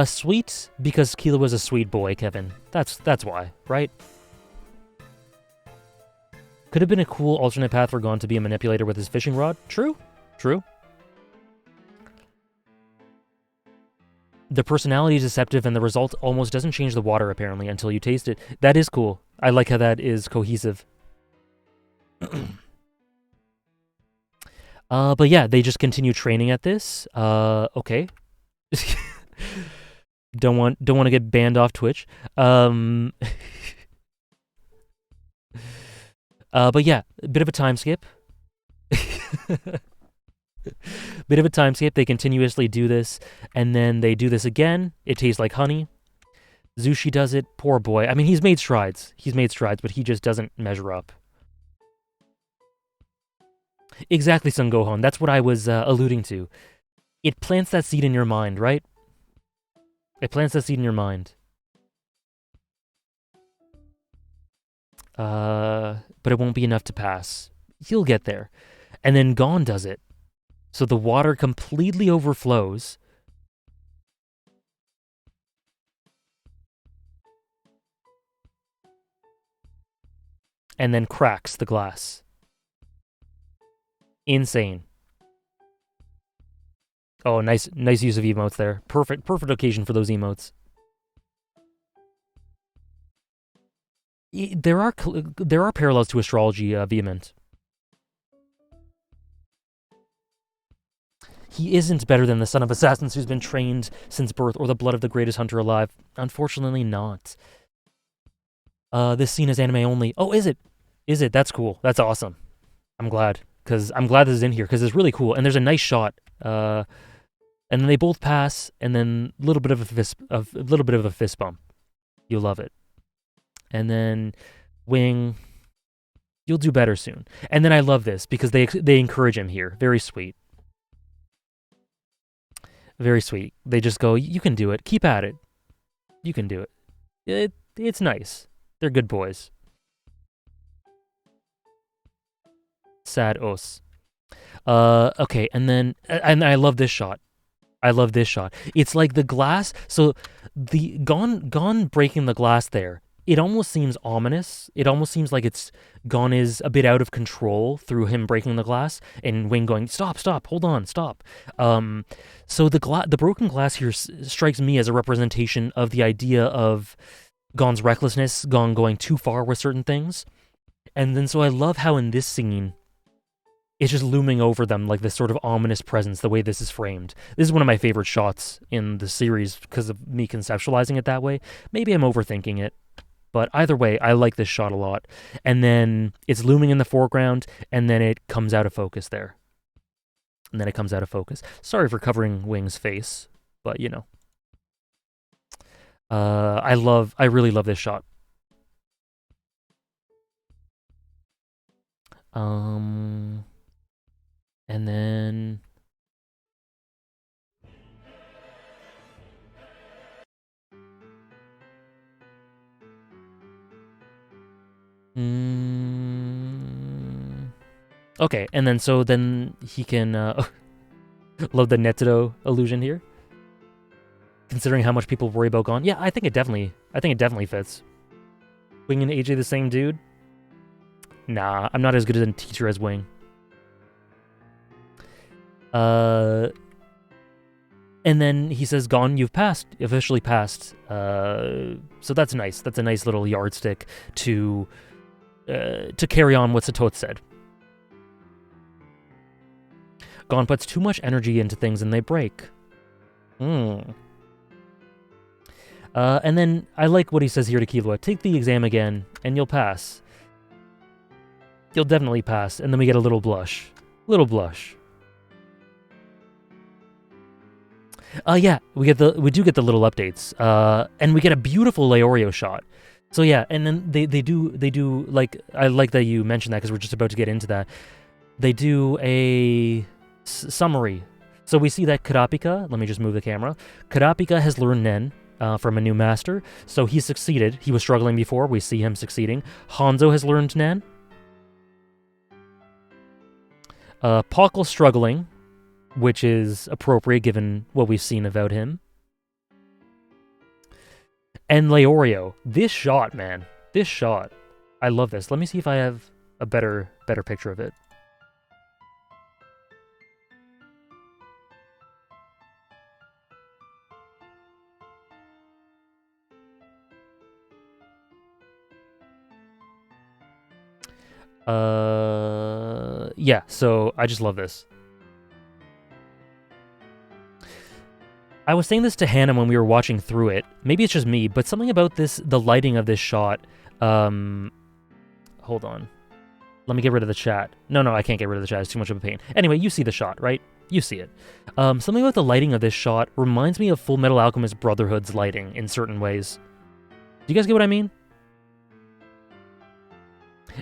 Sweet, because Killua was a sweet boy, Kevin. That's why, right? Could have been a cool alternate path for Gon to be a manipulator with his fishing rod. True. The personality is deceptive, and the result almost doesn't change the water, apparently, until you taste it. That is cool. I like how that is cohesive. But yeah, they just continue training at this. Okay. Don't want to get banned off Twitch. But yeah, a bit of a time skip. They continuously do this, and then they do this again. It tastes like honey. Zushi does it. Poor boy. I mean, he's made strides, but he just doesn't measure up. Exactly, Son Gohan. That's what I was alluding to. It plants that seed in your mind, right? It plants that seed in your mind. But it won't be enough to pass. You'll get there. And then Gon does it. So the water completely overflows. And then cracks the glass. Insane. Oh, nice use of emotes there. Perfect occasion for those emotes. There are parallels to astrology, Vehement. He isn't better than the son of assassins who's been trained since birth, or the blood of the greatest hunter alive. Unfortunately not. This scene is anime only. Oh, is it? That's cool. That's awesome. I'm glad. Because I'm glad this is in here, because it's really cool. And there's a nice shot. And then they both pass, and then a little bit of a fist bump. You'll love it. And then Wing, you'll do better soon. And then I love this, because they encourage him here. Very sweet. Very sweet. They just go, you can do it. Keep at it. You can do it. It's nice. They're good boys. Sad os. Okay, and I love this shot. It's like the glass. So the Gon breaking the glass there. It almost seems ominous. It almost seems like Gon is a bit out of control through him breaking the glass, and Wing going, stop, hold on, stop. So the broken glass here strikes me as a representation of the idea of Gon's recklessness, Gon going too far with certain things. And then so I love how in this scene, it's just looming over them like this sort of ominous presence, the way this is framed. This is one of my favorite shots in the series because of me conceptualizing it that way. Maybe I'm overthinking it, but either way, I like this shot a lot. And then it's looming in the foreground, and then it comes out of focus there. And then it comes out of focus. Sorry for covering Wing's face, but you know. I really love this shot. And then okay, and then so then he can love the Netedo illusion here. Considering how much people worry about Gon, yeah, I think it definitely fits. Wing and AJ the same dude? Nah, I'm not as good a teacher as Wing. And then he says, Gon, you've passed, officially passed. So that's nice. That's a nice little yardstick to carry on what Satot said. Gon puts too much energy into things and they break. And then I like what he says here to Killua. Take the exam again, and you'll pass. You'll definitely pass. And then we get a little blush. Little blush. Yeah, we do get the little updates. And we get a beautiful Leorio shot. So yeah, and then they do like, I like that you mentioned that because we're just about to get into that. They do a summary. So we see that Kurapika, let me just move the camera. Kurapika has learned Nen from a new master. So he succeeded. He was struggling before. We see him succeeding. Hanzo has learned Nen. Pakal struggling, which is appropriate given what we've seen about him. And Leorio, this shot, man, this shot, I love this. Let me see if I have a better picture of it. Yeah, so I just love this. I was saying this to Hannah when we were watching through it. Maybe it's just me, but something about this, the lighting of this shot. Hold on. Let me get rid of the chat. No, I can't get rid of the chat. It's too much of a pain. Anyway, you see the shot, right? You see it. Something about the lighting of this shot reminds me of Full Metal Alchemist Brotherhood's lighting in certain ways. Do you guys get what I mean?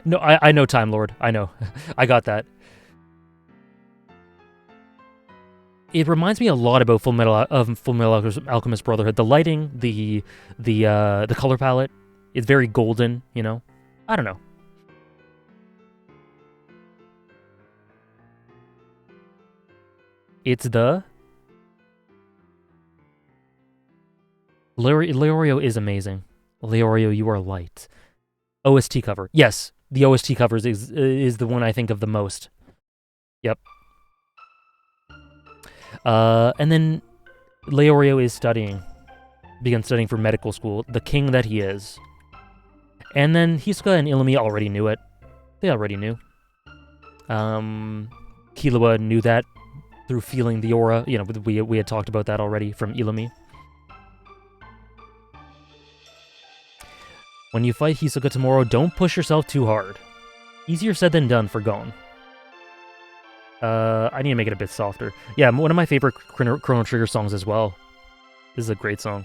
No, I know, Time Lord. I know. I got that. It reminds me a lot about Full Metal Alchemist Brotherhood. The lighting, the color palette, is very golden. You know, I don't know. It's the Leorio is amazing. Leorio, you are light. OST cover, yes. The OST covers is the one I think of the most. Yep. And then Leorio is began studying for medical school, the king that he is. And then Hisoka and Illumi already knew it. They already knew. Killua knew that through feeling the aura. You know, we had talked about that already from Illumi. When you fight Hisoka tomorrow, don't push yourself too hard. Easier said than done for Gon. I need to make it a bit softer. Yeah, one of my favorite Chrono Trigger songs as well. This is a great song.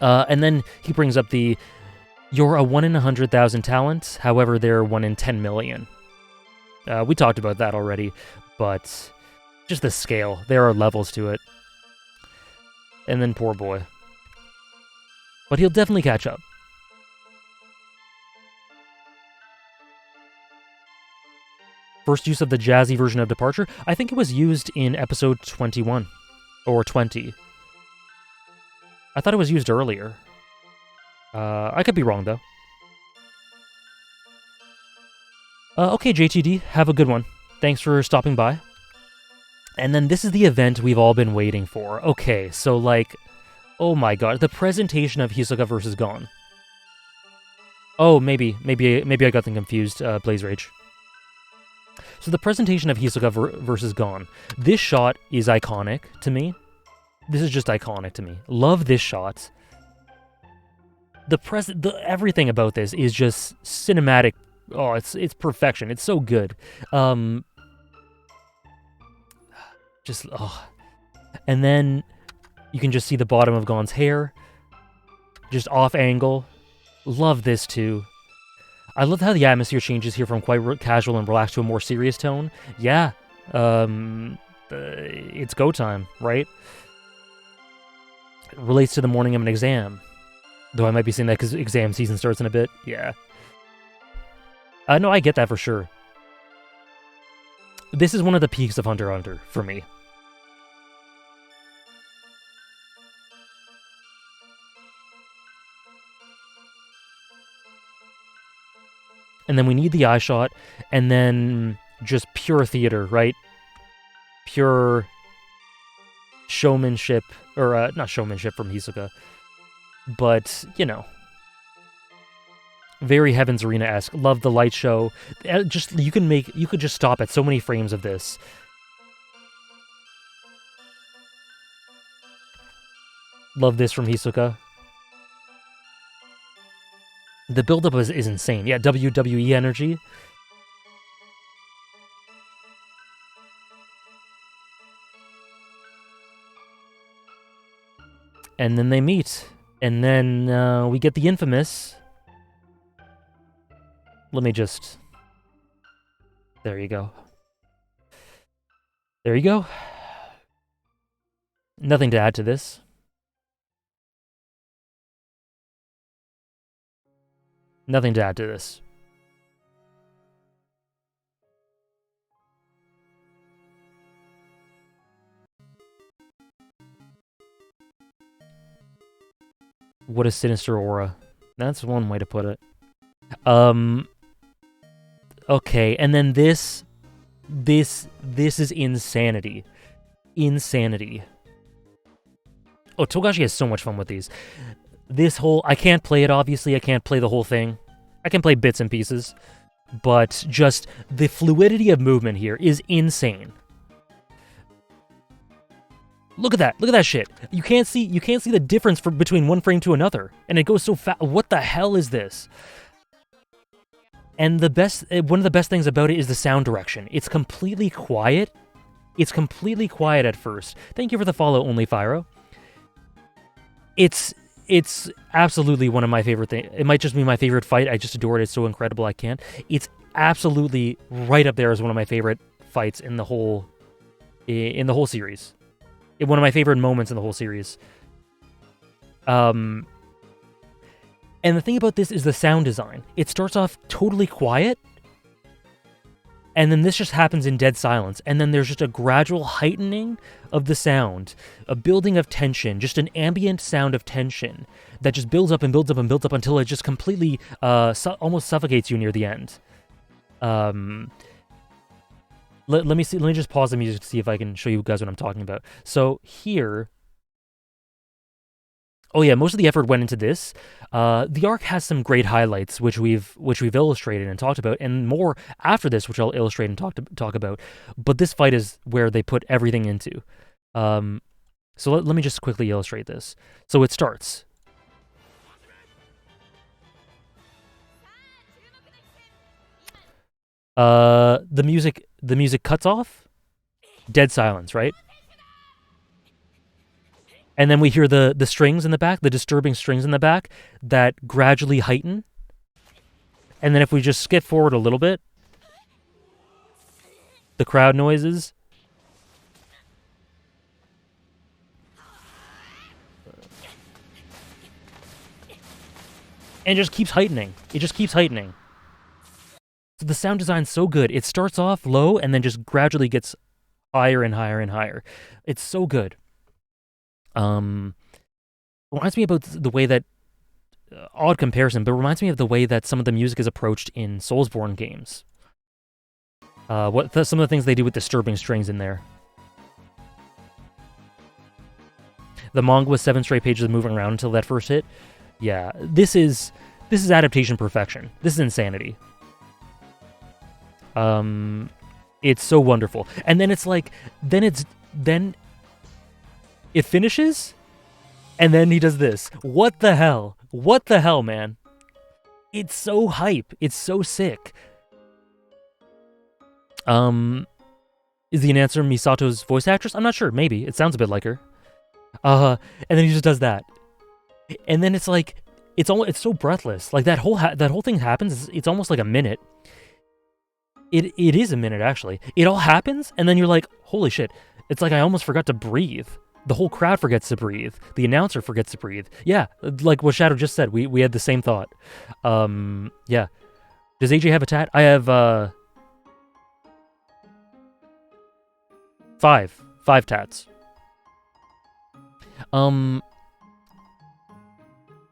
And then he brings up you're a 1 in 100,000 talent, however, they're 1 in 10 million. We talked about that already, but just the scale. There are levels to it. And then poor boy. But he'll definitely catch up. First use of the jazzy version of Departure. I think it was used in episode 21 or 20. I thought it was used earlier. I could be wrong, though. Okay, JTD, have a good one. Thanks for stopping by. And then this is the event we've all been waiting for. Okay, so like, oh my god, the presentation of Hisoka versus Gon. Oh, maybe I got them confused, Blaze Rage. So the presentation of Hisoka versus Gon. This shot is iconic to me. This is just iconic to me. Love this shot. Everything about this is just cinematic. Oh, it's perfection. It's so good. And then you can just see the bottom of Gon's hair, just off angle. Love this too. I love how the atmosphere changes here from quite casual and relaxed to a more serious tone. Yeah, it's go time, right? It relates to the morning of an exam. Though I might be saying that because exam season starts in a bit. Yeah. No, I get that for sure. This is one of the peaks of Hunter x Hunter for me. And then we need the eye shot, and then just pure theater, right? Pure showmanship, or not showmanship from Hisoka, but, you know, very Heaven's Arena-esque. Love the light show. Just you could just stop at so many frames of this. Love this from Hisoka. The buildup is insane. Yeah, WWE energy. And then they meet. And then we get the infamous... Let me just... There you go. There you go. Nothing to add to this. Nothing to add to this. What a sinister aura. That's one way to put it. Okay, and then this is insanity. Insanity. Oh, Togashi has so much fun with these. This whole... I can't play it, obviously. I can't play the whole thing. I can play bits and pieces. But just the fluidity of movement here is insane. Look at that. Look at that shit. You can't see the difference between one frame to another. And it goes so fast. What the hell is this? And one of the best things about it is the sound direction. It's completely quiet. It's completely quiet at first. Thank you for the follow, Only Fyro. It's absolutely one of my favorite things. It might just be my favorite fight. I just adore it. It's so incredible. I can't. It's absolutely right up there as one of my favorite fights in the whole series. One of my favorite moments in the whole series. And the thing about this is the sound design. It starts off totally quiet, and then this just happens in dead silence, and then there's just a gradual heightening of the sound, a building of tension, just an ambient sound of tension that just builds up and builds up and builds up until it just completely almost suffocates you near the end. Let me just pause the music to see if I can show you guys what I'm talking about. So here... Oh yeah, most of the effort went into this. The arc has some great highlights, which we've illustrated and talked about, and more after this, which I'll illustrate and talk about. But this fight is where they put everything into. So let me just quickly illustrate this. So it starts. The music cuts off. Dead silence, right? And then we hear the strings in the back, the disturbing strings in the back that gradually heighten. And then if we just skip forward a little bit, the crowd noises. And it just keeps heightening. It just keeps heightening. So the sound design's so good. It starts off low and then just gradually gets higher and higher and higher. It's so good. Reminds me about the way that odd comparison, but reminds me of the way that some of the music is approached in Soulsborne games. Some of the things they do with disturbing strings in there. The manga was 7 straight pages of moving around until that first hit. Yeah, this is adaptation perfection. This is insanity. It's so wonderful. And then it's like, then it finishes, and then he does this. What the hell? What the hell, man? It's so hype. It's so sick. Is the answer Misato's voice actress? I'm not sure. Maybe. It sounds a bit like her. And then he just does that. And then it's like, it's so breathless. Like that whole thing happens. It's almost like a minute. It is a minute, actually. It all happens, and then you're like, holy shit. It's like I almost forgot to breathe. The whole crowd forgets to breathe. The announcer forgets to breathe. Yeah, like what Shadow just said. We had the same thought. Yeah. Does AJ have a tat? I have, 5 tats.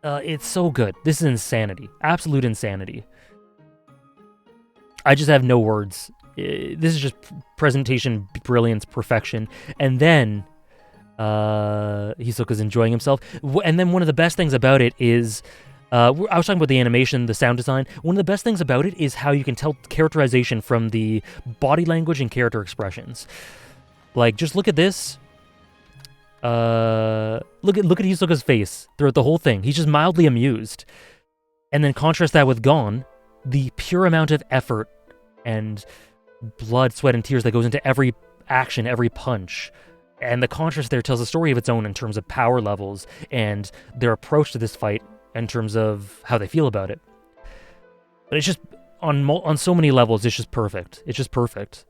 It's so good. This is insanity. Absolute insanity. I just have no words. This is just presentation brilliance, perfection. And then Hisoka's enjoying himself. And then one of the best things about it is, I was talking about the animation, the sound design. One of the best things about it is how you can tell characterization from the body language and character expressions. Like, just look at this. Look at Hisoka's face throughout the whole thing. He's just mildly amused. And then contrast that with Gon, the pure amount of effort and blood, sweat, and tears that goes into every action, every punch. And the contrast there tells a story of its own in terms of power levels and their approach to this fight in terms of how they feel about it. But it's just, on so many levels, it's just perfect. It's just perfect.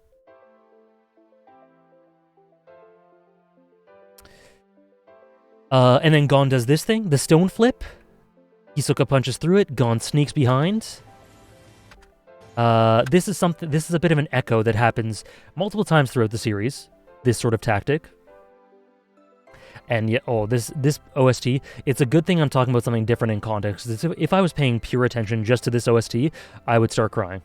And then Gon does this thing, the stone flip. Hisoka punches through it. Gon sneaks behind. This is a bit of an echo that happens multiple times throughout the series. This sort of tactic. And yeah, this OST, it's a good thing I'm talking about something different in context. If I was paying pure attention just to this OST, I would start crying.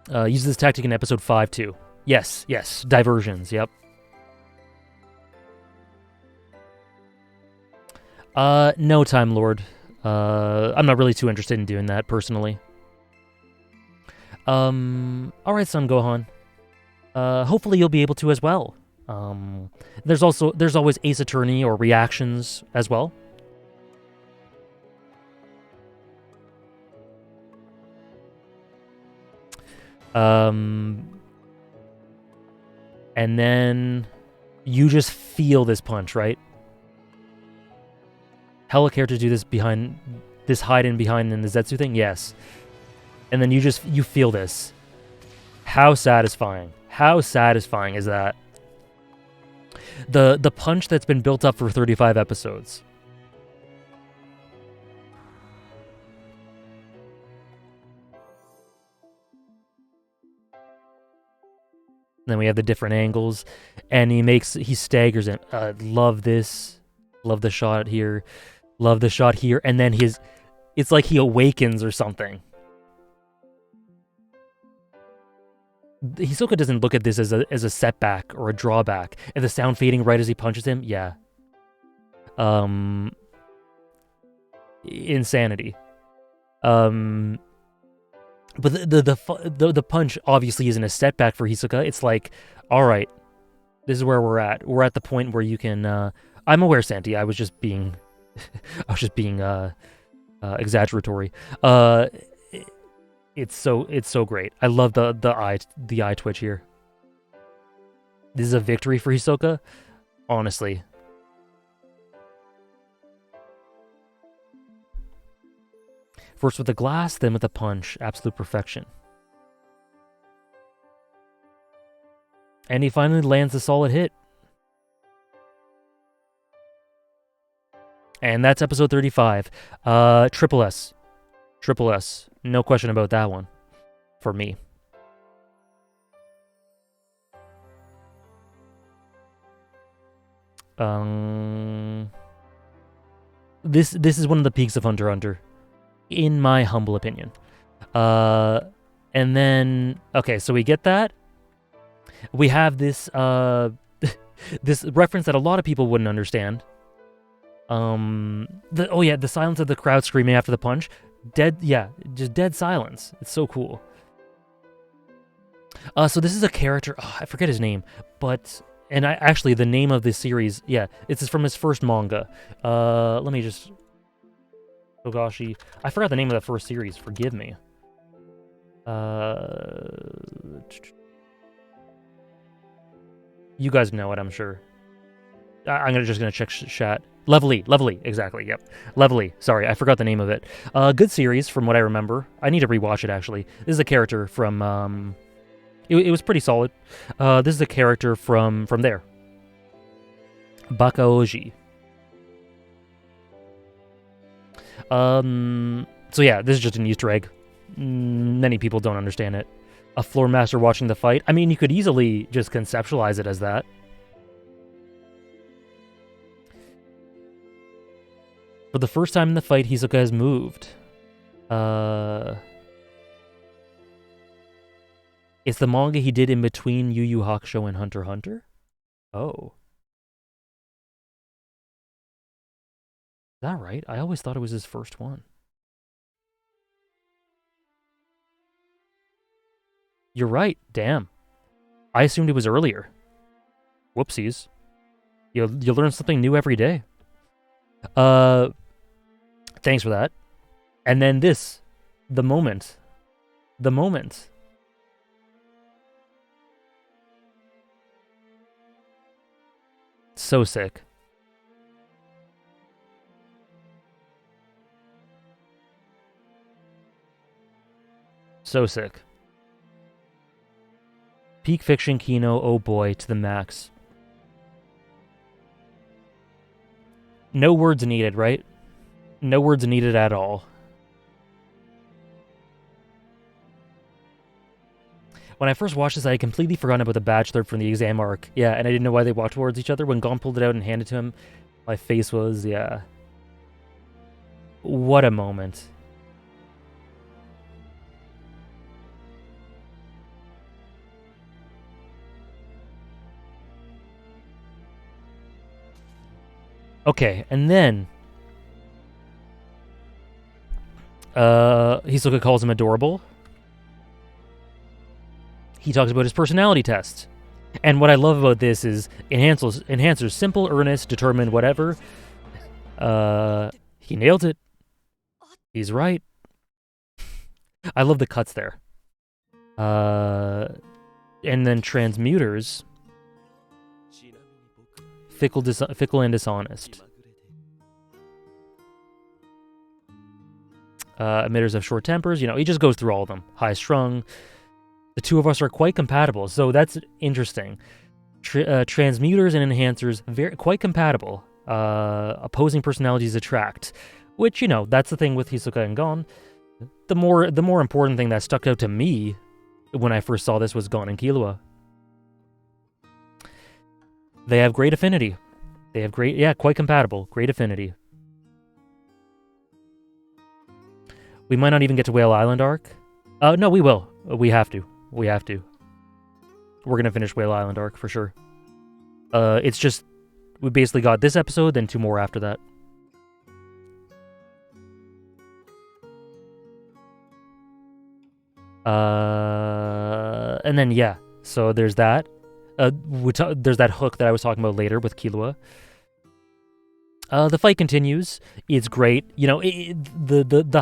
Use this tactic in episode 5 too. Yes, diversions, yep. No, Time Lord. I'm not really too interested in doing that, personally. Alright, Son Gohan. Hopefully you'll be able to as well. There's always Ace Attorney or reactions as well. And then you just feel this punch, right? Hella characters do this hide-in behind in the Zetsu thing? Yes. And then you feel this. How satisfying. How satisfying is that? The punch that's been built up for 35 episodes. Then we have the different angles, and he staggers it. Love this. Love the shot here. Love the shot here. And then it's like he awakens or something. Hisoka doesn't look at this as a setback or a drawback. And the sound fading right as he punches him, yeah. Insanity. But the punch obviously isn't a setback for Hisoka. It's like, all right, this is where we're at. We're at the point where you can. I'm aware, Santi. I was just being exaggeratory. It's so great. I love the eye twitch here. This is a victory for Hisoka, honestly. First with the glass, then with the punch. Absolute perfection. And he finally lands a solid hit. And that's episode 35. Triple S. Triple S. No question about that one. For me. This is one of the peaks of Hunter x Hunter. In my humble opinion. And then, okay, so we get that. We have this this reference that a lot of people wouldn't understand. The silence of the crowd screaming after the punch. Just dead silence. It's so cool. So this is a character. Oh, I forget his name, but and I actually the name of this series. Yeah, it's from his first manga. Let me just. Togashi. I forgot the name of that first series. Forgive me. You guys know it, I'm sure. I'm just gonna check chat. Lovely, exactly. Yep, Lovely. Sorry, I forgot the name of it. Good series from what I remember. I need to rewatch it actually. This is a character from. It was pretty solid. This is a character from there. Bakaoji. So yeah, this is just an Easter egg. Many people don't understand it. A floor master watching the fight. I mean, you could easily just conceptualize it as that. For the first time in the fight, Hisoka has moved. It's the manga he did in between Yu Yu Hakusho and Hunter x Hunter? Oh. Is that right? I always thought it was his first one. You're right. Damn. I assumed it was earlier. Whoopsies. You learn something new every day. Thanks for that. And then this. The moment. The moment. So sick. So sick. Peak fiction Kino, oh boy, to the max. No words needed, right? No words needed at all. When I first watched this, I had completely forgotten about the bachelor from the exam arc. Yeah, and I didn't know why they walked towards each other. When Gon pulled it out and handed it to him, my face was, yeah. What a moment. Okay, and then Hisoka calls him adorable. He talks about his personality test. And what I love about this is enhancers simple, earnest, determined, whatever. He nailed it. He's right. I love the cuts there. And then transmuters. Fickle and dishonest. Emitters have short tempers. You know, he just goes through all of them. High strung. The two of us are quite compatible, so that's interesting. Transmuters and enhancers, quite compatible. Opposing personalities attract. Which, you know, that's the thing with Hisoka and Gon. The more important thing that stuck out to me when I first saw this was Gon and Killua. They have great affinity. They have quite compatible. Great affinity. We might not even get to Whale Island arc. No, we will. We have to. We're gonna finish Whale Island arc for sure. It's just we basically got this episode, then 2 more after that. And then yeah, so there's that. There's that hook that I was talking about later with Killua. The fight continues. It's great. You know, the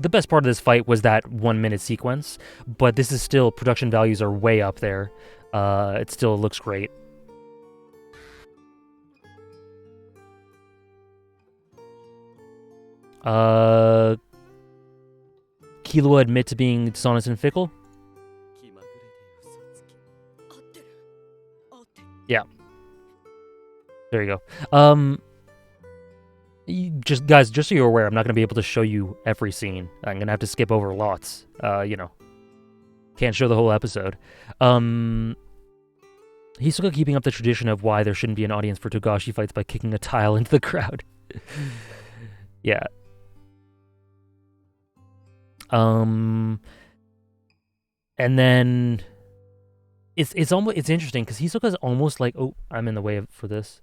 best part of this fight was that 1 minute sequence, but this is still, production values are way up there. It still looks great. Killua admit to being dishonest and fickle? Yeah. There you go. Just so you're aware, I'm not going to be able to show you every scene. I'm going to have to skip over lots. You know. Can't show the whole episode. Hisoka keeping up the tradition of why there shouldn't be an audience for Togashi fights by kicking a tile into the crowd. Yeah. And then it's interesting because Hisoka's almost like, oh, I'm in the way for this.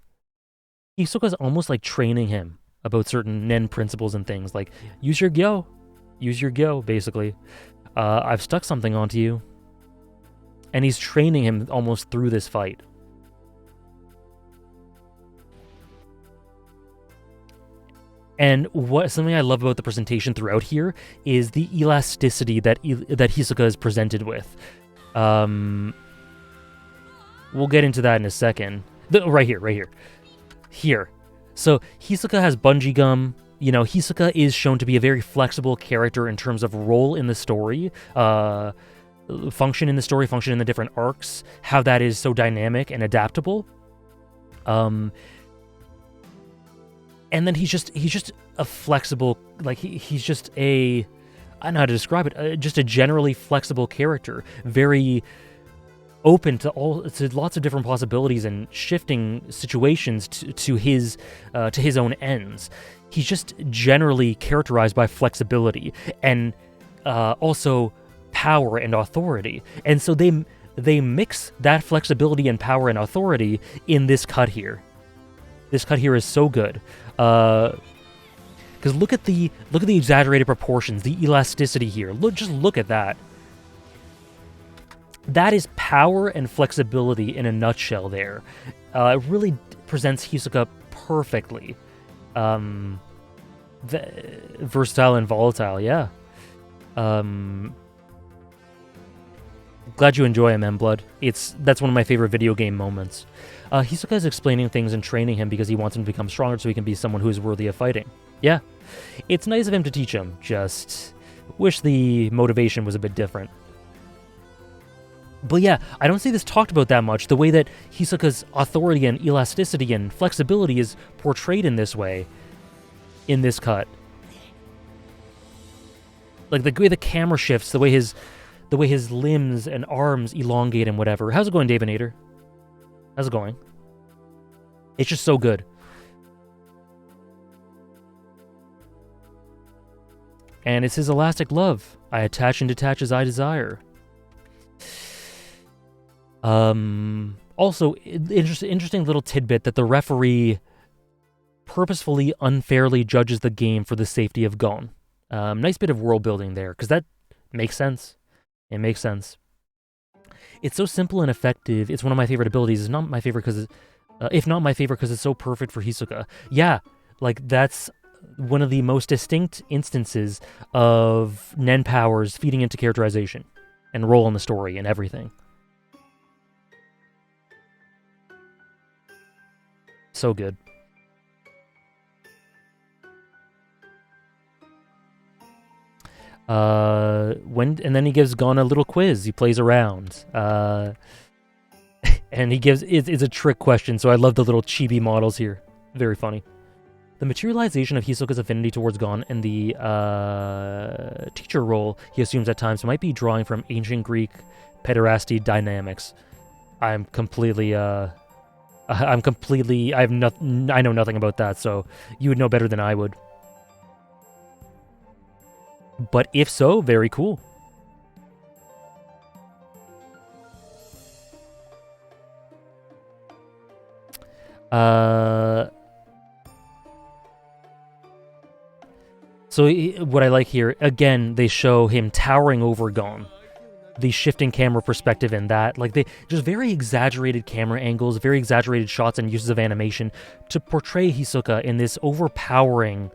Hisoka's almost like training him about certain nen principles and things, like use your gyo, basically. I've stuck something onto you. And he's training him almost through this fight. And something I love about the presentation throughout here is the elasticity that Hisoka is presented with. We'll get into that in a second. Right here. Here. So Hisoka has bungee gum. You know, Hisoka is shown to be a very flexible character in terms of role in the story, function in the story, function in the different arcs, how that is so dynamic and adaptable. And then he's just a flexible, like he's just I don't know how to describe it, just a generally flexible character, very open to lots of different possibilities and shifting situations to his own ends. He's just generally characterized by flexibility and also power and authority. And so they mix that flexibility and power and authority in this cut here. This cut here is so good. Because look at the exaggerated proportions, the elasticity here. Just look at that. That is power and flexibility in a nutshell there. It really presents Hisoka perfectly. Versatile and volatile, yeah. Glad you enjoy him, M-Blood. That's one of my favorite video game moments. Hisoka is explaining things and training him because he wants him to become stronger so he can be someone who is worthy of fighting. Yeah. It's nice of him to teach him, just wish the motivation was a bit different. But yeah, I don't see this talked about that much, the way that Hisoka's authority and elasticity and flexibility is portrayed in this way, in this cut. Like the way the camera shifts, the way his limbs and arms elongate and whatever. How's it going, Davinator? How's it going? It's just so good. And it's his elastic love. I attach and detach as I desire. Also, interesting little tidbit that the referee purposefully unfairly judges the game for the safety of Gon. Nice bit of world building there, because that makes sense. It makes sense. It's so simple and effective. It's one of my favorite abilities. It's not my favorite because, if not my favorite, because it's so perfect for Hisoka. Yeah, like that's one of the most distinct instances of Nen powers feeding into characterization and role in the story and everything. So good. And then he gives Gon a little quiz. He plays around. And he gives it's a trick question, so I love the little chibi models here. Very funny. The materialization of Hisoka's affinity towards Gon and the teacher role he assumes at times might be drawing from ancient Greek pederasty dynamics. I know nothing about that, so you would know better than I would. But if so, very cool. So what I like here, again, they show him towering over Gon. The shifting camera perspective in that, like they just very exaggerated camera angles, very exaggerated shots and uses of animation to portray Hisoka in this overpowering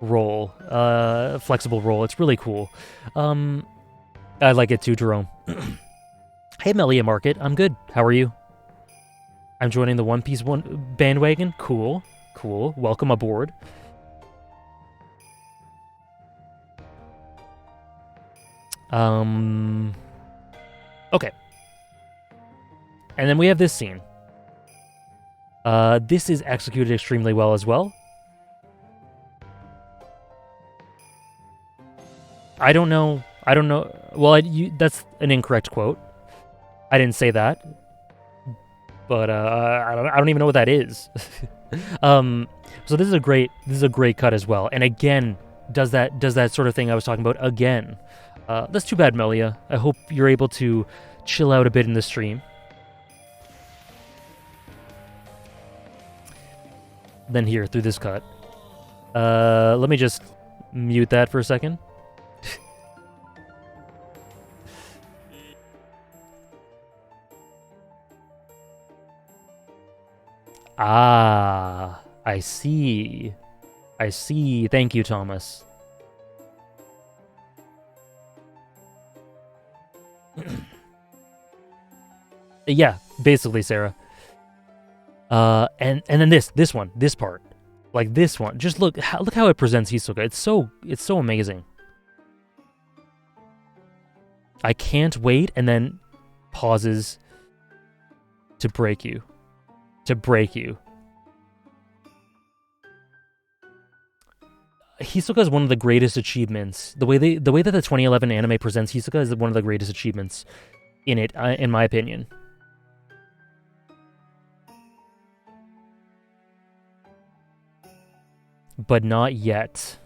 role, flexible role. It's really cool. I like it too, Jerome. Hey, Melia Market, I'm good. How are you? I'm joining the One Piece bandwagon. Cool. Welcome aboard. Okay. And then we have this scene. This is executed extremely well as well. I don't know. Well, that's an incorrect quote. I didn't say that. But I don't even know what that is. So this is a great cut as well. And again, does that sort of thing I was talking about again. That's too bad, Melia. I hope you're able to chill out a bit in the stream. Then here, through this cut. Let me just mute that for a second. Ah, I see. I see. Thank you, Thomas. Yeah, basically, Sarah. And then this one, this part, like this one. Just look how it presents Hisoka. It's so amazing. I can't wait, and then pauses to break you, Hisoka is one of the greatest achievements. The way that the 2011 anime presents Hisoka is one of the greatest achievements in it, in my opinion. But not yet.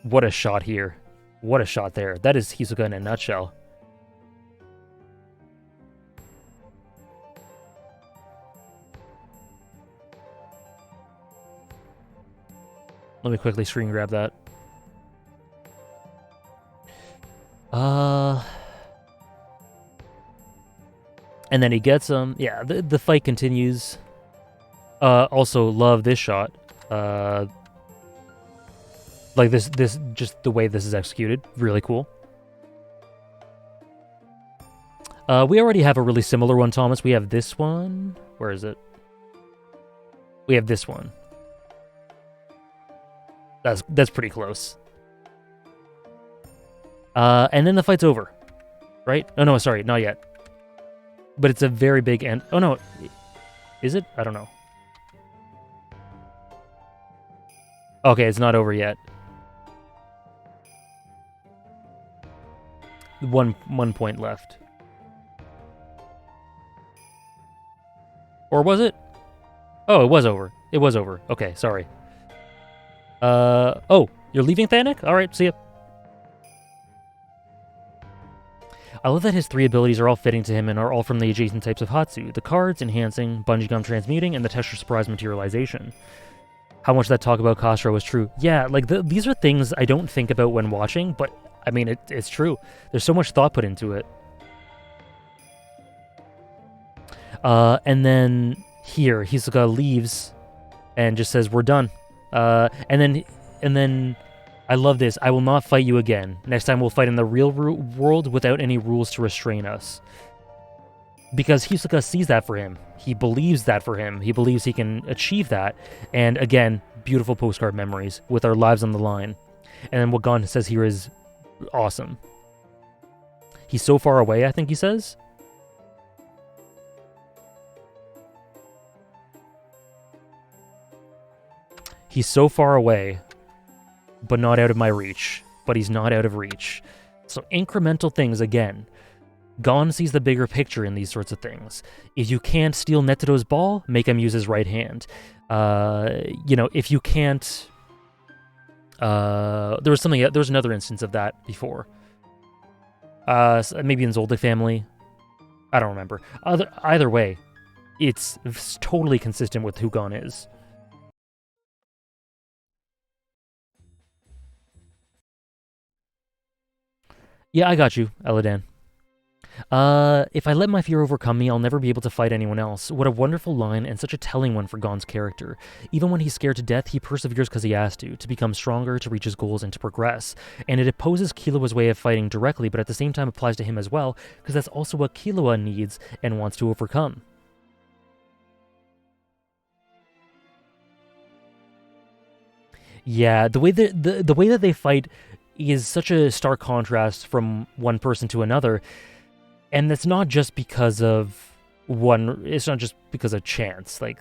What a shot here. What a shot there. That is Hisoka in a nutshell. Let me quickly screen grab that. And then he gets him. Yeah, the fight continues. Also love this shot. Like this just the way this is executed, really cool. We already have a really similar one, Thomas. We have this one. Where is it? We have this one. That's pretty close. And then the fight's over, right? Oh no, sorry, not yet. But it's a very big end. Oh no, is it? I don't know. Okay, it's not over yet. One point left. Or was it? Oh, it was over. It was over. Okay, sorry. Oh, you're leaving, Thanik? Alright, see ya. I love that his 3 abilities are all fitting to him and are all from the adjacent types of Hatsu. The cards, enhancing, bungee gum transmuting, and the texture surprise materialization. How much that talk about Castro was true. Yeah, like these are things I don't think about when watching, but I mean, it's true. There's so much thought put into it. And then here, Hisoka leaves and just says, "We're done." And then I love this. I will not fight you again. Next time we'll fight in the real world without any rules to restrain us. Because Hisoka sees that for him. He believes that for him. He believes he can achieve that. And again, beautiful postcard memories with our lives on the line. And then what Gon says here is awesome. He's so far away, I think he says. He's so far away, but not out of my reach. But he's not out of reach. So incremental things again. Gon sees the bigger picture in these sorts of things. If you can't steal Netero's ball, make him use his right hand. If you can't... there was another instance of that before. Maybe in Zoldyck family. I don't remember. Either way, it's totally consistent with who Gon is. Yeah, I got you, Eladan. If I let my fear overcome me, I'll never be able to fight anyone else. What a wonderful line, and such a telling one for Gon's character. Even when he's scared to death, he perseveres because he has to become stronger, to reach his goals, and to progress. And it opposes Killua's way of fighting directly, but at the same time applies to him as well, because that's also what Killua needs and wants to overcome. Yeah, the way that they fight is such a stark contrast from one person to another. And that's not just because of it's not just because of chance. Like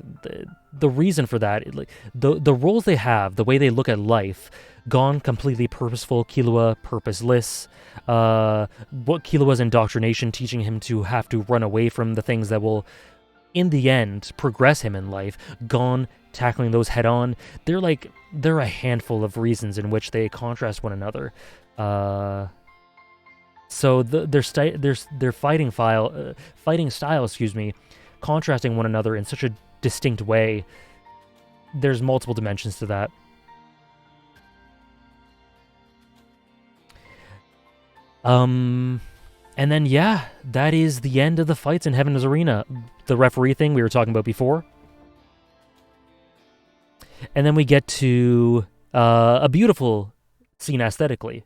the reason for that, like the roles they have, the way they look at life, Gon completely purposeful, Killua purposeless. What Killua's indoctrination teaching him to have to run away from the things that will, in the end, progress him in life. Gon tackling those head on. They're a handful of reasons in which they contrast one another. So their fighting style, contrasting one another in such a distinct way. There's multiple dimensions to that. And then that is the end of the fights in Heaven's Arena. The referee thing we were talking about before. And then we get to a beautiful scene aesthetically.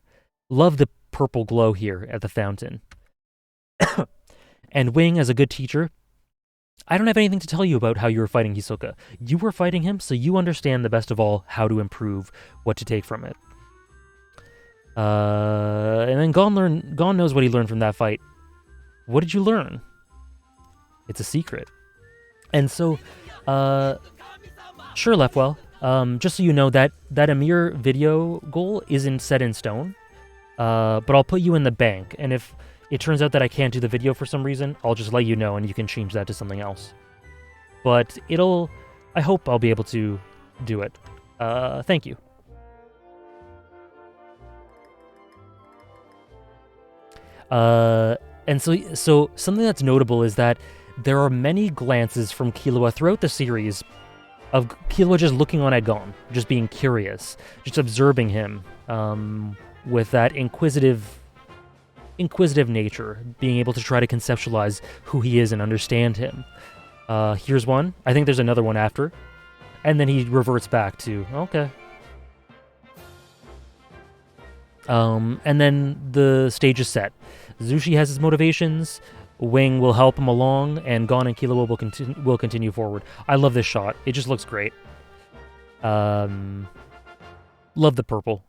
Love the purple glow here at the fountain. And Wing, as a good teacher, I don't have anything to tell you about how you were fighting Hisoka. You were fighting him, so you understand the best of all how to improve, what to take from it. And then Gon knows what he learned from that fight. What did you learn? It's a secret. And so, sure, Leftwell, just so you know, that Amir video goal isn't set in stone, but I'll put you in the bank, and if it turns out that I can't do the video for some reason, I'll just let you know and you can change that to something else. But I hope I'll be able to do it. Thank you. And so something that's notable is that there are many glances from Killua throughout the series of Killua just looking on at Gon, just being curious, just observing him, with that inquisitive nature, being able to try to conceptualize who he is and understand him. Here's one. I think there's another one after. And then he reverts back to, okay. And then the stage is set. Zushi has his motivations, Wing will help him along, and Gon and Killua will continue forward. I love this shot. It just looks great. Love the purple.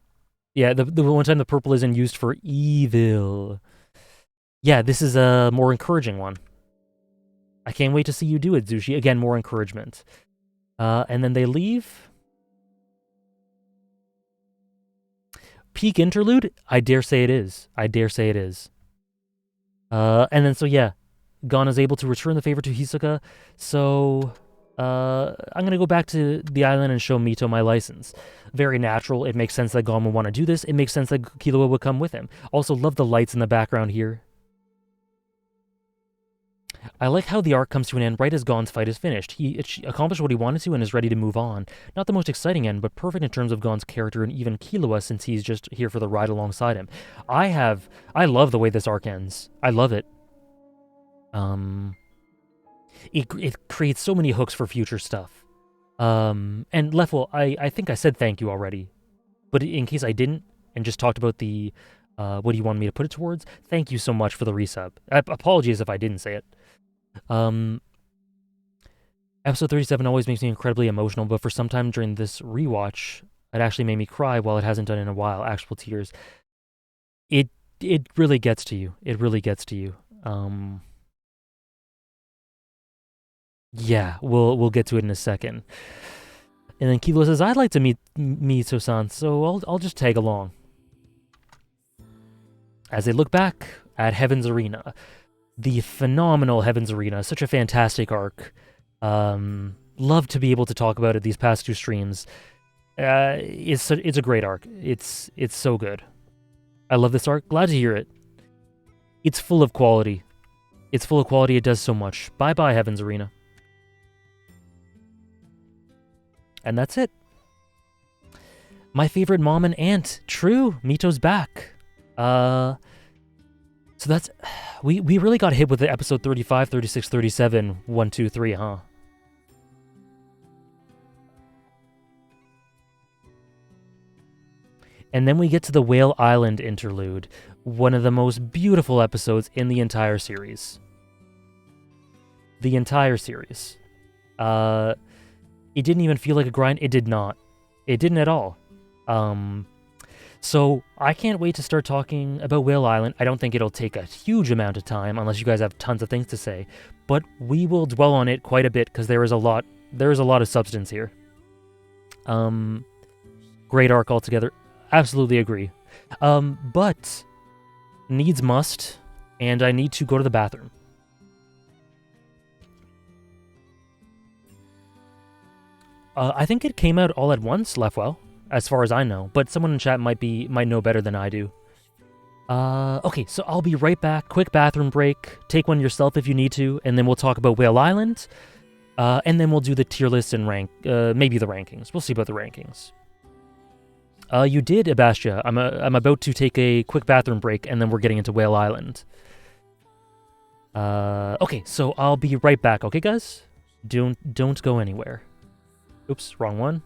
Yeah, the one time the purple isn't used for evil. Yeah, this is a more encouraging one. I can't wait to see you do it, Zushi. Again, more encouragement. And then they leave. Peak interlude? I dare say it is. I dare say it is. And then, so yeah, Gon is able to return the favor to Hisoka, so I'm going to go back to the island and show Mito my license. Very natural. It makes sense that Gon would want to do this. It makes sense that Killua would come with him. Also, love the lights in the background here. I like how the arc comes to an end right as Gon's fight is finished. He accomplished what he wanted to and is ready to move on. Not the most exciting end, but perfect in terms of Gon's character and even Killua, since he's just here for the ride alongside him. I love the way this arc ends. I love it. It creates so many hooks for future stuff. And Leftwell, I think I said thank you already, but in case I didn't and just talked about the what do you want me to put it towards, thank you so much for the resub. Apologies if I didn't say it. Episode 37 always makes me incredibly emotional, but for some time during this rewatch, it actually made me cry while it hasn't done in a while. Actual tears. It really gets to you. It really gets to you. Yeah, we'll get to it in a second. And then Killua says, "I'd like to meet Mito-san, so I'll just tag along." As they look back at Heaven's Arena, the phenomenal Heaven's Arena, such a fantastic arc. Love to be able to talk about it these past two streams. It's a great arc. It's so good. I love this arc. Glad to hear it. It's full of quality. It's full of quality. It does so much. Bye-bye, Heaven's Arena. And that's it. My favorite mom and aunt. True. Mito's back. So that's... We really got hit with the episode 35, 36, 37, 1, 2, 3, huh? And then we get to the Whale Island interlude. One of the most beautiful episodes in the entire series. The entire series. It didn't even feel like a grind. It did not. It didn't at all. So I can't wait to start talking about Whale Island. I don't think it'll take a huge amount of time unless you guys have tons of things to say, but we will dwell on it quite a bit because there is a lot of substance here. Great arc altogether. Absolutely agree. But needs must, and I need to go to the bathroom. I think it came out all at once, Leftwell, as far as I know, but someone in chat might know better than I do. Okay, so I'll be right back. Quick bathroom break. Take one yourself if you need to, and then we'll talk about Whale Island, and then we'll do the tier list and maybe the rankings. We'll see about the rankings. You did, Abastia. I'm about to take a quick bathroom break, and then we're getting into Whale Island. Okay, so I'll be right back. Okay, guys, don't go anywhere. Oops, wrong one.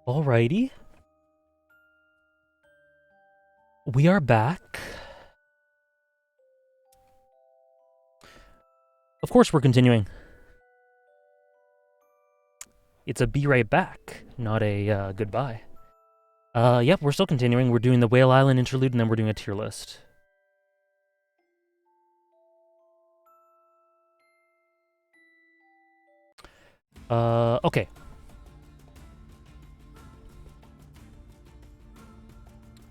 Alrighty. We are back. Of course we're continuing. It's a be right back, not a goodbye. Yep, we're still continuing. We're doing the Whale Island interlude, and then we're doing a tier list. Okay.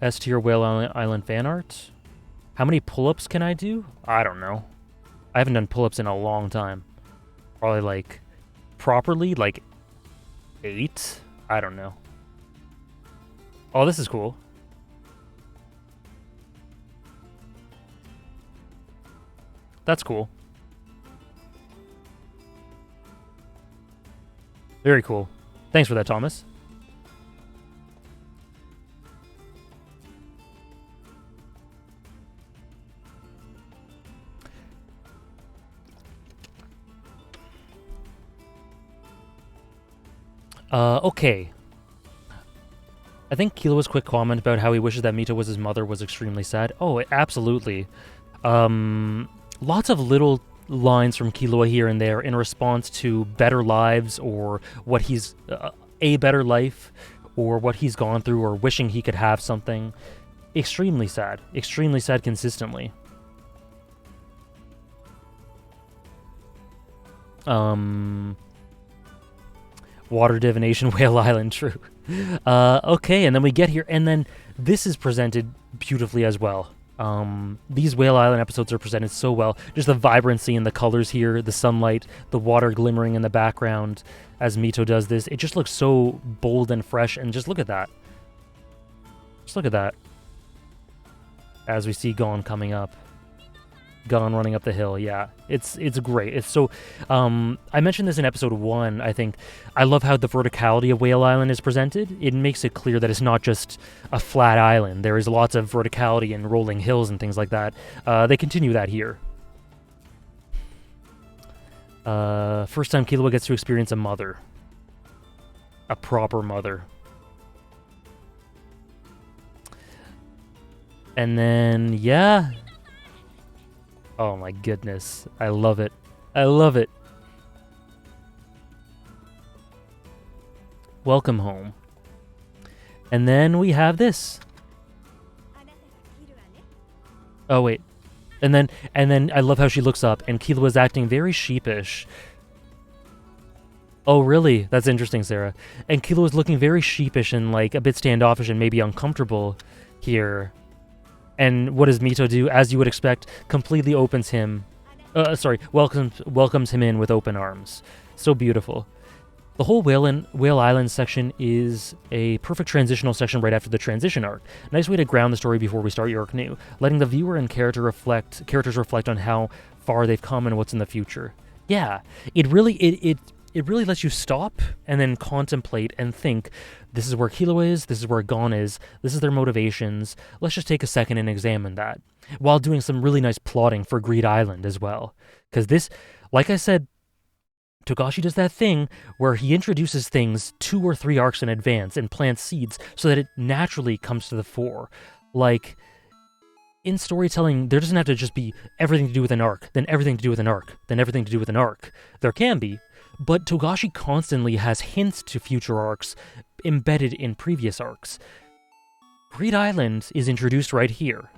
S tier Whale Island fan art. How many pull-ups can I do? I don't know. I haven't done pull-ups in a long time. Probably, like, properly, like, 8? I don't know. Oh, this is cool. That's cool. Very cool. Thanks for that, Thomas. Okay. I think Killua's quick comment about how he wishes that Mito was his mother was extremely sad. Oh, absolutely. Lots of little lines from Killua here and there in response to better lives or what he's... a better life or what he's gone through or wishing he could have something. Extremely sad. Extremely sad consistently. Water divination, Whale Island, true. Okay, and then we get here, and then this is presented beautifully as well. These Whale Island episodes are presented so well. Just the vibrancy and the colors here, the sunlight, the water glimmering in the background as Mito does this. It just looks so bold and fresh, and just look at that. Just look at that. As we see Gon coming up. Gon running up the hill, yeah. It's great. It's so... I mentioned this in episode 1, I think. I love how the verticality of Whale Island is presented. It makes it clear that it's not just a flat island. There is lots of verticality and rolling hills and things like that. They continue that here. First time Killua gets to experience a mother. A proper mother. And then, yeah... Oh my goodness. I love it. I love it. Welcome home. And then we have this. Oh wait. And then I love how she looks up and Killua's acting very sheepish. Oh really? That's interesting, Sarah. And Killua's looking very sheepish and like a bit standoffish and maybe uncomfortable here. And what does Mito do? As you would expect, completely opens him... welcomes him in with open arms. So beautiful. The whole Whale Island section is a perfect transitional section right after the transition arc. Nice way to ground the story before we start your arc new, letting the viewer and characters reflect on how far they've come and what's in the future. Yeah, it really lets you stop and then contemplate and think, this is where Killua is, this is where Gon is, this is their motivations. Let's just take a second and examine that, while doing some really nice plotting for Greed Island as well. Because this, like I said, Togashi does that thing where he introduces things 2 or 3 arcs in advance and plants seeds so that it naturally comes to the fore. Like, in storytelling, there doesn't have to just be everything to do with an arc, then everything to do with an arc, then everything to do with an arc. There can be, but Togashi constantly has hints to future arcs embedded in previous arcs. Greed Island is introduced right here.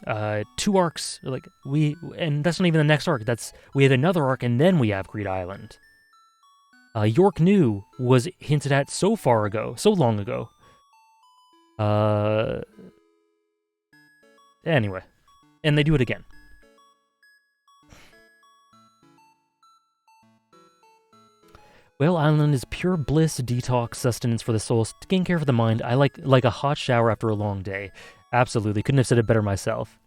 2 arcs, and that's not even the next arc. We have another arc, and then we have Greed Island. York New was hinted at so long ago. Anyway, and they do it again. Whale Island is pure bliss, detox, sustenance for the soul, skincare for the mind. I like a hot shower after a long day. Absolutely, couldn't have said it better myself.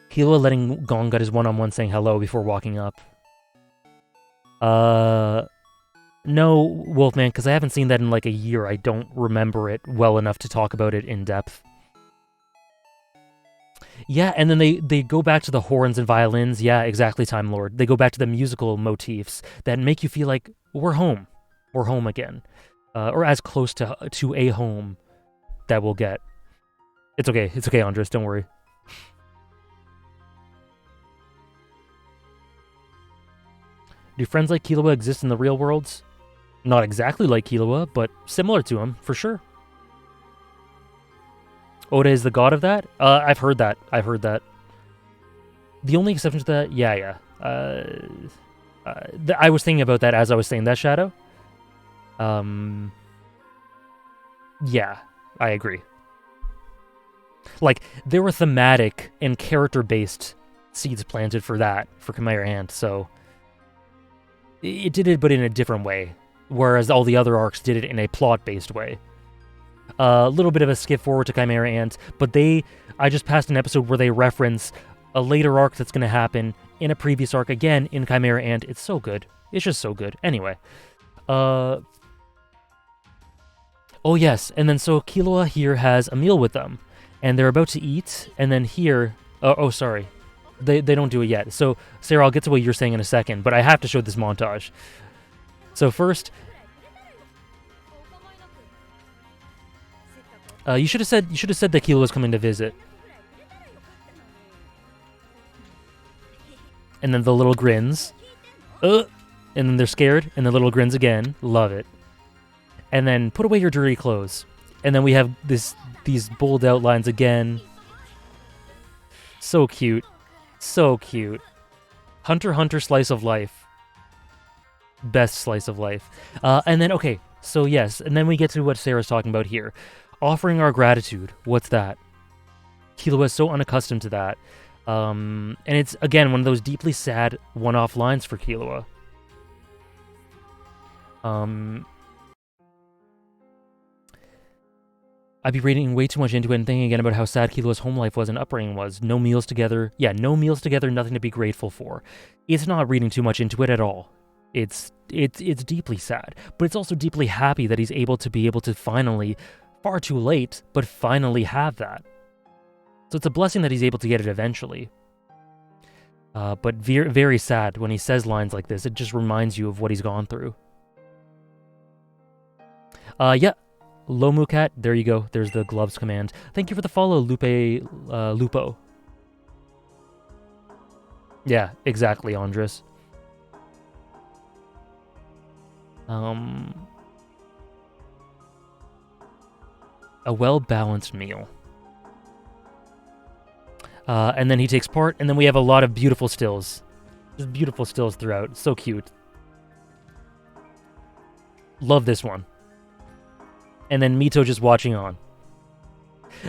Killua letting Gon get his one-on-one saying hello before walking up. No, Wolfman, because I haven't seen that in like a year. I don't remember it well enough to talk about it in depth. Yeah, and then they go back to the horns and violins. Yeah, exactly, Time Lord. They go back to the musical motifs that make you feel like we're home. We're home again. Or as close to a home that we'll get. It's okay, Andres, don't worry. Do friends like Killua exist in the real worlds? Not exactly like Killua, but similar to him, for sure. Oda is the god of that? I've heard that. The only exception to that, yeah. I was thinking about that as I was saying that, Shadow. Yeah, I agree. Like, there were thematic and character-based seeds planted for that, for Chimera Ant, so it did it, but in a different way, whereas all the other arcs did it in a plot-based way. A little bit of a skip forward to Chimera Ant, but I just passed an episode where they reference a later arc that's going to happen in a previous arc again in Chimera Ant. It's so good. It's just so good. Anyway. Oh yes, and then so Killua here has a meal with them, and they're about to eat, and then here... sorry. They don't do it yet. So, Sarah, I'll get to what you're saying in a second, but I have to show this montage. So first... you should have said that Killua was coming to visit. And then the little grins. And then they're scared, and the little grins again. Love it. And then put away your dirty clothes. And then we have these bold outlines again. So cute. So cute. Hunter x Hunter slice of life. Best slice of life. And then, okay, so yes, and then we get to what Sarah's talking about here. Offering our gratitude. What's that? Killua is so unaccustomed to that. And it's, again, one of those deeply sad one-off lines for Killua. I'd be reading way too much into it and thinking again about how sad Killua's home life was and upbringing was. No meals together. Yeah, no meals together, nothing to be grateful for. It's not reading too much into it at all. It's deeply sad, but it's also deeply happy that he's able to finally, far too late, but finally have that. So it's a blessing that he's able to get it eventually. But very, very sad when he says lines like this. It just reminds you of what he's gone through. Yeah. Lomucat, there you go. There's the gloves command. Thank you for the follow, Lupo. Yeah, exactly, Andres. A well-balanced meal. And then he takes part, and then we have a lot of beautiful stills. Just beautiful stills throughout. So cute. Love this one. And then Mito just watching on.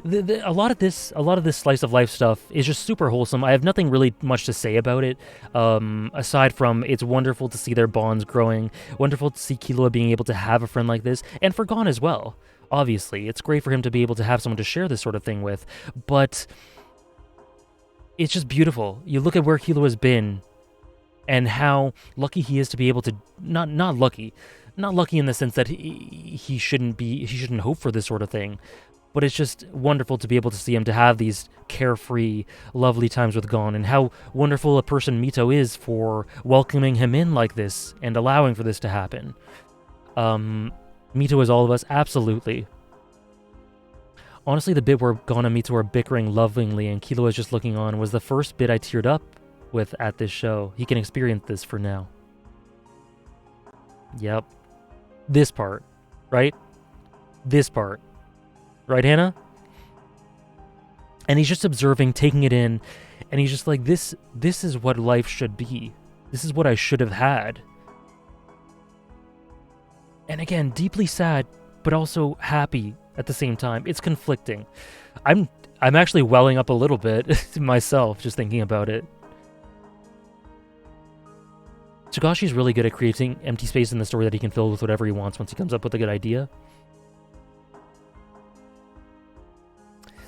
A lot of this slice of life stuff is just super wholesome. I have nothing really much to say about it, aside from it's wonderful to see their bonds growing, wonderful to see Killua being able to have a friend like this, and for Gon as well. Obviously, it's great for him to be able to have someone to share this sort of thing with, but it's just beautiful. You look at where Killua's been, and how lucky he is to be able to not lucky in the sense that he shouldn't hope for this sort of thing, but it's just wonderful to be able to see him to have these carefree, lovely times with Gon, and how wonderful a person Mito is for welcoming him in like this and allowing for this to happen. Mito is all of us, absolutely. Honestly, the bit where Gon and Mito are bickering lovingly and Killua is just looking on was the first bit I teared up with at this show. He can experience this for now. Yep. This part, right? This part. Right, Hannah? And he's just observing, taking it in, and he's just like, this is what life should be. This is what I should have had. And again, deeply sad, but also happy at the same time. It's conflicting. I'm actually welling up a little bit myself just thinking about it. Togashi's really good at creating empty space in the story that he can fill with whatever he wants once he comes up with a good idea.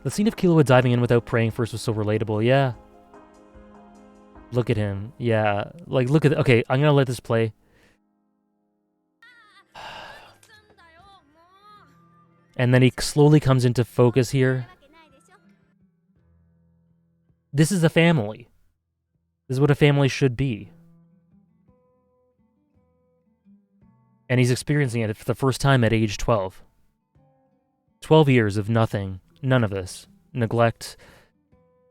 The scene of Killua diving in without praying first was so relatable, yeah. Look at him, yeah. Like, look at... Okay, I'm gonna let this play. And then he slowly comes into focus here. This is a family. This is what a family should be. And he's experiencing it for the first time at age 12. 12 years of nothing, none of this. Neglect,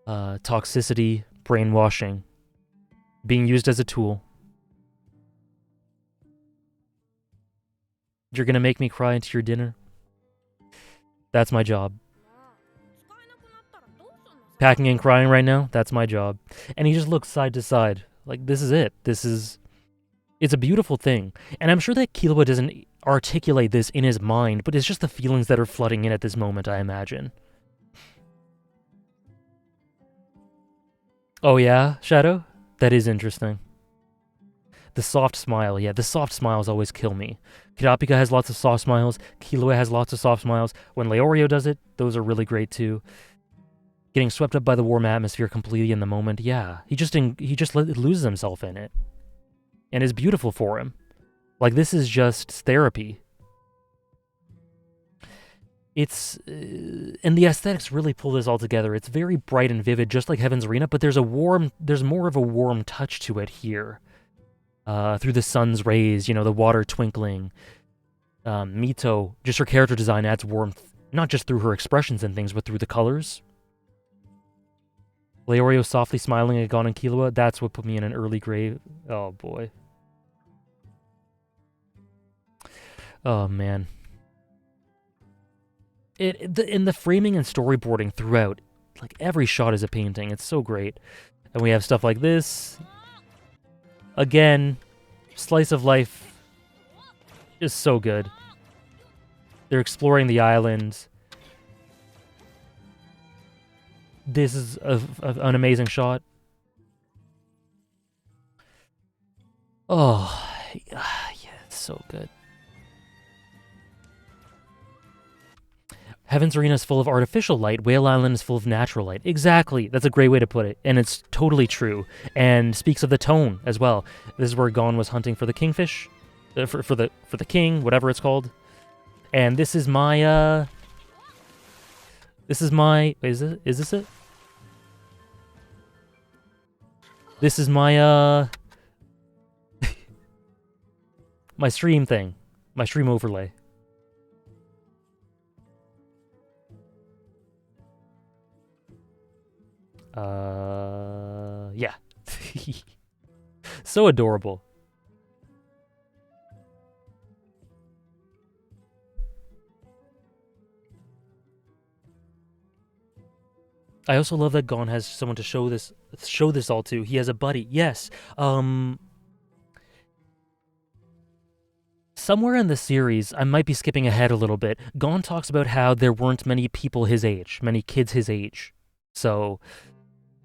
toxicity, brainwashing, being used as a tool. You're gonna make me cry into your dinner? That's my job. Packing and crying right now? That's my job. And he just looks side to side. Like, this is it. It's a beautiful thing. And I'm sure that Killua doesn't articulate this in his mind, but it's just the feelings that are flooding in at this moment, I imagine. Oh yeah, Shadow? That is interesting. The soft smile, yeah, the soft smiles always kill me. Kurapika has lots of soft smiles. Killua has lots of soft smiles. When Leorio does it, those are really great too. Getting swept up by the warm atmosphere completely in the moment, yeah. He just loses himself in it. And it's beautiful for him. Like, this is just therapy. It's... and the aesthetics really pull this all together. It's very bright and vivid, just like Heaven's Arena, but there's more of a warm touch to it here. Through the sun's rays, you know, the water twinkling. Mito, just her character design adds warmth, not just through her expressions and things, but through the colors. Leorio softly smiling at Gon and Killua, that's what put me in an early grave. Oh, boy. Oh, man. In the framing and storyboarding throughout, like, every shot is a painting. It's so great. And we have stuff like this. Again, slice of life. Just so good. They're exploring the island. This is an amazing shot. Oh, yeah, it's so good. Heaven's Arena is full of artificial light. Whale Island is full of natural light. Exactly. That's a great way to put it. And it's totally true. And speaks of the tone as well. This is where Gon was hunting for the kingfish. For the king, whatever it's called. And this is my, This is my... Wait, is this it? This is my, my stream thing. My stream overlay. Yeah. So adorable. I also love that Gon has someone to show this all to. He has a buddy. Yes. Somewhere in the series, I might be skipping ahead a little bit, Gon talks about how there weren't many people his age, many kids his age. So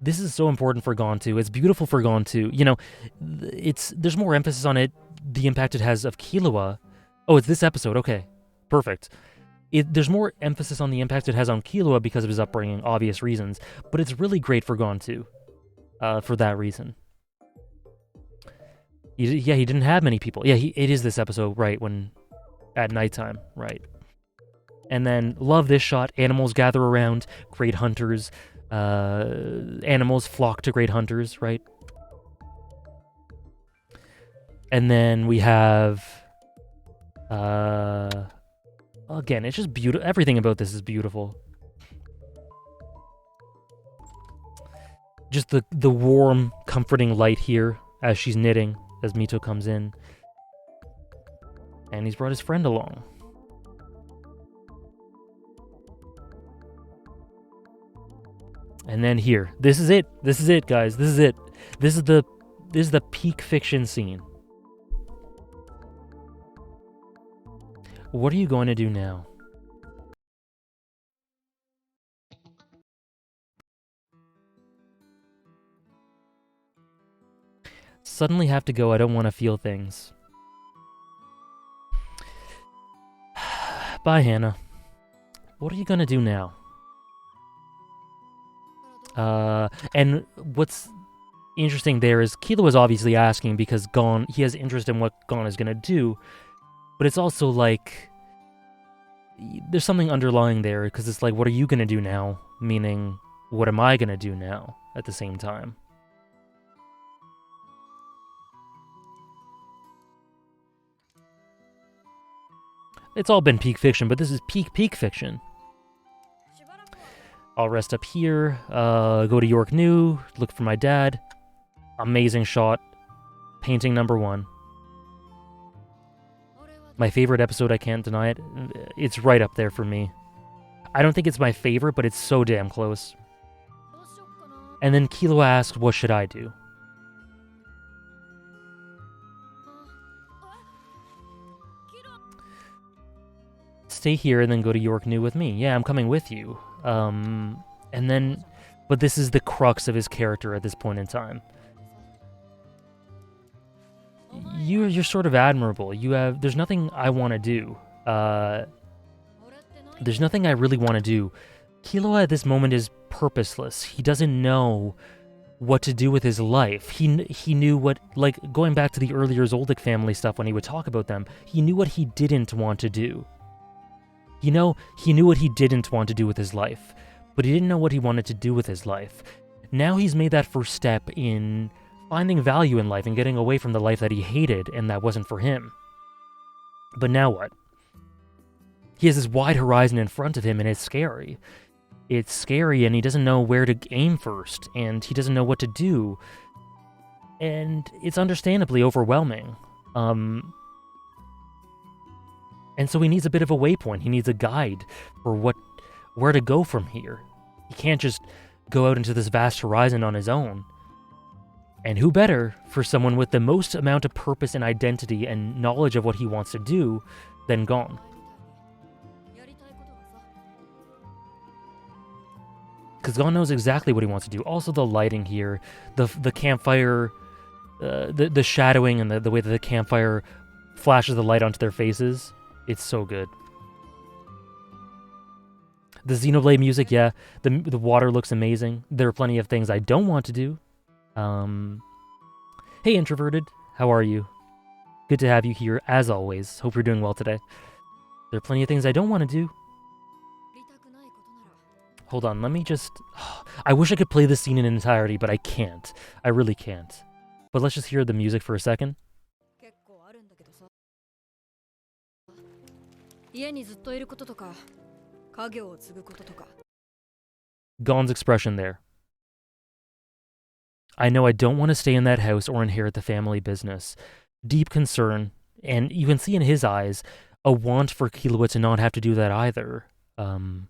this is so important for Gon too. It's beautiful for Gon too. You know, there's more emphasis on it, the impact it has of Killua. Oh, it's this episode. Okay, perfect. There's more emphasis on the impact it has on Killua because of his upbringing, obvious reasons. But it's really great for Gon too, for that reason. He didn't have many people. Yeah, it is this episode, right, when at nighttime, right. And then, love this shot. Animals gather around, great hunters. Animals flock to great hunters, right? And then we have... again, it's just beautiful. Everything about this is beautiful. Just the warm, comforting light here as she's knitting, as Mito comes in. And he's brought his friend along. And then here, this is it. This is it, guys. This is it. This is the peak fiction scene. What are you going to do now? Suddenly have to go. I don't want to feel things. Bye, Hannah. What are you going to do now? And what's interesting there is Killua was obviously asking because he has interest in what Gon is gonna do, but it's also like there's something underlying there because it's like, what are you gonna do now? Meaning, what am I gonna do now? at the same time. It's all been peak fiction, but this is peak fiction. I'll rest up here, go to York New, look for my dad. Amazing shot. Painting number 1. My favorite episode, I can't deny it. It's right up there for me. I don't think it's my favorite, but it's so damn close. And then Killua asks, what should I do? Stay here and then go to York New with me. Yeah, I'm coming with you. And then, but this is the crux of his character at this point in time. You're sort of admirable. There's nothing I want to do. There's nothing I really want to do. Killua at this moment is purposeless. He doesn't know what to do with his life. He knew what, like, going back to the earlier Zoldyck family stuff when he would talk about them, he knew what he didn't want to do. He knew what he didn't want to do with his life, but he didn't know what he wanted to do with his life. Now he's made that first step in finding value in life and getting away from the life that he hated and that wasn't for him. But now what? He has this wide horizon in front of him, and it's scary. It's scary, and he doesn't know where to aim first, and he doesn't know what to do. And it's understandably overwhelming. And so he needs a bit of a waypoint. He needs a guide for where to go from here. He can't just go out into this vast horizon on his own. And who better for someone with the most amount of purpose and identity and knowledge of what he wants to do than Gon? Because Gon knows exactly what he wants to do. Also, the lighting here, the campfire, the shadowing, and the way that the campfire flashes the light onto their faces. It's so good. The Xenoblade music, yeah. The water looks amazing. There are plenty of things I don't want to do. Hey, Introverted. How are you? Good to have you here, as always. Hope you're doing well today. There are plenty of things I don't want to do. Hold on, let me just... I wish I could play this scene in entirety, but I can't. I really can't. But let's just hear the music for a second. Gon's expression there. I know I don't want to stay in that house or inherit the family business. Deep concern, and you can see in his eyes a want for Killua to not have to do that either. And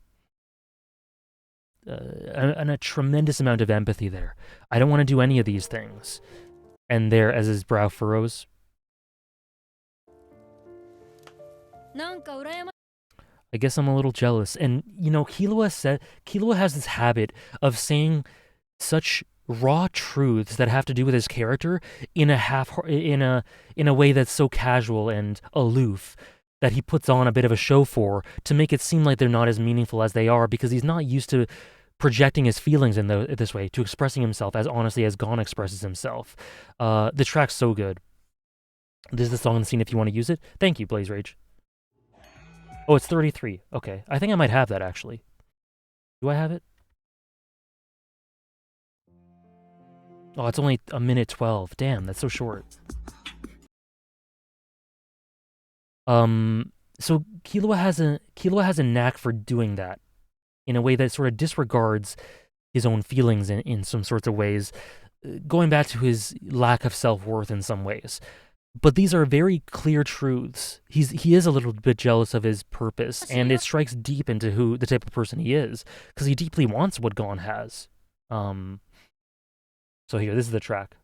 a tremendous amount of empathy there. I don't want to do any of these things. And there, as his brow furrows, I guess I'm a little jealous. And, you know, Killua has this habit of saying such raw truths that have to do with his character in a way that's so casual and aloof that he puts on a bit of a show for to make it seem like they're not as meaningful as they are, because he's not used to projecting his feelings in this way, to expressing himself as honestly as Gon expresses himself. The track's so good. This is the song in the scene if you want to use it. Thank you, Blaze Rage. Oh, it's 33. Okay. I think I might have that, actually. Do I have it? Oh, it's only a minute 12. Damn, that's so short. So Killua has a knack for doing that in a way that sort of disregards his own feelings in some sorts of ways, going back to his lack of self-worth in some ways. But these are very clear truths. He is a little bit jealous of his purpose, and it strikes deep into the type of person he is, because he deeply wants what Gon has. So here, this is the track.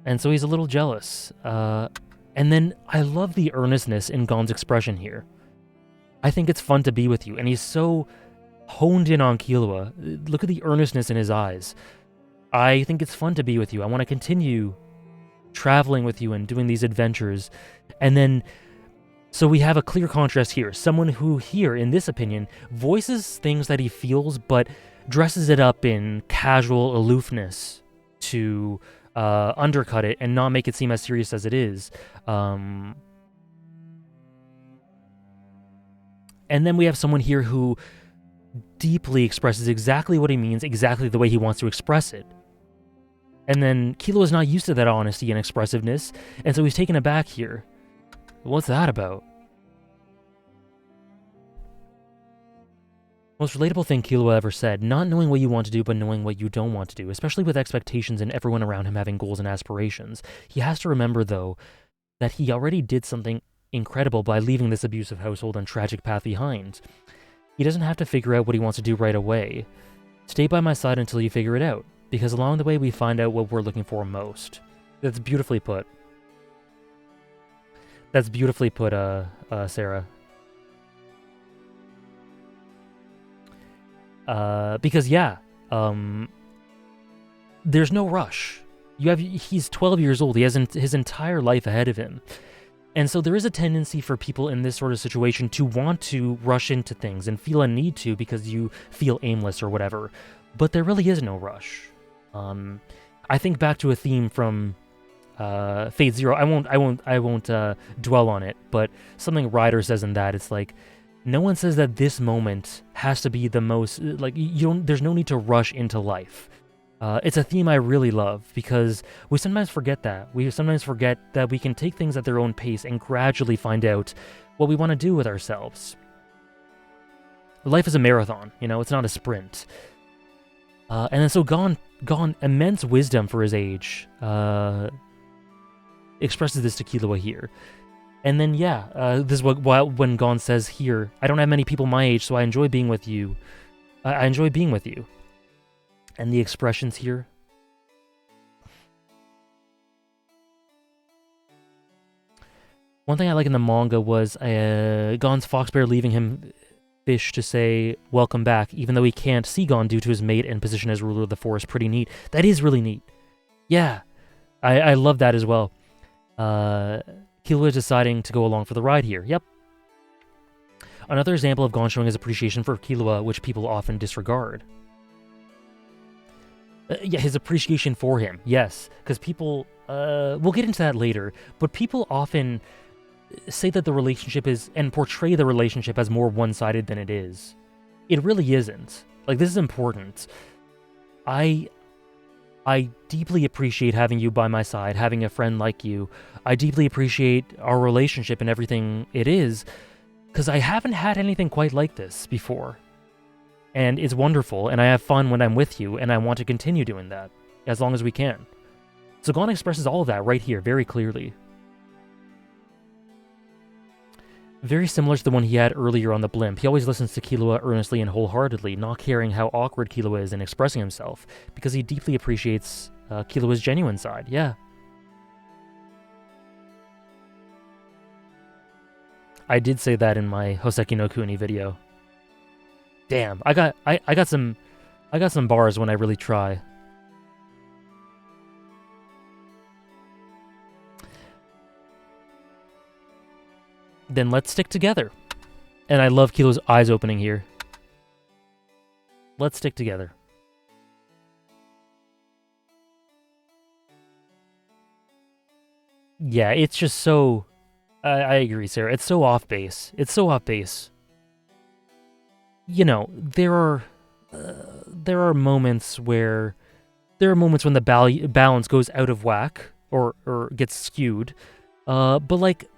And so he's a little jealous. And then I love the earnestness in Gon's expression here. I think it's fun to be with you, and he's so honed in on Killua. Look at the earnestness in his eyes. I think it's fun to be with you. I want to continue traveling with you and doing these adventures. And then, so we have a clear contrast here. Someone who here, in this opinion, voices things that he feels, but dresses it up in casual aloofness to undercut it and not make it seem as serious as it is. And then we have someone here who deeply expresses exactly what he means, exactly the way he wants to express it. And then Killua is not used to that honesty and expressiveness, and so he's taken aback here. What's that about? Most relatable thing Killua ever said, not knowing what you want to do, but knowing what you don't want to do, especially with expectations and everyone around him having goals and aspirations. He has to remember, though, that he already did something incredible by leaving this abusive household and tragic path behind. He doesn't have to figure out what he wants to do right away. Stay by my side until you figure it out, because along the way we find out what we're looking for most. That's beautifully put. That's beautifully put, Sarah. Because yeah, there's no rush. He's 12 years old. He has his entire life ahead of him. And so there is a tendency for people in this sort of situation to want to rush into things and feel a need to because you feel aimless or whatever. But there really is no rush. I think back to a theme from Fate Zero. I won't dwell on it, but something Ryder says in that, it's like, no one says that this moment has to be the most, like, there's no need to rush into life. It's a theme I really love, because we sometimes forget that. We sometimes forget that we can take things at their own pace and gradually find out what we want to do with ourselves. Life is a marathon, it's not a sprint. And then so Gon, immense wisdom for his age, expresses this to Killua here. And then, this is when Gon says here, I don't have many people my age, so I enjoy being with you. I enjoy being with you. And the expressions here. One thing I like in the manga was Gon's fox bear leaving him fish to say, welcome back, even though he can't see Gon due to his mate and position as ruler of the forest. Pretty neat. That is really neat. Yeah, I love that as well. Killua is deciding to go along for the ride here. Yep. Another example of Gon showing his appreciation for Killua, which people often disregard. His appreciation for him, yes. Because people, we'll get into that later, but people often say that the relationship is, and portray the relationship as more one-sided than it is. It really isn't. Like, this is important. I deeply appreciate having you by my side, having a friend like you. I deeply appreciate our relationship and everything it is, because I haven't had anything quite like this before. And it's wonderful, and I have fun when I'm with you, and I want to continue doing that, as long as we can. So Gon expresses all of that right here, very clearly. Very similar to the one he had earlier on the blimp. He always listens to Killua earnestly and wholeheartedly, not caring how awkward Killua is in expressing himself, because he deeply appreciates Killua's genuine side, yeah. I did say that in my Hoseki no Kuni video. Damn, I got some bars when I really try. Then let's stick together. And I love Killua's eyes opening here. Let's stick together. Yeah, it's just so... I agree, Sarah. It's so off base. It's so off base. There are moments where... There are moments when the balance goes out of whack, or gets skewed. But, like...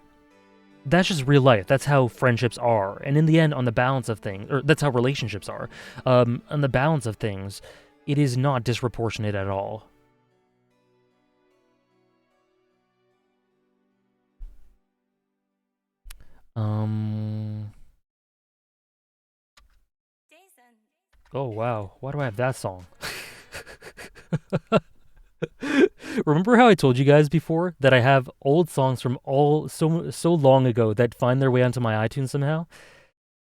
That's just real life. That's how friendships are. And in the end, on the balance of things, or that's how relationships are. On the balance of things, it is not disproportionate at all. Oh, wow. Why do I have that song? Remember how I told you guys before that I have old songs from so long ago that find their way onto my iTunes somehow?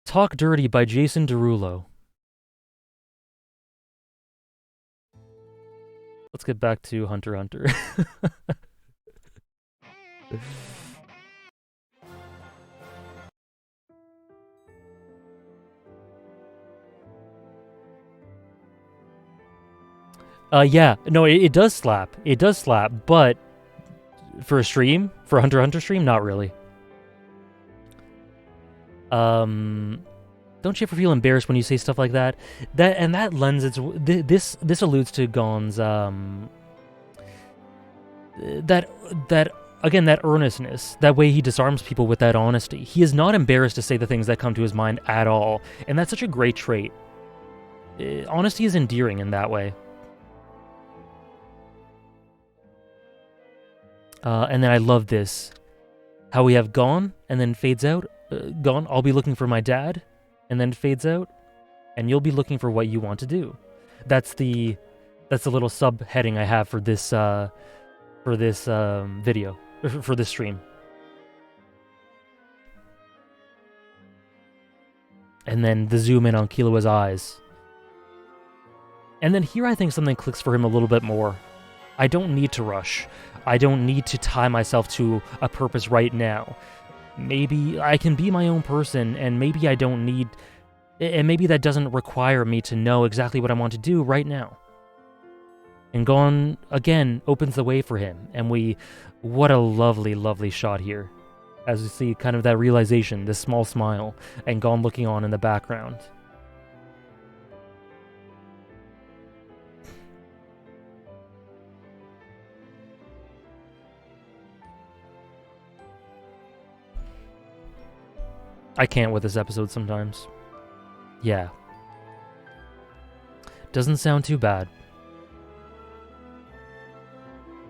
Talk Dirty by Jason Derulo. Let's get back to Hunter x Hunter. Yeah, no, it does slap. It does slap, but for a stream, for a Hunter x Hunter stream, not really. Don't you ever feel embarrassed when you say stuff like that? That lends its this alludes to Gon's that again, that earnestness, that way he disarms people with that honesty. He is not embarrassed to say the things that come to his mind at all, and that's such a great trait. Honesty is endearing in that way. And then I love this, how we have gone and then fades out. Gone, I'll be looking for my dad, and then fades out, and you'll be looking for what you want to do. That's the little subheading I have for this video, for this stream. And then the zoom in on Killua's eyes. And then here I think something clicks for him a little bit more. I don't need to rush. I don't need to tie myself to a purpose right now. Maybe I can be my own person, and maybe I don't need... And maybe that doesn't require me to know exactly what I want to do right now. And Gon, again, opens the way for him, and what a lovely, lovely shot here. As we see kind of that realization, this small smile, and Gon looking on in the background. I can't with this episode sometimes. Yeah. Doesn't sound too bad.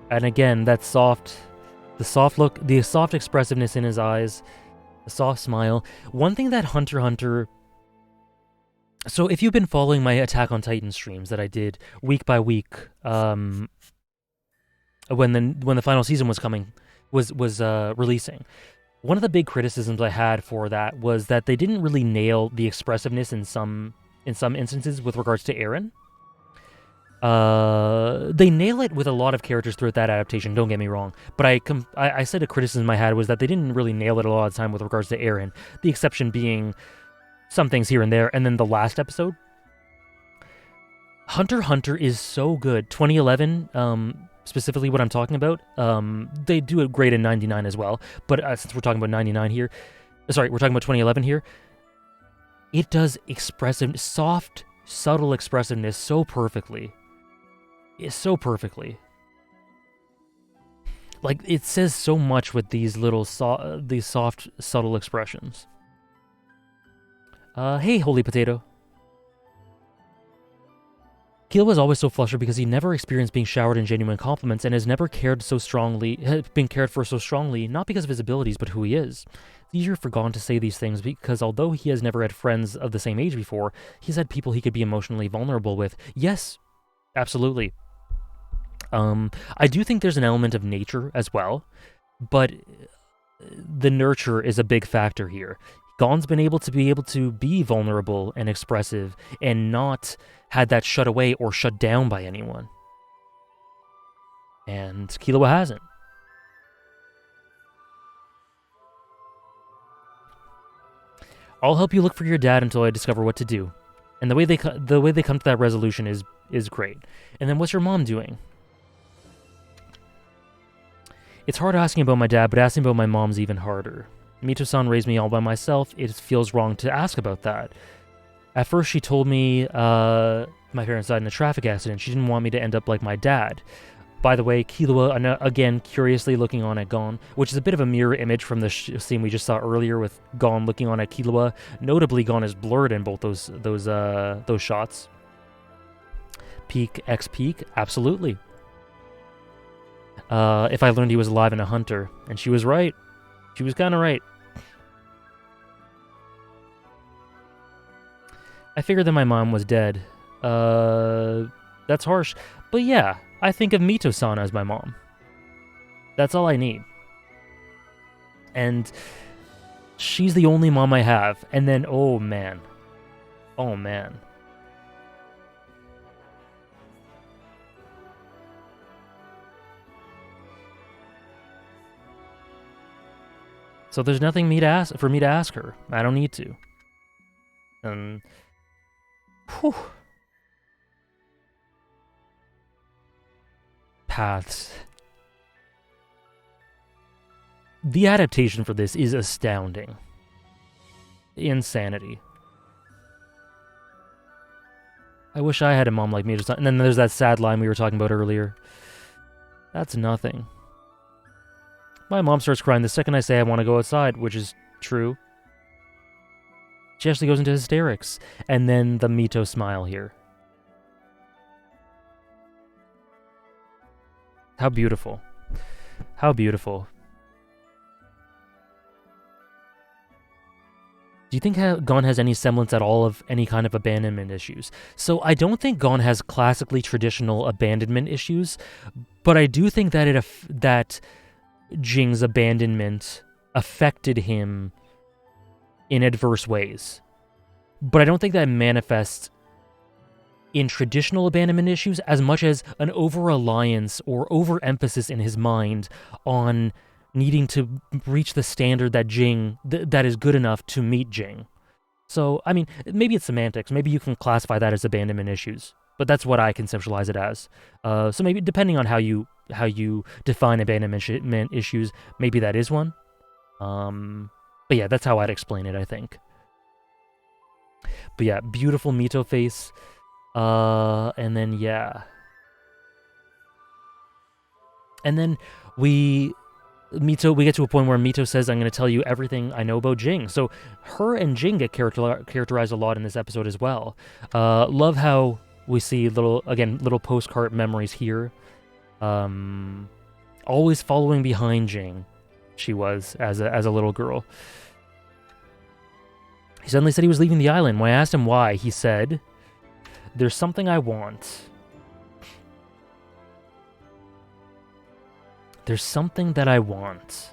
And again, that the soft look, the soft expressiveness in his eyes, the soft smile. One thing that Hunter x Hunter... So if you've been following my Attack on Titan streams that I did week by week, when the final season was releasing, one of the big criticisms I had for that was that they didn't really nail the expressiveness in some instances with regards to Eren. They nail it with a lot of characters throughout that adaptation, don't get me wrong, but I said a criticism I had was that they didn't really nail it a lot of the time with regards to Eren, the exception being some things here and there, and then the last episode. Hunter x Hunter is so good. 2011, specifically what I'm talking about, they do it great in 99 as well, but since we're talking about 99 here, sorry, we're talking about 2011 here, it does expressive, soft, subtle expressiveness so perfectly. It's so perfectly. Like, it says so much with these little, these soft, subtle expressions. Hey, Holy Potato. Killua was always so flustered because he never experienced being showered in genuine compliments and has never been cared for so strongly, not because of his abilities, but who he is. It's easier for Gon to say these things because although he has never had friends of the same age before, he's had people he could be emotionally vulnerable with. Yes, absolutely. I do think there's an element of nature as well, but the nurture is a big factor here. Gon's been able to be vulnerable and expressive and not had that shut away or shut down by anyone. And Killua hasn't. I'll help you look for your dad until I discover what to do. And the way they come to that resolution is great. And then what's your mom doing? It's hard asking about my dad, but asking about my mom's even harder. Mito-san raised me all by myself. It feels wrong to ask about that. At first, she told me my parents died in a traffic accident. She didn't want me to end up like my dad. By the way, Killua, again, curiously looking on at Gon, which is a bit of a mirror image from the scene we just saw earlier with Gon looking on at Killua. Notably, Gon is blurred in both those shots. Peak X peak, absolutely. If I learned he was alive and a hunter, and she was right. She was kind of right. I figured that my mom was dead. That's harsh. But yeah, I think of Mito-san as my mom. That's all I need. And she's the only mom I have. And then, oh man. Oh man. So there's nothing for me to ask her. I don't need to. And whew. Paths. The adaptation for this is astounding. insanity. I wish I had a mom like Mito. And then there's that sad line we were talking about earlier. That's nothing. My mom starts crying the second I say I want to go outside, which is true. She actually goes into hysterics. And then the Mito smile here. How beautiful. How beautiful. Do you think Gon has any semblance at all of any kind of abandonment issues? So I don't think Gon has classically traditional abandonment issues, but I do think that that Jing's abandonment affected him in adverse ways. But I don't think that manifests in traditional abandonment issues as much as an over-reliance or overemphasis in his mind on needing to reach the standard that that is good enough to meet Ging. So, I mean, maybe it's semantics. Maybe you can classify that as abandonment issues, but that's what I conceptualize it as. So maybe depending on how you define abandonment issues, maybe that is one. But yeah, that's how I'd explain it, I think. But yeah, beautiful Mito face. And then, yeah. And then we get to a point where Mito says, I'm going to tell you everything I know about Ging. So her and Ging get characterized a lot in this episode as well. Love how we see little postcard memories here. Always following behind Ging, she was, as a little girl. He suddenly said he was leaving the island. When I asked him why, he said, there's something I want. There's something that I want.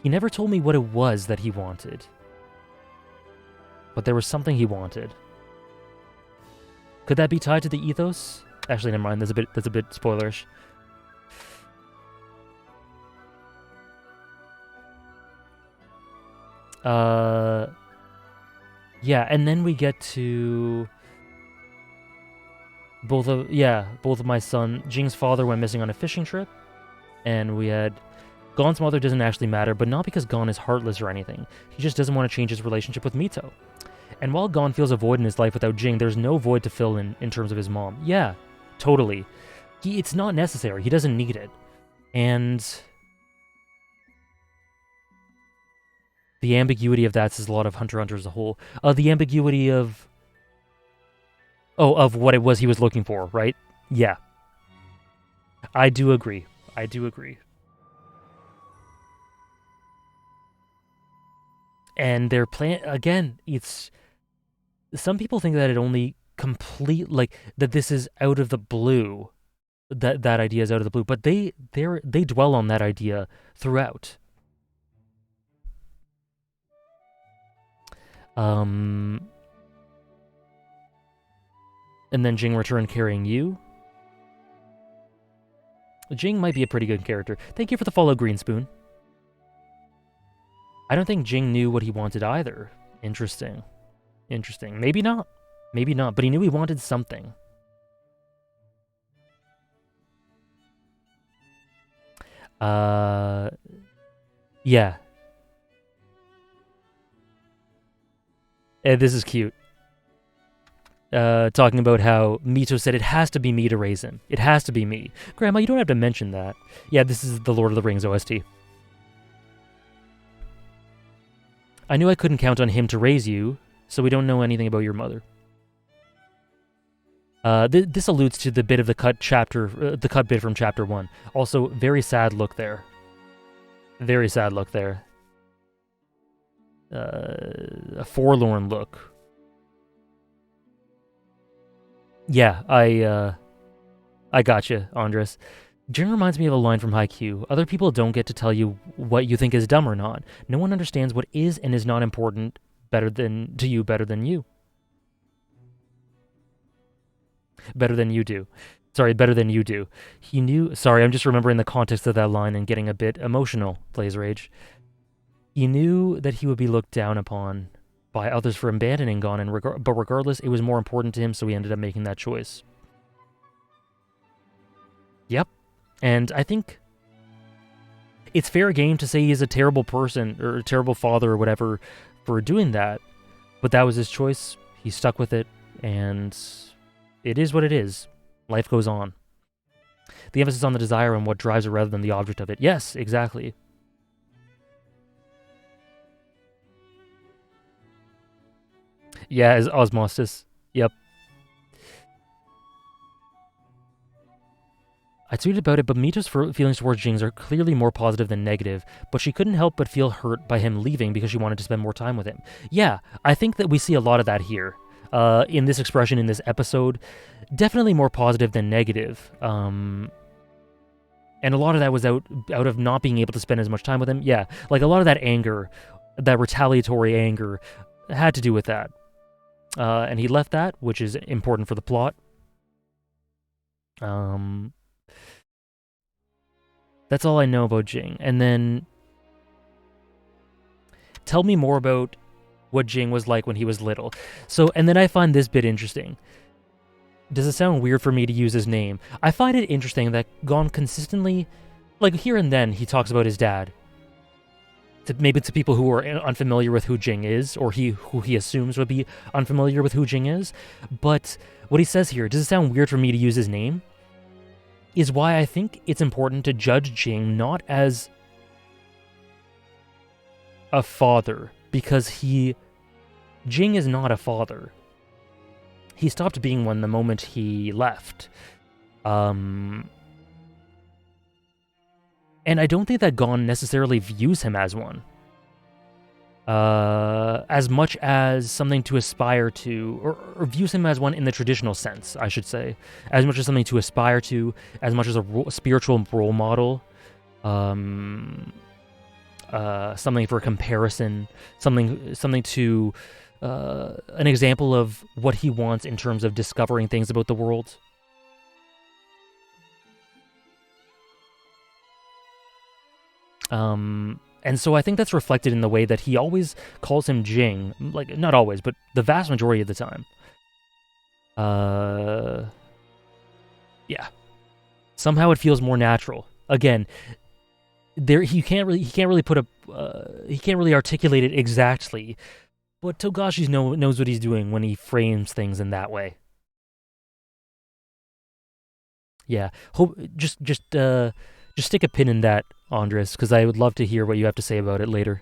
He never told me what it was that he wanted. But there was something he wanted. Could that be tied to the ethos? Actually, never mind. That's a bit spoilerish. Yeah, and then we get to both of my son. Jing's father went missing on a fishing trip, and we had Gon's mother doesn't actually matter, but not because Gon is heartless or anything. He just doesn't want to change his relationship with Mito. And while Gon feels a void in his life without Ging, there's no void to fill in terms of his mom. Yeah, totally. It's not necessary. He doesn't need it. And the ambiguity of that says a lot of Hunter x Hunter as a whole. The ambiguity of what it was he was looking for, right? Yeah. I do agree. And their plan, again, it's... Some people think that it only that this is out of the blue. That idea is out of the blue. But they dwell on that idea throughout. And then Ging returned carrying you. Ging might be a pretty good character. Thank you for the follow, Greenspoon. I don't think Ging knew what he wanted either. Interesting. Maybe not, but he knew he wanted something. Yeah. This is cute. Talking about how Mito said it has to be me to raise him. It has to be me. Grandma, you don't have to mention that. Yeah, this is the Lord of the Rings OST. I knew I couldn't count on him to raise you, so we don't know anything about your mother. This alludes to the bit of the cut bit from chapter 1. Also, very sad look there. Very sad look there. A forlorn look. Yeah, I gotcha, Andres. Jin reminds me of a line from Haikyuu. Other people don't get to tell you what you think is dumb or not. No one understands what is and is not important better than you. Better than you do. Sorry, better than you do. He knew... Sorry, I'm just remembering the context of that line and getting a bit emotional, Blaze Rage. He knew that he would be looked down upon by others for abandoning Gon, but regardless, it was more important to him, so he ended up making that choice. Yep. And I think it's fair game to say he's a terrible person or a terrible father or whatever for doing that, but that was his choice. He stuck with it, and it is what it is. Life goes on. The emphasis on the desire and what drives it rather than the object of it. Yes, exactly. Yeah, as osmosis. Yep. I tweeted about it, but Mito's feelings towards Jing's are clearly more positive than negative, but she couldn't help but feel hurt by him leaving because she wanted to spend more time with him. Yeah, I think that we see a lot of that here. In this expression, in this episode, definitely more positive than negative. And a lot of that was out of not being able to spend as much time with him. Yeah, like a lot of that anger, that retaliatory anger, had to do with that. And he left that, which is important for the plot. That's all I know about Ging. And then tell me more about what Ging was like when he was little. So, and then I find this bit interesting. Does it sound weird for me to use his name? I find it interesting that Gon consistently, like here and then, he talks about his dad. Maybe to people who are unfamiliar with who Ging is, or who he assumes would be unfamiliar with who Ging is. But what he says here, does it sound weird for me to use his name? Is why I think it's important to judge Ging not as a father, because Ging is not a father. He stopped being one the moment he left. And I don't think that Gon necessarily views him as one. As much as something to aspire to, or views him as one in the traditional sense, I should say. As much as something to aspire to, as much as a spiritual role model, something for comparison, something to, an example of what he wants in terms of discovering things about the world. And so I think that's reflected in the way that he always calls him Ging. Like, not always, but the vast majority of the time. Yeah. Somehow it feels more natural. Again, he can't really articulate it exactly, but Togashi knows what he's doing when he frames things in that way. Yeah. Just stick a pin in that, Andres, because I would love to hear what you have to say about it later.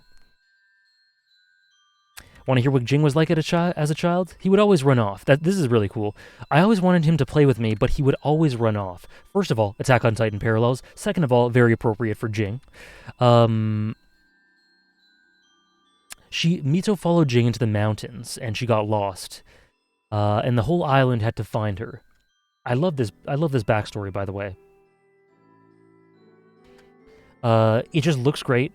Want to hear what Ging was like as a child? He would always run off. This is really cool. I always wanted him to play with me, but he would always run off. First of all, Attack on Titan parallels. Second of all, very appropriate for Ging. Mito followed Ging into the mountains, and she got lost. And the whole island had to find her. I love this backstory, by the way. It just looks great.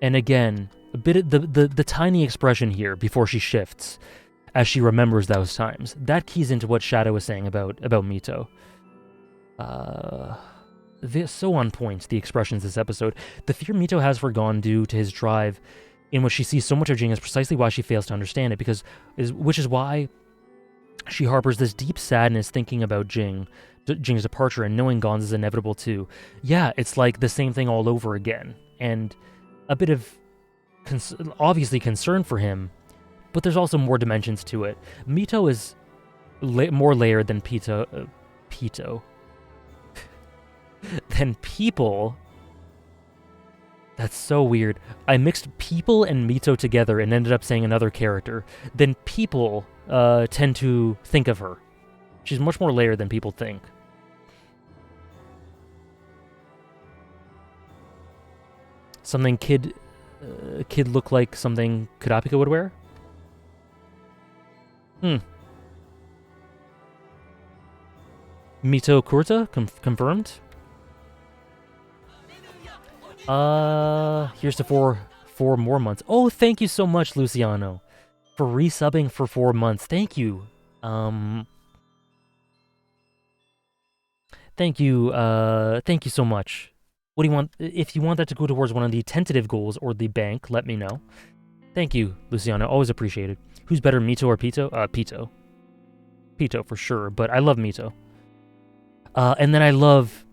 And again, a bit of the tiny expression here before she shifts, as she remembers those times. That keys into what Shadow was saying about Mito. They're so on point, the expressions this episode. The fear Mito has for Gon due to his drive, in which she sees so much of Ging, is precisely why she fails to understand it, which is why she harbors this deep sadness thinking about Jing's departure and knowing Gon's is inevitable too. Yeah, it's like the same thing all over again. And a bit of obviously concern for him, but there's also more dimensions to it. Mito is more layered than than people. That's so weird. I mixed people and Mito together and ended up saying another character. Then people tend to think of her. She's much more layered than people think. Something kid look like something Kurapika would wear? Mito Kurta? Confirmed? Here's to four more months. Oh, thank you so much, Luciano, for resubbing for 4 months. Thank you. Thank you so much. What do you want? If you want that to go towards one of the tentative goals or the bank, let me know. Thank you, Luciano. Always appreciated. Who's better, Mito or Pito? Pito. Pito for sure, but I love Mito. And then I love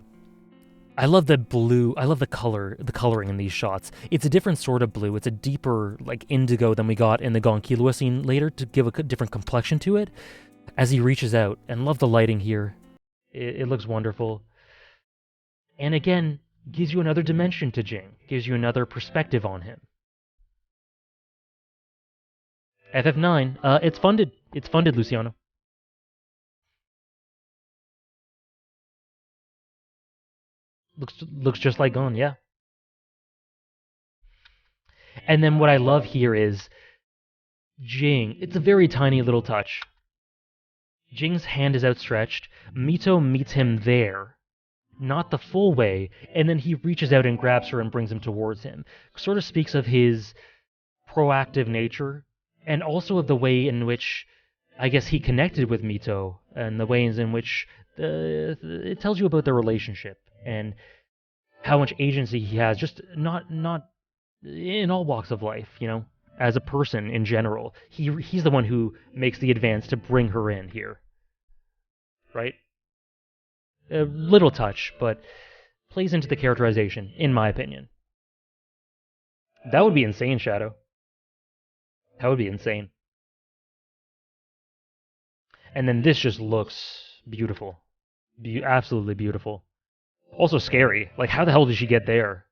I love the blue. I love the coloring in these shots. It's a different sort of blue. It's a deeper, like, indigo than we got in the Gon Killua scene later to give a different complexion to it as he reaches out. And love the lighting here. It looks wonderful. And again, gives you another dimension to Ging. Gives you another perspective on him. FF9. It's funded. It's funded, Luciano. Looks just like Gon, yeah. And then what I love here is Ging. It's a very tiny little touch. Jing's hand is outstretched. Mito meets him there, not the full way, and then he reaches out and grabs her and brings him towards him. Sort of speaks of his proactive nature, and also of the way in which, I guess, he connected with Mito, and the ways in which it tells you about their relationship, and how much agency he has, just not in all walks of life, you know, as a person in general. He's the one who makes the advance to bring her in here, right? A little touch, but plays into the characterization, in my opinion. That would be insane, Shadow. That would be insane. And then this just looks beautiful. Absolutely beautiful. Also scary. Like, how the hell did she get there?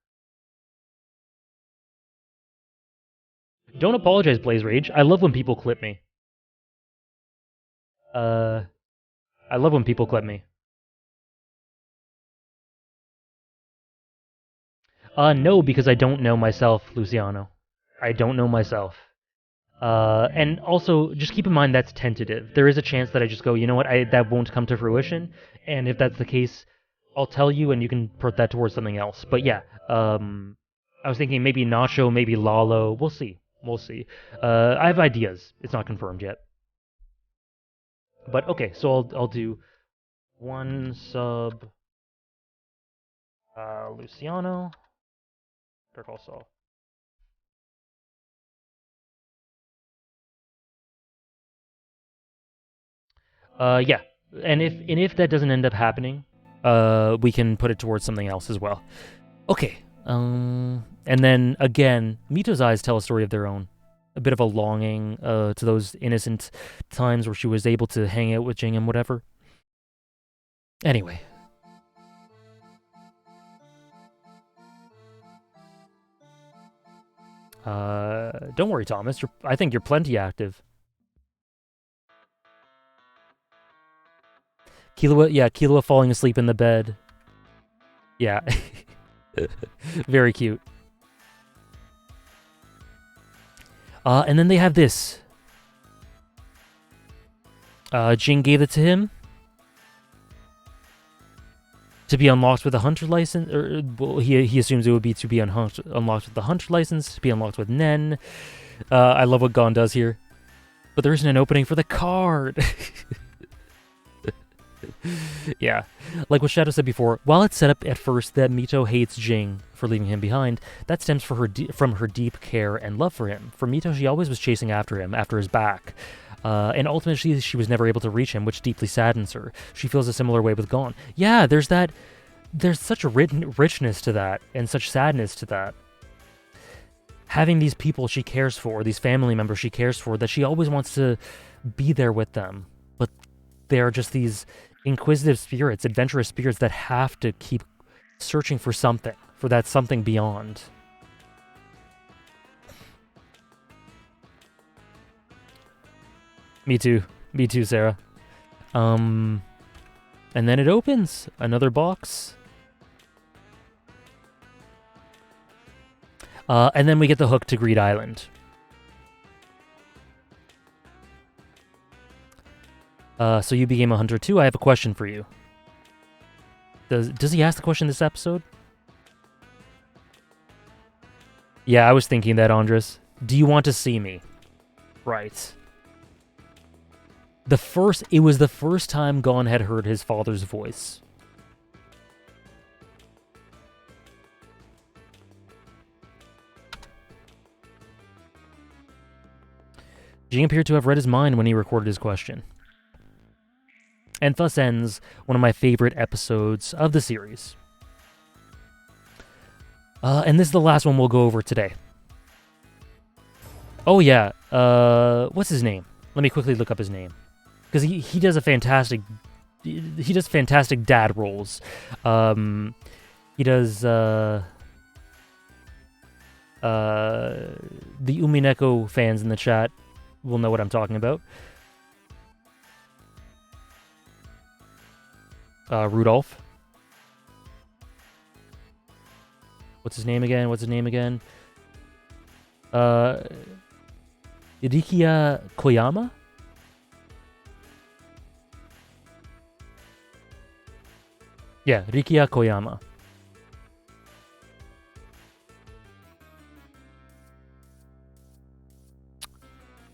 Don't apologize, Blaze Rage. I love when people clip me. I love when people clip me. No, because I don't know myself, Luciano. I don't know myself. And also, just keep in mind that's tentative. There is a chance that I just go, you know what, that won't come to fruition. And if that's the case, I'll tell you and you can put that towards something else. But yeah, I was thinking maybe Nacho, maybe Lalo. We'll see. We'll see. I have ideas. It's not confirmed yet. But okay, so I'll do one sub Luciano. Dark also. Yeah. And if that doesn't end up happening, we can put it towards something else as well. Okay. And then again, Mito's eyes tell a story of their own. A bit of a longing to those innocent times where she was able to hang out with Ging and whatever. Anyway. Don't worry, Thomas. I think you're plenty active. Killua falling asleep in the bed. Yeah. Very cute. And then they have this. Ging gave it to him to be unlocked with a hunter license, or well, he assumes it would be to be unlocked with the hunter license, to be unlocked with Nen. I love what Gon does here, but there isn't an opening for the card. Yeah, like what Shadow said before, while it's set up at first that Mito hates Ging for leaving him behind, that stems from her deep care and love for him. For Mito, she always was chasing after him, after his back. And ultimately, she was never able to reach him, which deeply saddens her. She feels a similar way with Gon. Yeah, there's such a richness to that, and such sadness to that. Having these people she cares for, these family members she cares for, that she always wants to be there with them. But they're just these inquisitive spirits, adventurous spirits that have to keep searching for something, for that something beyond. Me too, Sarah. And then it opens another box. And then we get the hook to Greed Island. So you became a hunter too. I have a question for you. Does he ask the question this episode? Yeah, I was thinking that, Andres. Do you want to see me? Right. It was the first time Gon had heard his father's voice. Ging appeared to have read his mind when he recorded his question. And thus ends one of my favorite episodes of the series. And this is the last one we'll go over today. Oh yeah, what's his name? Let me quickly look up his name, because he does a fantastic, he does fantastic dad roles. He does the Umineko fans in the chat will know what I'm talking about. Rudolph. What's his name again? Rikia Koyama? Yeah, Rikia Koyama.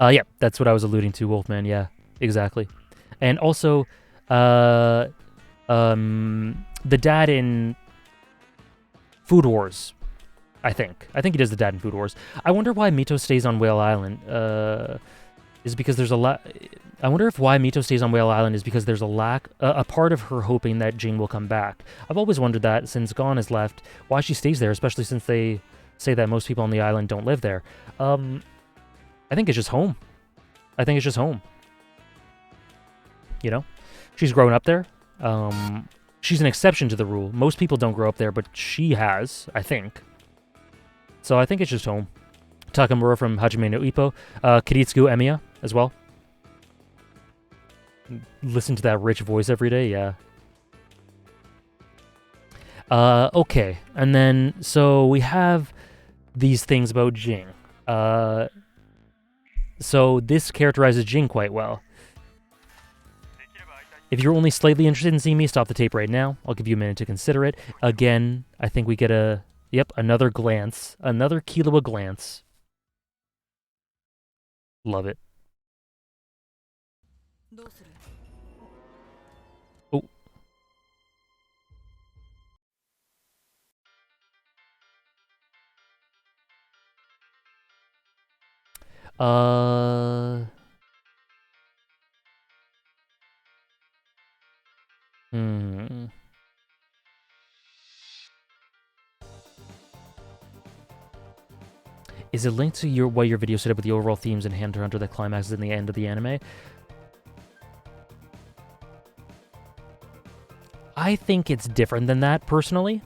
Yeah, that's what I was alluding to, Wolfman. Yeah, exactly. And also, the dad in Food Wars, I think he does the dad in Food Wars. I wonder why Mito stays on Whale Island. Is because there's a lot. I wonder if why Mito stays on Whale Island is because there's a part of her hoping that Ging will come back. I've always wondered that since Gon has left, why she stays there, especially since they say that most people on the island don't live there. I think it's just home. You know, she's grown up there. She's an exception to the rule. Most people don't grow up there, but she has, I think. So I think it's just home. Takamura from Hajime no Ippo. Kiritsugu Emiya as well. Listen to that rich voice every day, yeah. Okay, and then, so we have these things about Ging. So this characterizes Ging quite well. If you're only slightly interested in seeing me, stop the tape right now. I'll give you a minute to consider it. Again, I think we get another glance. Another Killua glance. Love it. Oh. Is it linked to what your video said about the overall themes in Hunter x Hunter that climaxes in the end of the anime? I think it's different than that, personally.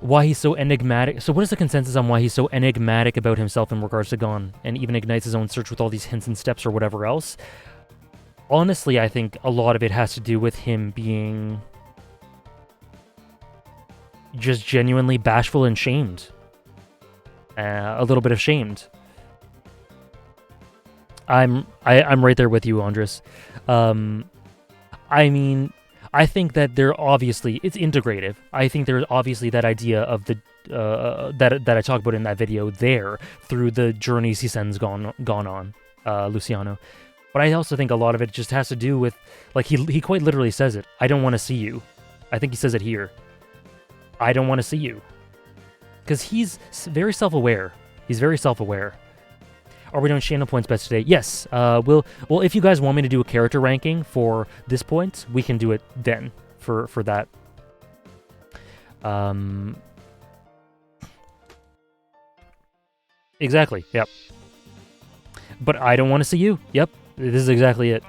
Why he's so enigmatic. So what is the consensus on why he's so enigmatic about himself in regards to Gon, and even ignites his own search with all these hints and steps or whatever else? Honestly, I think a lot of it has to do with him being just genuinely bashful and shamed. A little bit of shamed. I'm right there with you, Andres. I mean, I think that it's integrative. I think there's obviously that idea of the that I talked about in that video there through the journeys he sends gone on, Luciano. But I also think a lot of it just has to do with, like, he quite literally says it. I don't want to see you. I think he says it here. I don't want to see you. Because he's very self-aware. He's very self-aware. Are we doing channel points best today? Yes. Well, if you guys want me to do a character ranking for this point, we can do it then for that. Exactly. Yep. But I don't want to see you. Yep. This is exactly it.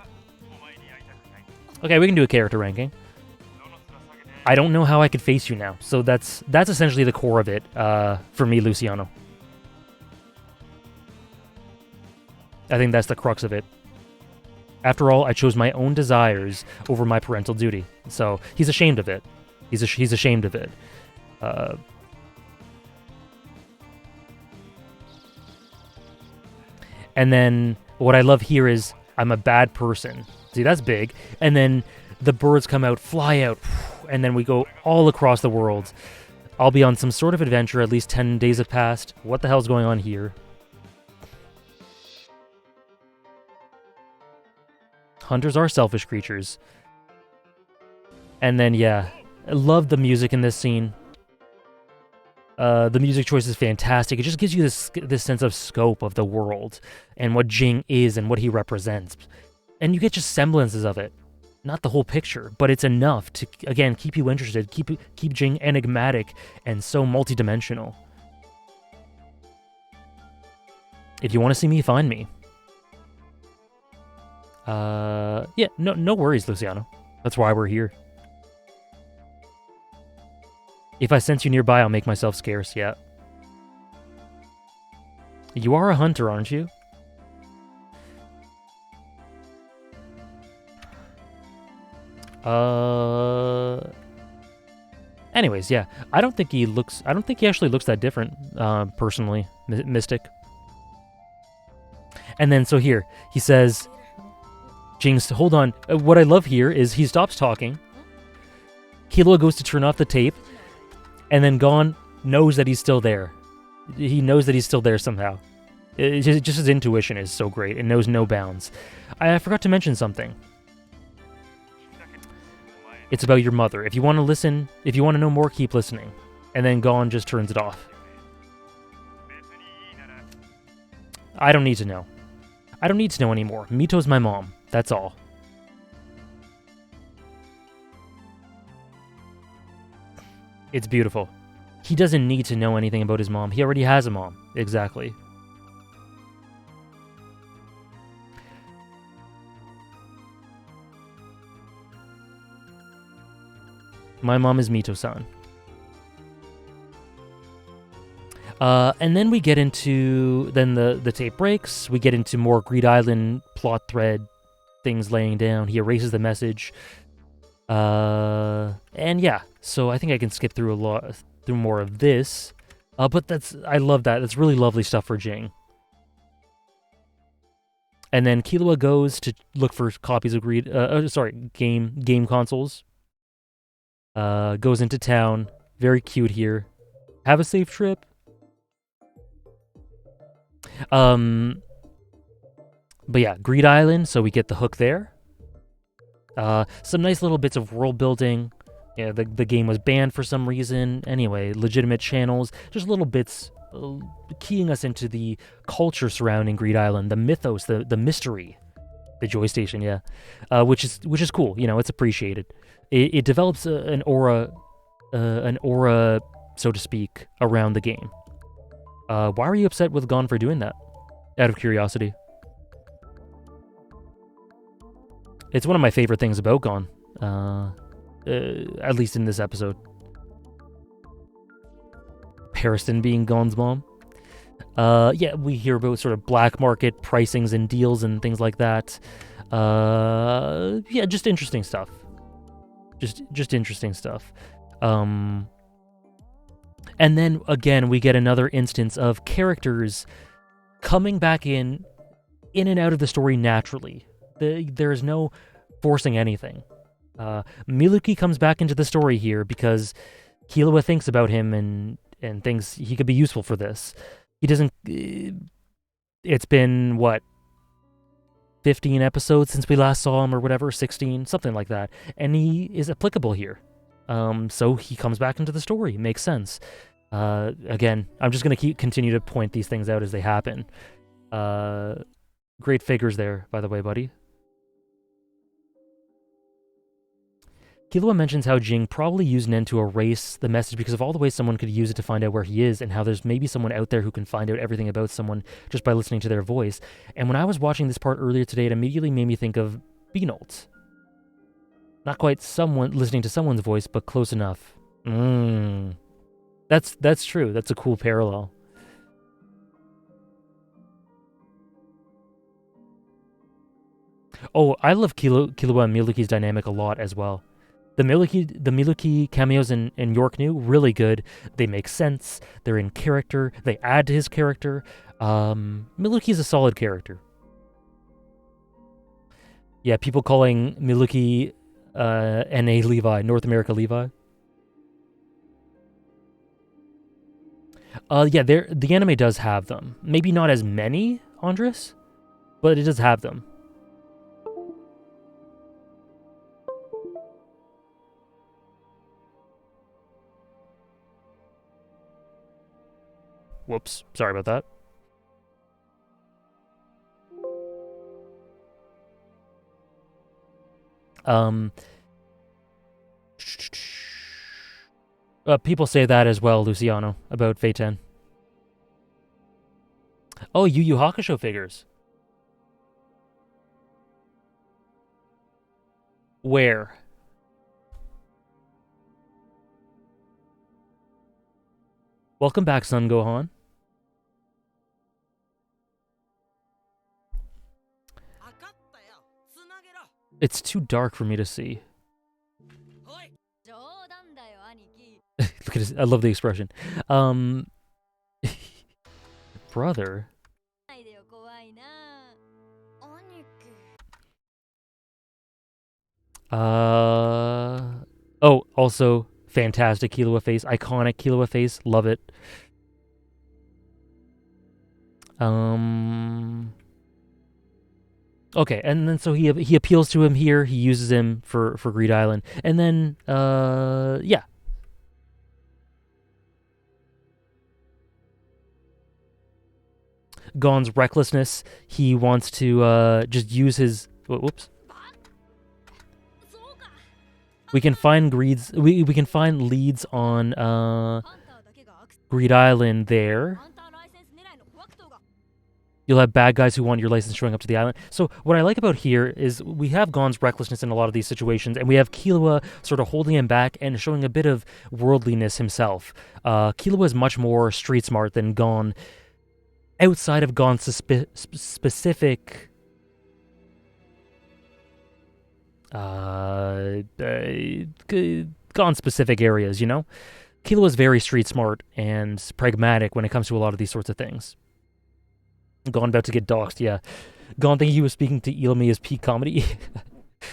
Okay, we can do a character ranking. I don't know how I could face you now. So that's essentially the core of it for me, Luciano. I think that's the crux of it. After all, I chose my own desires over my parental duty. So he's ashamed of it. He's ashamed of it. And then what I love here is I'm a bad person. See, that's big. And then the birds come out, fly out, and then we go all across the world. I'll be on some sort of adventure. At least 10 days have passed. What the hell's going on here? Hunters are selfish creatures. And then, yeah, I love the music in this scene. The music choice is fantastic. It just gives you this sense of scope of the world and what Ging is and what he represents. And you get just semblances of it. not the whole picture, but it's enough to, again, keep you interested, keep Ging enigmatic and so multidimensional. If you want to see me, find me. Yeah, no worries, Luciano. That's why we're here. If I sense you nearby, I'll make myself scarce, yeah. You are a hunter, aren't you? Anyways, yeah. I don't think he actually looks that different, personally, Mystic. And then, so here, he says, Jinx, hold on. What I love here is he stops talking. Killua goes to turn off the tape, and then Gon knows that he's still there. He knows that he's still there somehow. Just his intuition is so great. It knows no bounds. I forgot to mention something. It's about your mother. If you want to listen, if you want to know more, keep listening. And then Gon just turns it off. I don't need to know. I don't need to know anymore. Mito's my mom. That's all. It's beautiful. He doesn't need to know anything about his mom. He already has a mom. Exactly. My mom is Mito-san. And then we get into, then the tape breaks. We get into more Greed Island plot thread things laying down. He erases the message. And yeah, so I think I can skip through more of this. But I love that. That's really lovely stuff for Ging. And then Killua goes to look for copies of game consoles. Goes into town. Very cute here. Have a safe trip. But yeah, Greed Island, so we get the hook there. Some nice little bits of world building. Yeah, the game was banned for some reason. Anyway, legitimate channels, just little bits keying us into the culture surrounding Greed Island, the mythos, the mystery. The Joy Station, yeah. Which is cool, you know, it's appreciated. It develops an aura, so to speak, around the game. Why are you upset with Gon for doing that? Out of curiosity. It's one of my favorite things about Gon. At least in this episode. Pariston being Gon's mom. Yeah, we hear about sort of black market pricings and deals and things like that. Yeah, just interesting stuff. Just interesting stuff. And then, again, we get another instance of characters coming back in and out of the story naturally. There is no forcing anything. Miluki comes back into the story here because Killua thinks about him and thinks he could be useful for this. He doesn't... It's been, what, 15 episodes since we last saw him or whatever, 16, something like that. And he is applicable here. So he comes back into the story. Makes sense. Again, I'm just going to continue to point these things out as they happen. Great figures there, by the way, buddy. Killua mentions how Ging probably used Nen to erase the message because of all the ways someone could use it to find out where he is, and how there's maybe someone out there who can find out everything about someone just by listening to their voice. And when I was watching this part earlier today, it immediately made me think of Beanolt. Not quite someone listening to someone's voice, but close enough. That's true. That's a cool parallel. Oh, I love Killua and Miluki's dynamic a lot as well. The Miluki cameos in York New, really good. They make sense. They're in character. They add to his character. Miluki's a solid character. Yeah, people calling Miluki NA Levi, North America Levi. Yeah, the anime does have them. Maybe not as many, Andres, but it does have them. Whoops, sorry about that. People say that as well, Luciano, about Fate 10. Oh, Yu Yu Hakusho figures. Where? Welcome back, Sun Gohan. It's too dark for me to see. Look at his, I love the expression. Brother. Oh, also fantastic Killua face, iconic Killua face, love it. Okay, and then so he appeals to him here. He uses him for Greed Island, and then yeah. Gon's recklessness. He wants to just use his. Whoops. We can find greeds. We can find leads on Greed Island there. You'll have bad guys who want your license showing up to the island. So what I like about here is we have Gon's recklessness in a lot of these situations, and we have Killua sort of holding him back and showing a bit of worldliness himself. Killua is much more street smart than Gon. Outside of Gon's specific Gon specific areas, you know? Killua is very street smart and pragmatic when it comes to a lot of these sorts of things. Gon about to get doxxed, yeah. Gon thinking he was speaking to Illumia's peak comedy.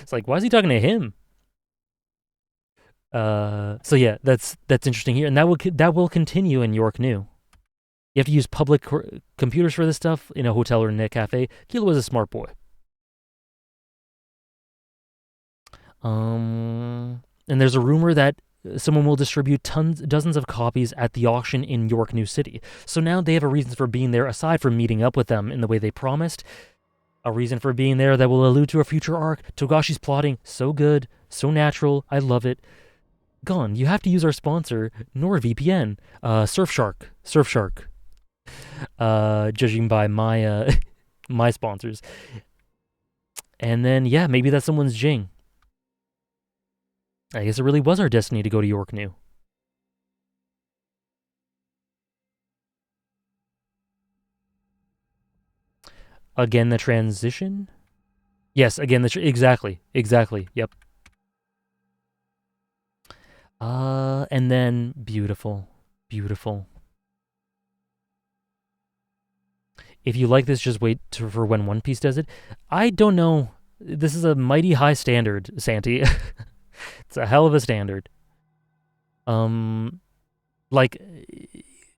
It's like, why is he talking to him? So yeah, that's interesting here, and that will continue in York New. You have to use public computers for this stuff in a hotel or in a cafe. Killua was a smart boy. And there's a rumor that someone will distribute dozens of copies at the auction in York New City. So now they have a reason for being there, aside from meeting up with them in the way they promised. A reason for being there that will allude to a future arc. Togashi's plotting, so good, so natural, I love it. Gon, you have to use our sponsor, NordVPN. Surfshark. Judging by my my sponsors. And then, yeah, maybe that's someone's Ging. I guess it really was our destiny to go to York New. Again, the transition? Yes, again, exactly, yep. And then, beautiful. If you like this, just wait for when One Piece does it. I don't know. This is a mighty high standard, Santi. It's a hell of a standard. Like,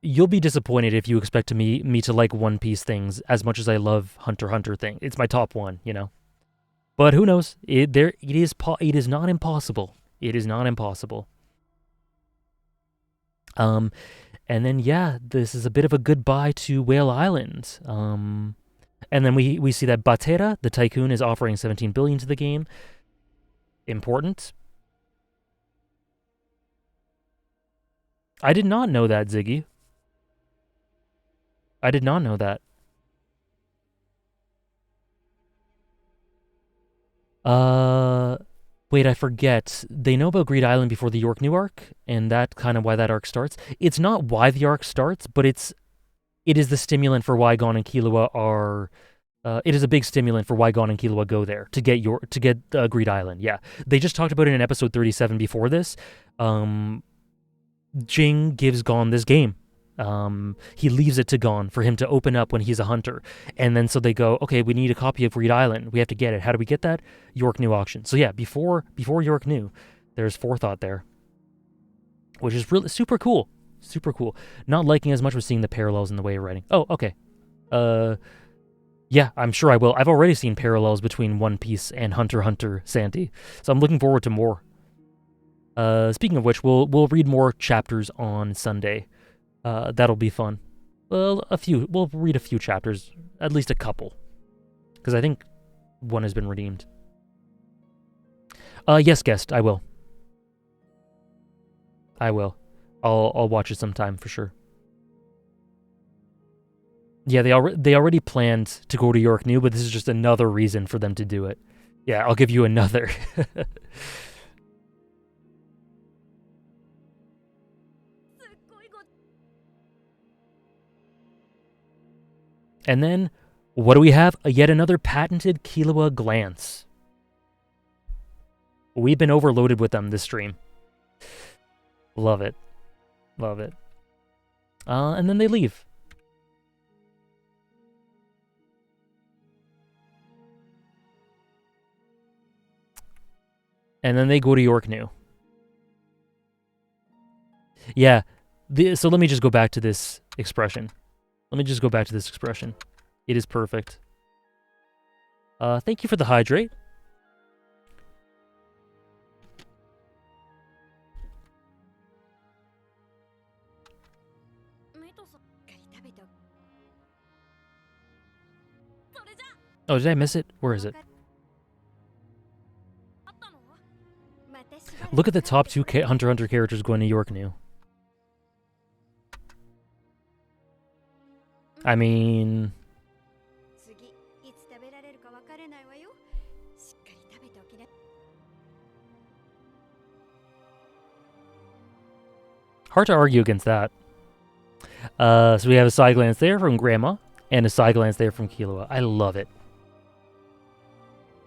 you'll be disappointed if you expect me to like One Piece things as much as I love Hunter x Hunter thing. It's my top one, you know. But who knows? It is not impossible. It is not impossible. And then yeah, this is a bit of a goodbye to Whale Island. And then we see that Batera, the tycoon, is offering 17 billion to the game. Important. I did not know that, Ziggy. I did not know that. Wait, I forget. They know about Greed Island before the York New arc, and that's kind of why that arc starts. It's not why the arc starts, but it is the stimulant for why Gon and Killua are. It is a big stimulant for why Gon and Killua go there to get Greed Island. Yeah, they just talked about it in episode 37 before this. Ging gives Gon this game. He leaves it to Gon for him to open up when he's a hunter. And then so they go, okay, we need a copy of Greed Island. We have to get it. How do we get that? York New auction. So yeah, before York New, there's forethought there. Which is really super cool. Super cool. Not liking as much was seeing the parallels in the way of writing. Oh, okay. Yeah, I'm sure I will. I've already seen parallels between One Piece and Hunter x Hunter, Santi. So I'm looking forward to more. Speaking of which, we'll read more chapters on Sunday. That'll be fun. Well, we'll read a few chapters, at least a couple. Because I think one has been redeemed. Yes, guest. I will. I will. I'll watch it sometime for sure. Yeah, they already planned to go to York New, but this is just another reason for them to do it. Yeah, I'll give you another. And then, what do we have? Yet another patented Killua glance. We've been overloaded with them this stream. Love it. Love it. And then they leave. And then they go to York New. Yeah. So let me just go back to this expression. It is perfect. Thank you for the hydrate. Oh, did I miss it? Where is it? Look at the top 2 Hunter x Hunter characters going to York New. I mean... hard to argue against that. So we have a side glance there from Grandma, and a side glance there from Killua. I love it.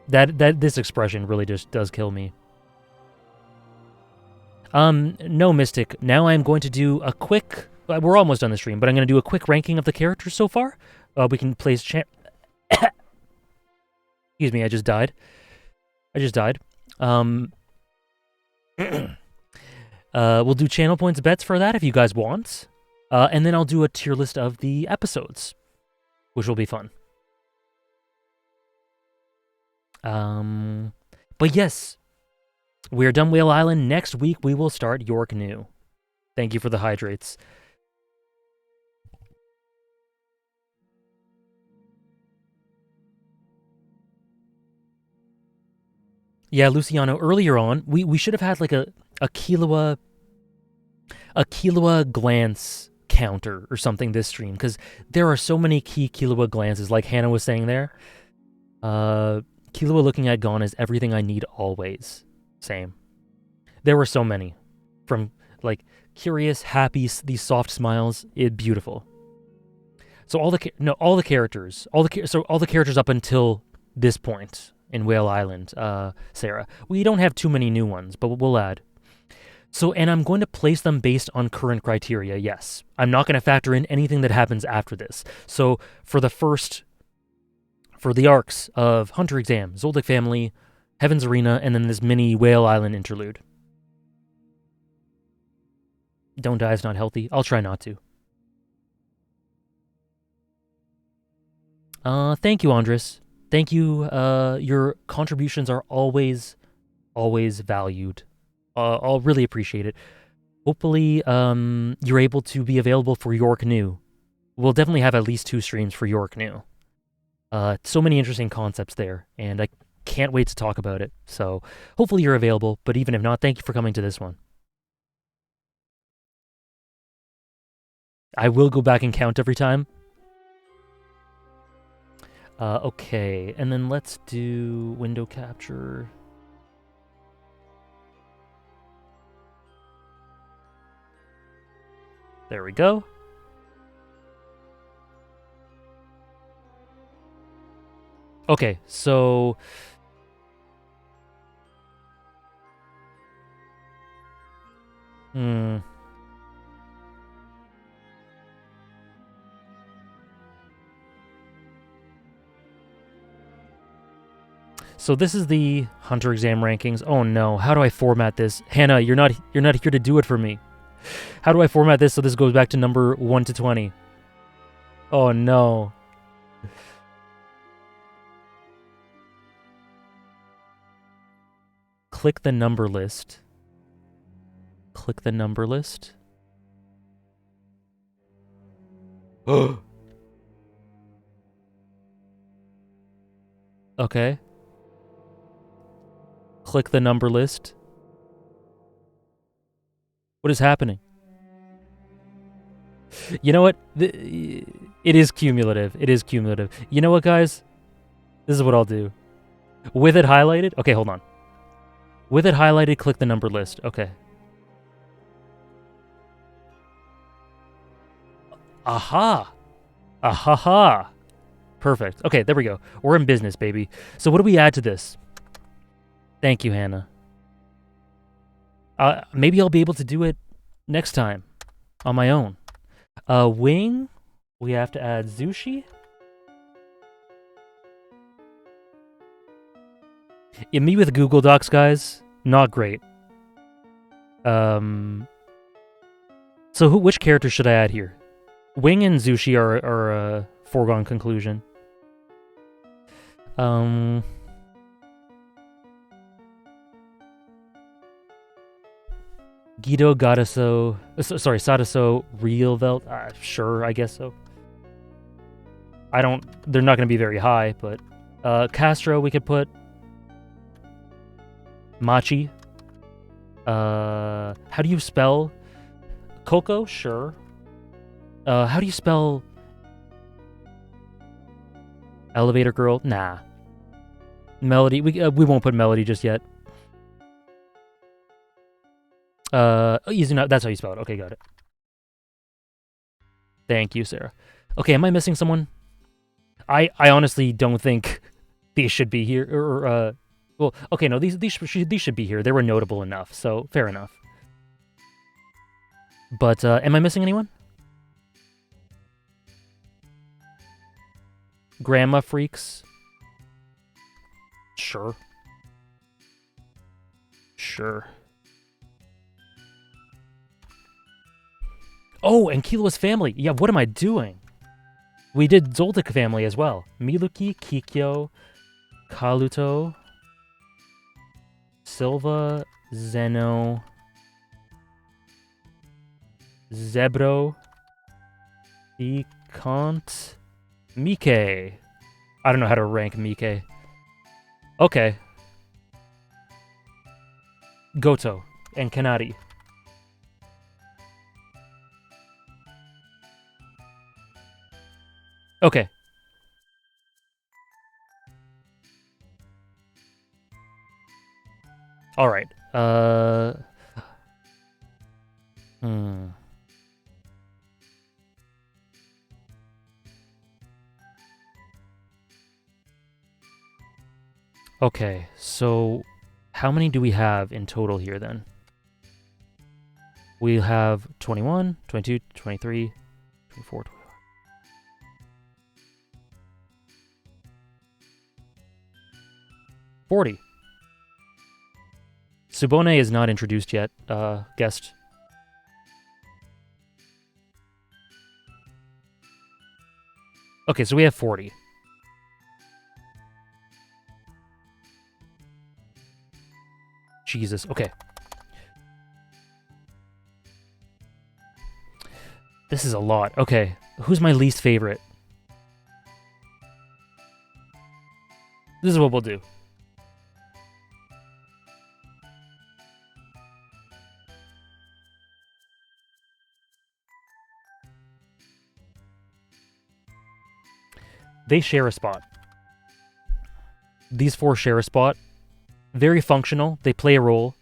This expression really just does kill me. No, Mystic. Now I'm going to do a quick... we're almost done the stream, but I'm going to do a quick ranking of the characters so far. We can place... Excuse me, I just died. We'll do channel points bets for that if you guys want. And then I'll do a tier list of the episodes, which will be fun. But yes, we're done Whale Island. Next week, we will start York New. Thank you for the hydrates. Yeah, Luciano, earlier on, we should have had like a Killua glance counter or something this stream, because there are so many key Killua glances, like Hannah was saying there. Killua looking at Gon is everything I need always. Same. There were so many. From, like, curious, happy, these soft smiles, beautiful. So all the characters up until this point in Whale Island, Sarah. We don't have too many new ones, but we'll add. So, and I'm going to place them based on current criteria, yes. I'm not going to factor in anything that happens after this. So, for the arcs of Hunter Exam, Zoldyck Family, Heaven's Arena, and then this mini Whale Island interlude. Don't die is not healthy. I'll try not to. Thank you, Andres. Thank you. Your contributions are always valued. I'll really appreciate it. Hopefully, you're able to be available for York New. We'll definitely have at least 2 streams for York New. So many interesting concepts there, and I can't wait to talk about it. So hopefully you're available, but even if not, thank you for coming to this one. I will go back and count every time. Okay, and then let's do window capture. There we go. Okay, so... So this is the Hunter Exam rankings. Oh no, how do I format this? Hannah, you're not here to do it for me. How do I format this so this goes back to number 1 to 20? Oh no. Click the number list. Click the number list. Okay. click the number list. What is happening? You know what? It is cumulative. It is cumulative. You know what, guys? This is what I'll do. With it highlighted... Okay, hold on. With it highlighted, click the number list. Okay. Aha! Ahaha! Perfect. Okay, there we go. We're in business, baby. So what do we add to this? Thank you, Hannah. Maybe I'll be able to do it next time on my own. Wing. We have to add Zushi. Yeah, me with Google Docs, guys. Not great. So which character should I add here? Wing and Zushi are a foregone conclusion. Guido Gadaso, sorry, Sadaso, Real Velt. Sure, I guess so. They're not going to be very high, but Castro we could put. Machi. How do you spell Coco? Sure. How do you spell Elevator Girl? Nah. Melody. We won't put Melody just yet. That's how you spell it. Okay, got it. Thank you, Sarah. Okay, am I missing someone? I honestly don't think these should be here. Well, okay, no, these should be here. They were notable enough, so fair enough. But am I missing anyone? Grandma freaks. Sure. Sure. Oh, and Killua's family. Yeah, what am I doing? We did Zoldyck family as well. Miluki, Kikyo, Kaluto, Silva, Zeno, Zebro, Ikant, Mike. I don't know how to rank Mike. Okay. Goto and Kanari. Okay. All right. Okay, so how many do we have in total here then? We have 21, 22, 23, 24, 25. 40. Subone is not introduced yet, guest. Okay, so we have 40. Jesus, okay. This is a lot. Okay, who's my least favorite? This is what we'll do. They share a spot. These four share a spot. Very functional. They play a role.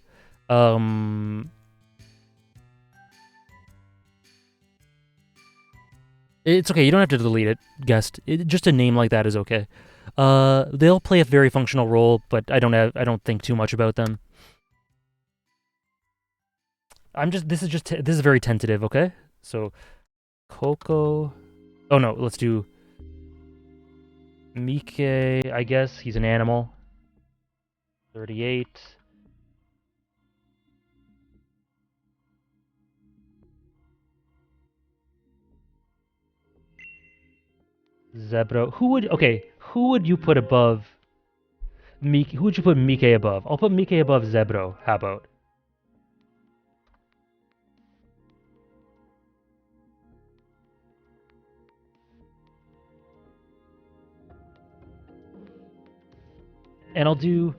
It's okay. You don't have to delete it, guest. Just a name like that is okay. They'll play a very functional role, but I don't think too much about them. This is very tentative, okay? So, Coco. Oh no, let's do Mike, I guess. He's an animal. 38. Zebro. Who would you put above Mike? Who would you put Mike above? I'll put Mike above Zebro. How about? And I'll do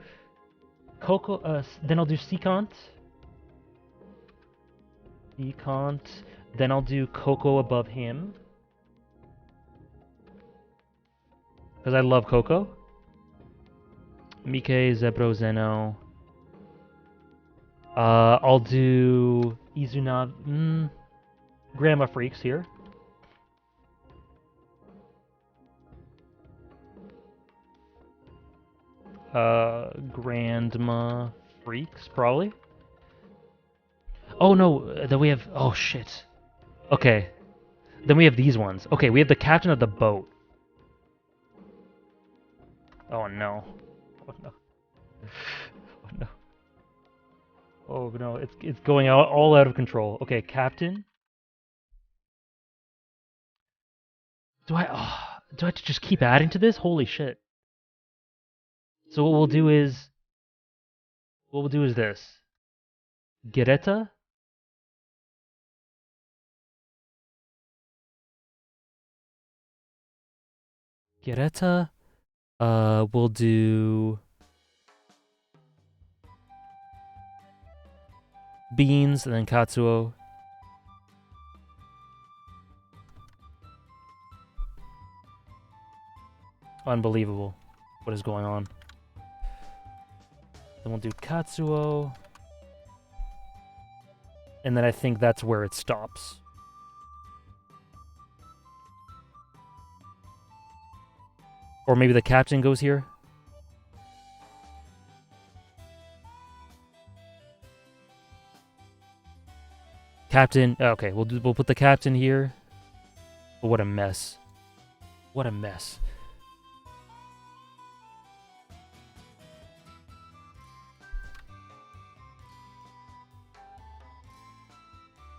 Coco. Then I'll do Secant. Then I'll do Coco above him. Because I love Coco. Mike, Zebro, Zeno. I'll do Izuna. Grandma Freaks here. Grandma Freaks, probably. Oh no, then we have... Oh shit. Okay. Then we have these ones. Okay, we have the captain of the boat. Oh no. Oh no. Oh no. Oh no, it's going all out of control. Okay, captain. Do I have to just keep adding to this? Holy shit. So what we'll do is this. Gereta. We'll do Beans and then Katsuo. Unbelievable. What is going on? Then we'll do Katsuo. And then I think that's where it stops. Or maybe the captain goes here. Captain. Okay, we'll put the captain here. But what a mess. What a mess.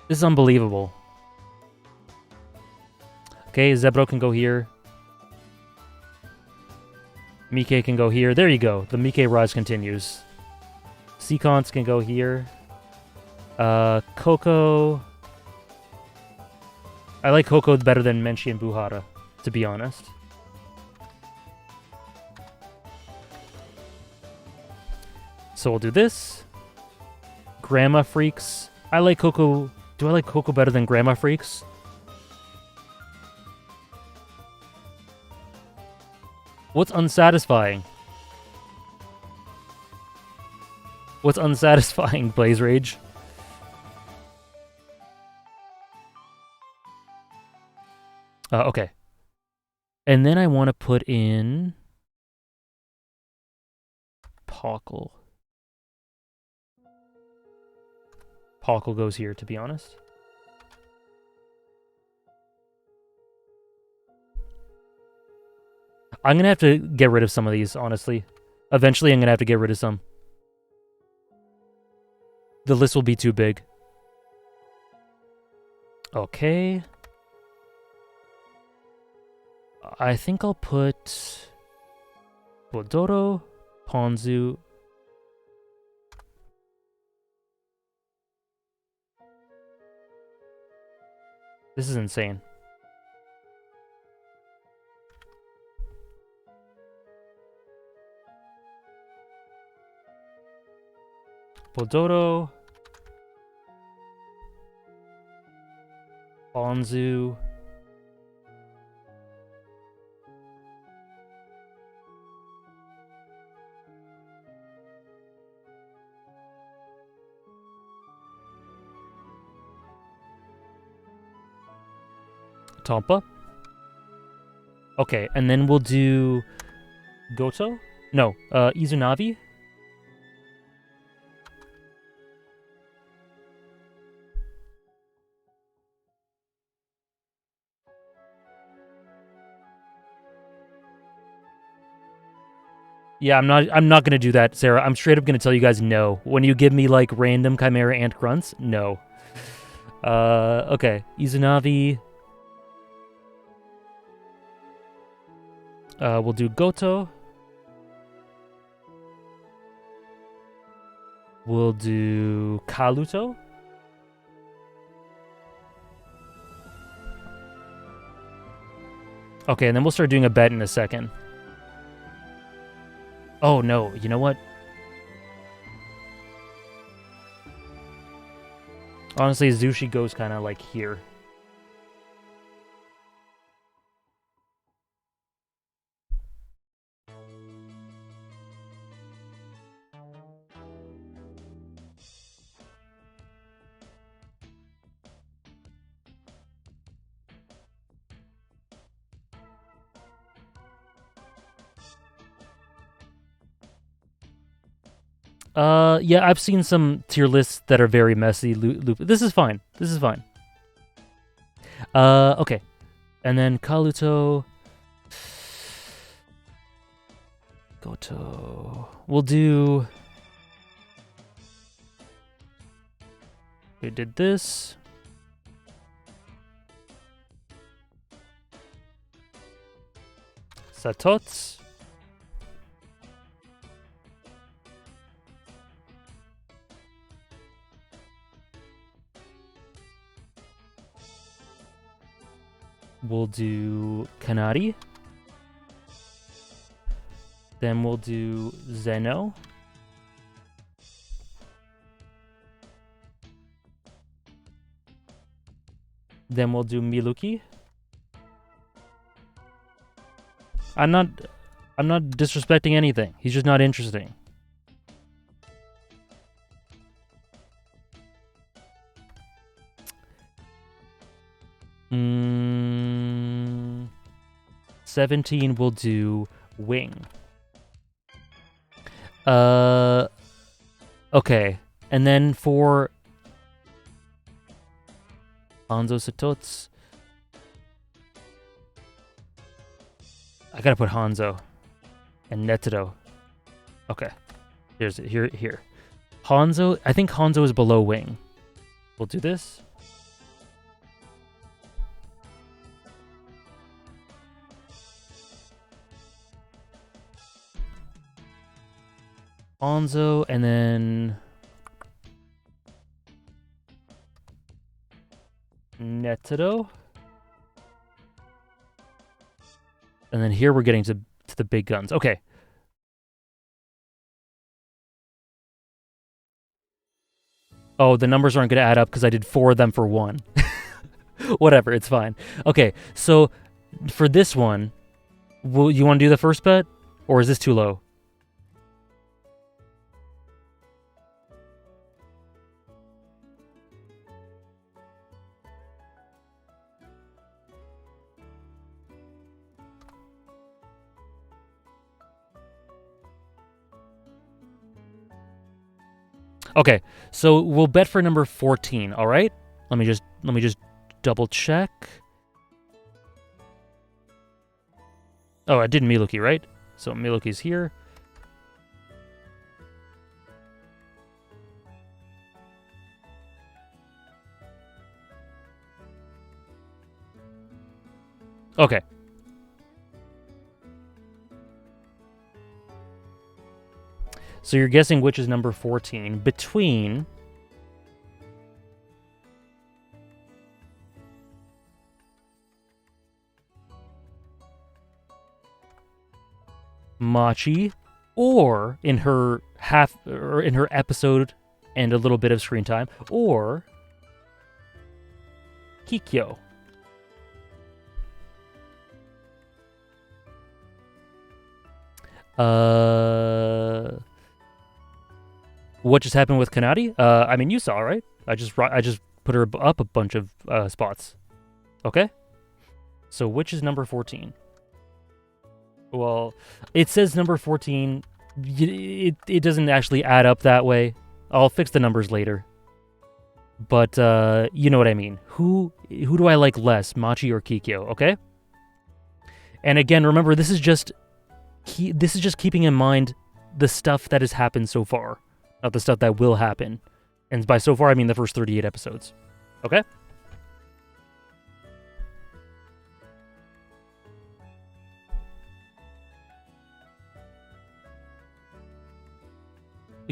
This is unbelievable. Okay, Zebro can go here. Mike can go here. There you go. The Mike rise continues. Sequence can go here. Coco. I like Coco better than Menchi and Buhara, to be honest. So we'll do this. Grandma Freaks. I like Coco. Do I like Coco better than Grandma Freaks? What's unsatisfying? What's unsatisfying, Blaze Rage? Okay. And then I want to put in Pockle. Pockle goes here, to be honest. I'm going to have to get rid of some of these, honestly. Eventually, I'm going to have to get rid of some. The list will be too big. Okay. I think I'll put Bodoro, Ponzu. This is insane. Bodoro, Ponzu. Tompa. Okay, and then we'll do Goto? No, Izunavi. Yeah, I'm not gonna do that, Sarah. I'm straight up gonna tell you guys no. When you give me like random Chimera Ant grunts, no. Okay. Izunavi. We'll do Goto. We'll do Kaluto. Okay, and then we'll start doing a bet in a second. Oh no, you know what? Honestly, Zushi goes kind of like here. Yeah, I've seen some tier lists that are very messy. This is fine. This is fine. Okay. And then Kaluto. Goto. We'll do... We did this. Satots. We'll do Kanari. Then we'll do Zeno. Then we'll do Miluki. I'm not disrespecting anything. He's just not interesting. Mm, 17 will do Wing. Okay. And then for Hanzo Satots, I gotta put Hanzo and Netero. Okay. Here's it. Here. Hanzo, I think Hanzo is below Wing. We'll do this. Hanzo, and then Netero. And then here we're getting to the big guns. Okay. Oh, the numbers aren't going to add up because I did 4 of them for 1. Whatever, it's fine. Okay, so for this one, you want to do the first bet? Or is this too low? Okay, so we'll bet for number 14, all right? Let me just double check. Oh, I did Miluki, right? So Miluki's here. Okay. So you're guessing which is number 14 between Machi, or in her episode and a little bit of screen time, or Kikyo. What just happened with Kanadi? I mean, you saw, right? I just put her up a bunch of spots. Okay? So which is number 14? Well, it says number 14. It doesn't actually add up that way. I'll fix the numbers later. But you know what I mean. Who do I like less, Machi or Kikyo? Okay. And again, remember, this is just keeping in mind the stuff that has happened so far, not the stuff that will happen. And by so far, I mean the first 38 episodes. Okay.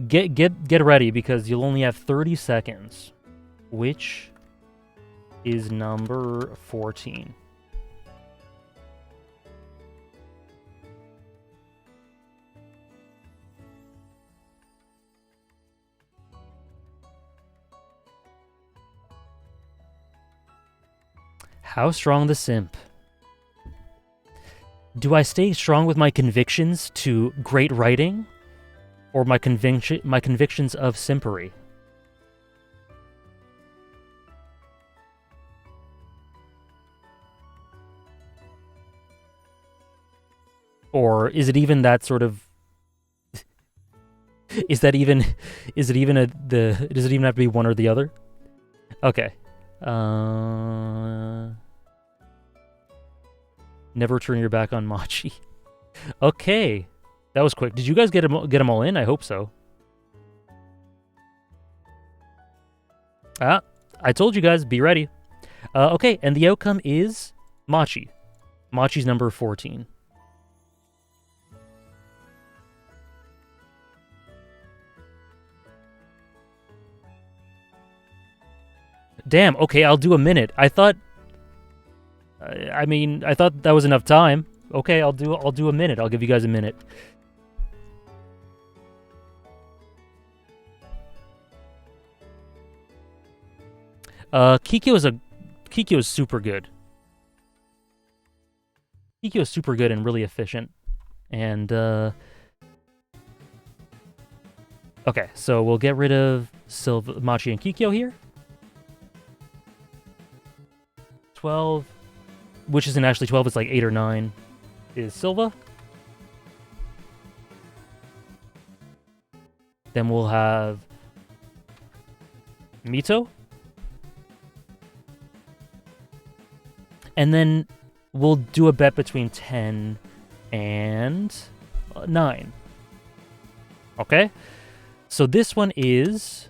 Get ready because you'll only have 30 seconds. Which is number 14? How strong the simp? Do I stay strong with my convictions to great writing, or my convictions of simpery? Or is it even that sort of? Is it even does it even have to be one or the other? Okay. Never turn your back on Machi. Okay. That was quick. Did you guys get them all in? I hope so. I told you guys, be ready. Okay, and the outcome is Machi. Machi's number 14. Damn, okay, I'll do a minute. I thought that was enough time. Okay, I'll do a minute. I'll give you guys a minute. Kikyo is super good. Kikyo is super good and really efficient. And okay, so we'll get rid of Machi and Kikyo here. 12, which isn't actually 12, it's like 8 or 9, is Silva. Then we'll have Mito. And then we'll do a bet between 10 and 9. Okay? So this one is...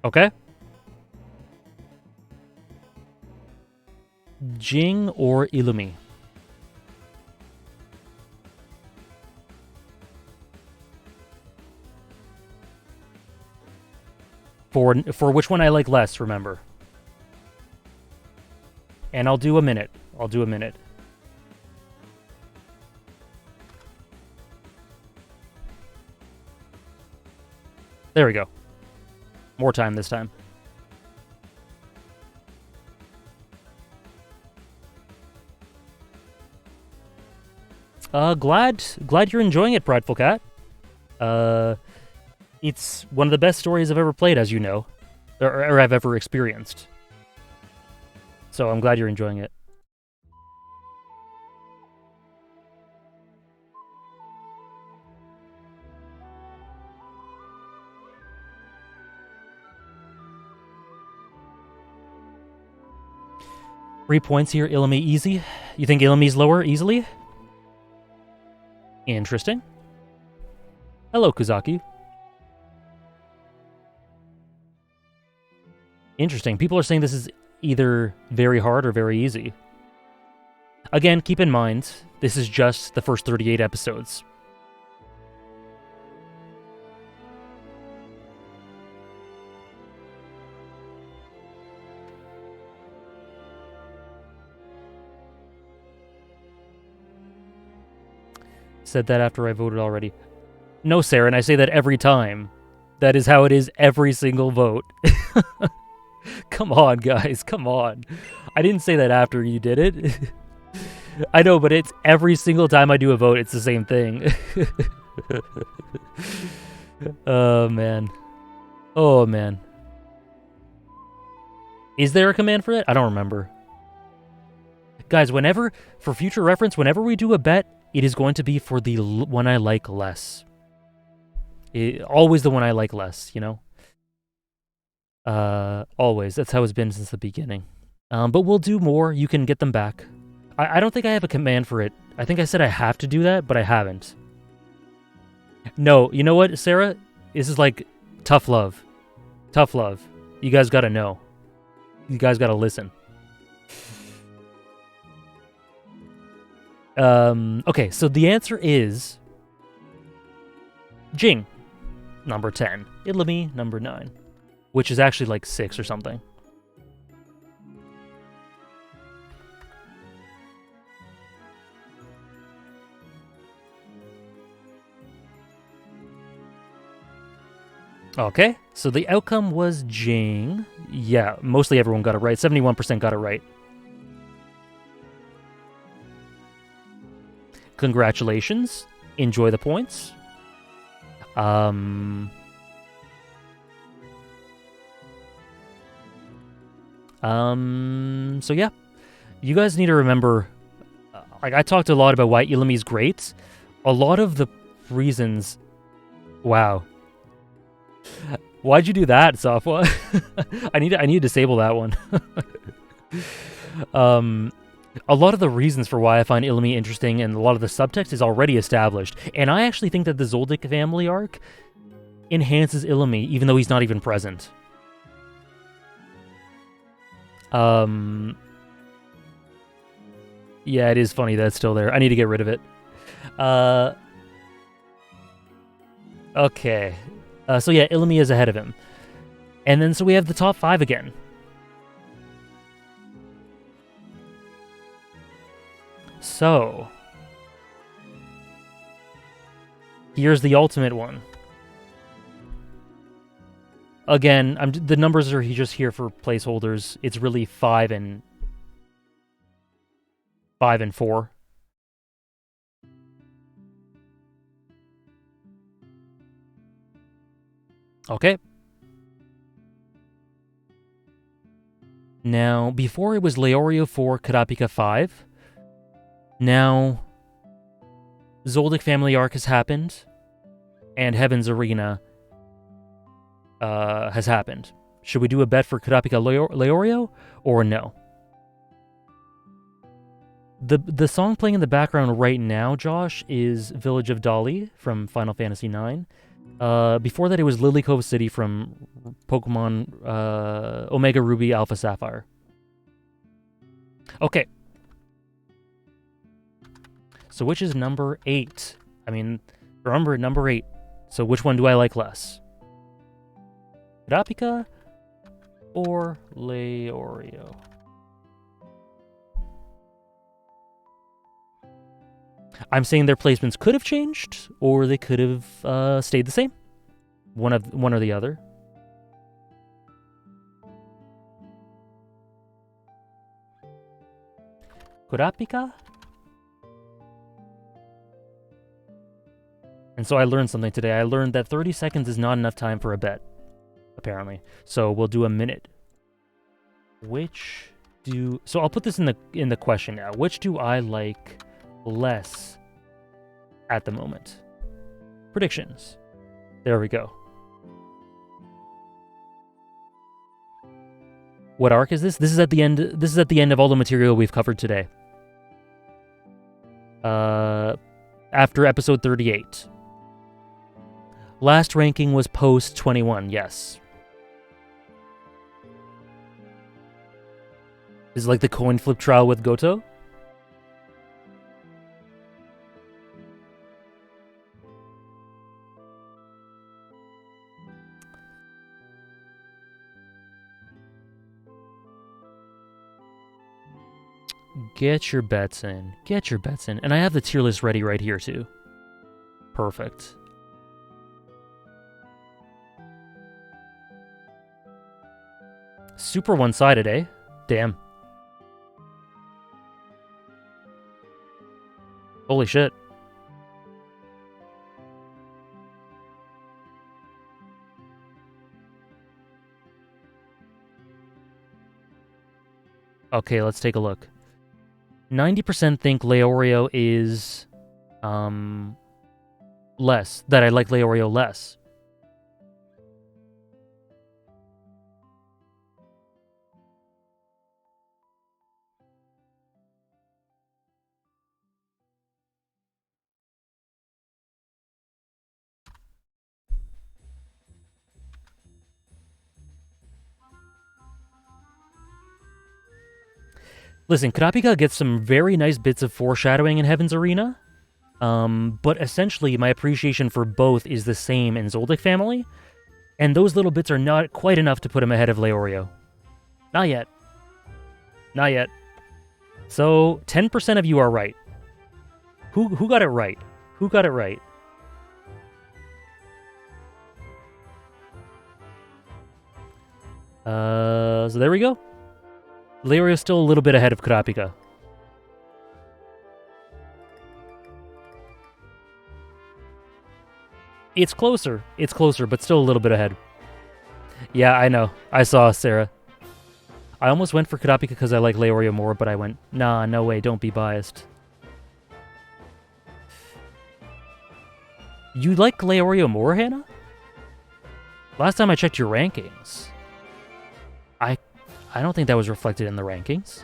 Okay. Ging or Illumi? For which one I like less, remember. And I'll do a minute. There we go. More time this time. Glad you're enjoying it, Prideful Cat. It's one of the best stories I've ever played, as you know, or I've ever experienced. So I'm glad you're enjoying it. Three points here, Illumi easy. You think Illumi's lower easily? Interesting. Hello, Kuzaki. Interesting. People are saying this is either very hard or very easy. Again, keep in mind, this is just the first 38 episodes. Said that after I voted already. No, Sarah, and I say that every time. That is how it is every single vote. Come on, guys, come on. I didn't say that after you did it. I know, but it's every single time I do a vote, it's the same thing. Oh, man. Oh, man. Is there a command for it? I don't remember. Guys, for future reference, whenever we do a bet, it is going to be for the one I like less. Always the one I like less, you know? Always. That's how it's been since the beginning. But we'll do more. You can get them back. I don't think I have a command for it. I think I said I have to do that, but I haven't. No, you know what, Sarah? This is like tough love. Tough love. You guys gotta know. You guys gotta listen. Okay, so the answer is Ging, number 10. Illumi, number 9. Which is actually like 6 or something. Okay, so the outcome was Ging. Yeah, mostly everyone got it right. 71% got it right. Congratulations. Enjoy the points. So yeah, you guys need to remember, like I talked a lot about why Illumi's great. A lot of the reasons. Wow. Why'd you do that, Safwa? I need to disable that one. A lot of the reasons for why I find Illumi interesting and a lot of the subtext is already established, and I actually think that the Zoldyck family arc enhances Illumi, even though he's not even present. Yeah, it is funny that it's still there. I need to get rid of it. Okay. So yeah, Illumi is ahead of him. And then so we have the top 5 again. So here's the ultimate one. Again, the numbers are just here for placeholders. It's really 5 and 4. Okay. Now, before it was Leorio 4, Kurapika 5. Now, Zoldyck family arc has happened, and Heaven's Arena has happened. Should we do a bet for Kurapika Leorio, or no? The song playing in the background right now, Josh, is Village of Dali from Final Fantasy IX. Before that, it was Lily Cove City from Pokemon Omega Ruby Alpha Sapphire. Okay. So which is number 8? I mean, remember, number 8. So which one do I like less? Kurapika or Leorio? I'm saying their placements could have changed, or they could have stayed the same. One or the other. Kurapika? And so I learned something today. I learned that 30 seconds is not enough time for a bet, apparently. So we'll do a minute. So I'll put this in the question now. Which do I like less at the moment? Predictions. There we go. What arc is this? This is at the end. This is at the end of all the material we've covered today. After episode 38. Last ranking was post 21, yes. Is it like the coin flip trial with Goto? Get your bets in. Get your bets in. And I have the tier list ready right here, too. Perfect. Super one-sided, eh? Damn. Holy shit. Okay, let's take a look. 90% think Leorio is less. That I like Leorio less. Listen, Kurapika gets some very nice bits of foreshadowing in Heaven's Arena, but essentially my appreciation for both is the same in Zoldyck family, and those little bits are not quite enough to put him ahead of Leorio. Not yet. Not yet. So, 10% of you are right. Who got it right? Who got it right? So there we go. Leirio's still a little bit ahead of Kurapika. It's closer, but still a little bit ahead. Yeah, I know. I saw, Sarah. I almost went for Kurapika because I like Leorio more, but I went, nah, no way, don't be biased. You like Leorio more, Hannah? Last time I checked your rankings, I don't think that was reflected in the rankings.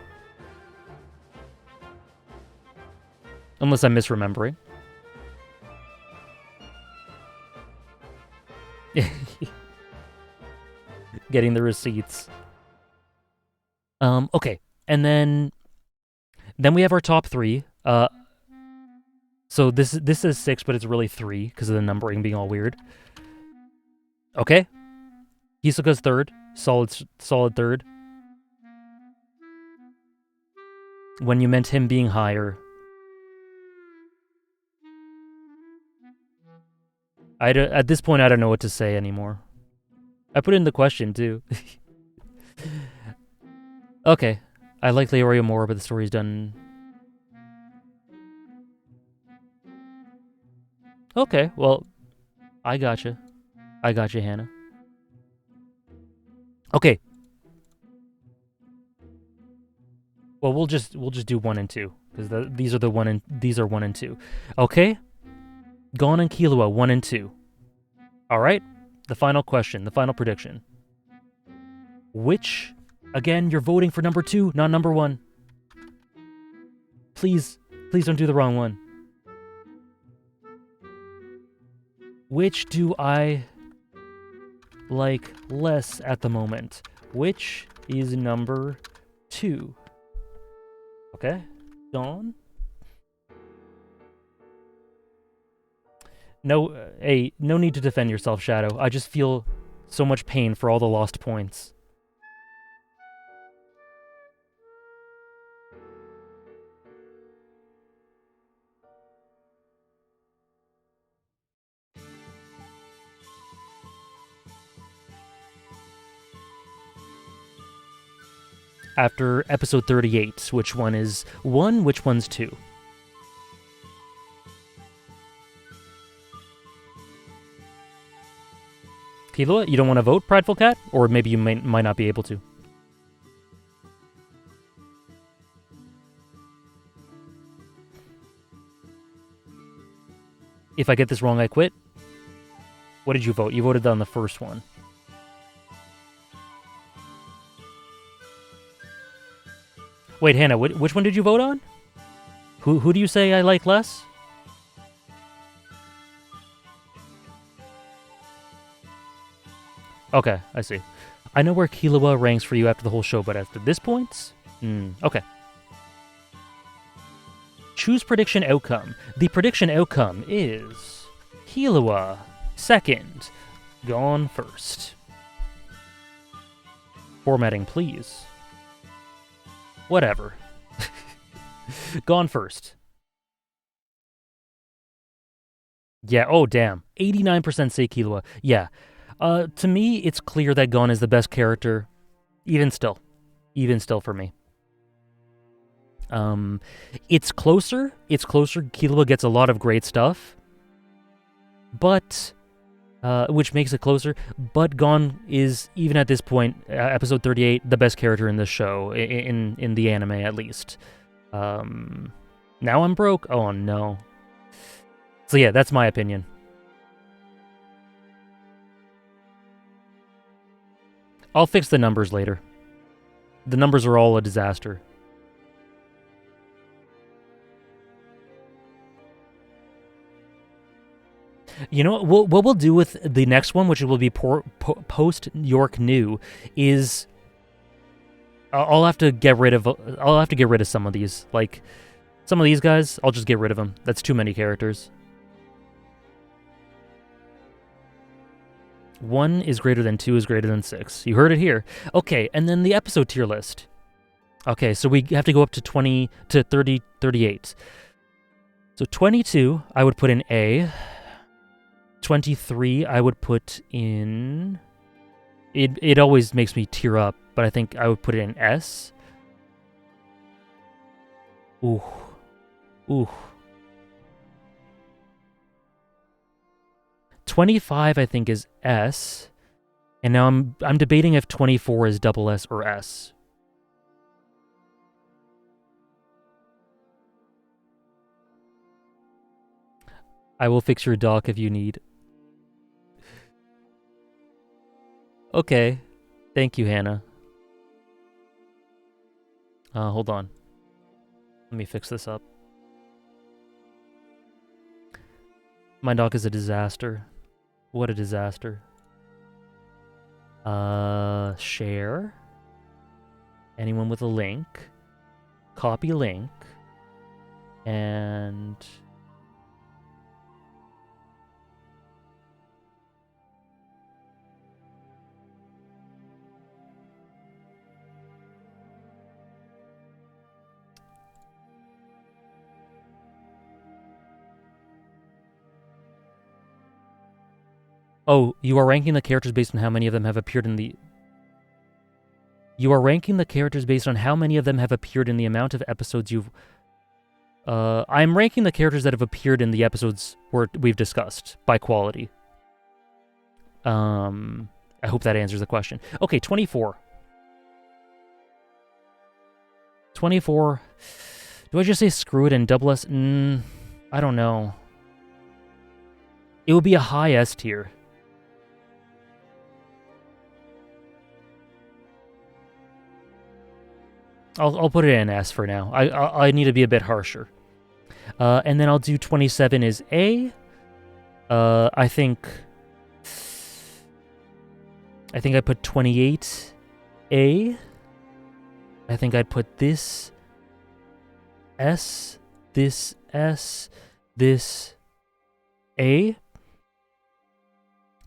Unless I'm misremembering. Getting the receipts. Okay. And then we have our top 3. So this is 6, but it's really 3 because of the numbering being all weird. Okay. Hisoka's 3rd. Solid 3rd. When you meant him being higher. At this point, I don't know what to say anymore. I put in the question, too. Okay. I like Leorio more, but the story's done... Okay, well, I gotcha. I gotcha, Hannah. Okay. Well, we'll just do 1 and 2 because these are 1 and 2. Okay. Gon and Killua 1 and 2. All right. The final question, the final prediction. Which, again, you're voting for number 2, not number 1. Please don't do the wrong one. Which do I like less at the moment? Which is number 2? Okay, Dawn. No, no need to defend yourself, Shadow. I just feel so much pain for all the lost points. After episode 38, which one is 1, which one's 2? Killua, you don't want to vote, Prideful Cat? Or maybe you might not be able to. If I get this wrong, I quit. What did you vote? You voted on the first one. Wait, Hannah, which one did you vote on? Who do you say I like less? Okay, I see. I know where Killua ranks for you after the whole show, but after this point? Okay. Choose prediction outcome. The prediction outcome is... Killua, 2nd. Gon 1st. Formatting, please. Whatever. Gon 1st. Yeah, oh damn. 89% say Killua. Yeah. To me, it's clear that Gon is the best character. Even still for me. It's closer. Killua gets a lot of great stuff. But... which makes it closer. But Gon is, even at this point, episode 38, the best character in this show, in the anime at least. Now I'm broke? Oh no. So yeah, that's my opinion. I'll fix the numbers later. The numbers are all a disaster. You know what we'll do with the next one, which will be post York New, is I'll have to get rid of some of these. Like some of these guys, I'll just get rid of them. That's too many characters. 1 is greater than 2 is greater than 6. You heard it here. Okay, and then the episode tier list. Okay, so we have to go up to 20 to 30, 38. So 22, I would put in A. 23, I would put in It always makes me tear up, but I think I would put it in S. Ooh. Ooh. 25 I think is S. And now I'm debating if 24 is double S or S. I will fix your dock if you need. Okay. Thank you, Hannah. Hold on. Let me fix this up. My dock is a disaster. What a disaster. Share. Anyone with a link. Copy link. And... Oh, you are ranking the characters based on how many of them have appeared in the... You are ranking the characters based on how many of them have appeared in the amount of episodes you've... I'm ranking the characters that have appeared in the episodes we've discussed by quality. I hope that answers the question. Okay, 24. 24. Do I just say screw it and double S? I don't know. It would be a high S tier. I'll put it in S for now. I need to be a bit harsher. And then I'll do 27 is A. I think I put 28 A. I think I'd put this S, this S, this A,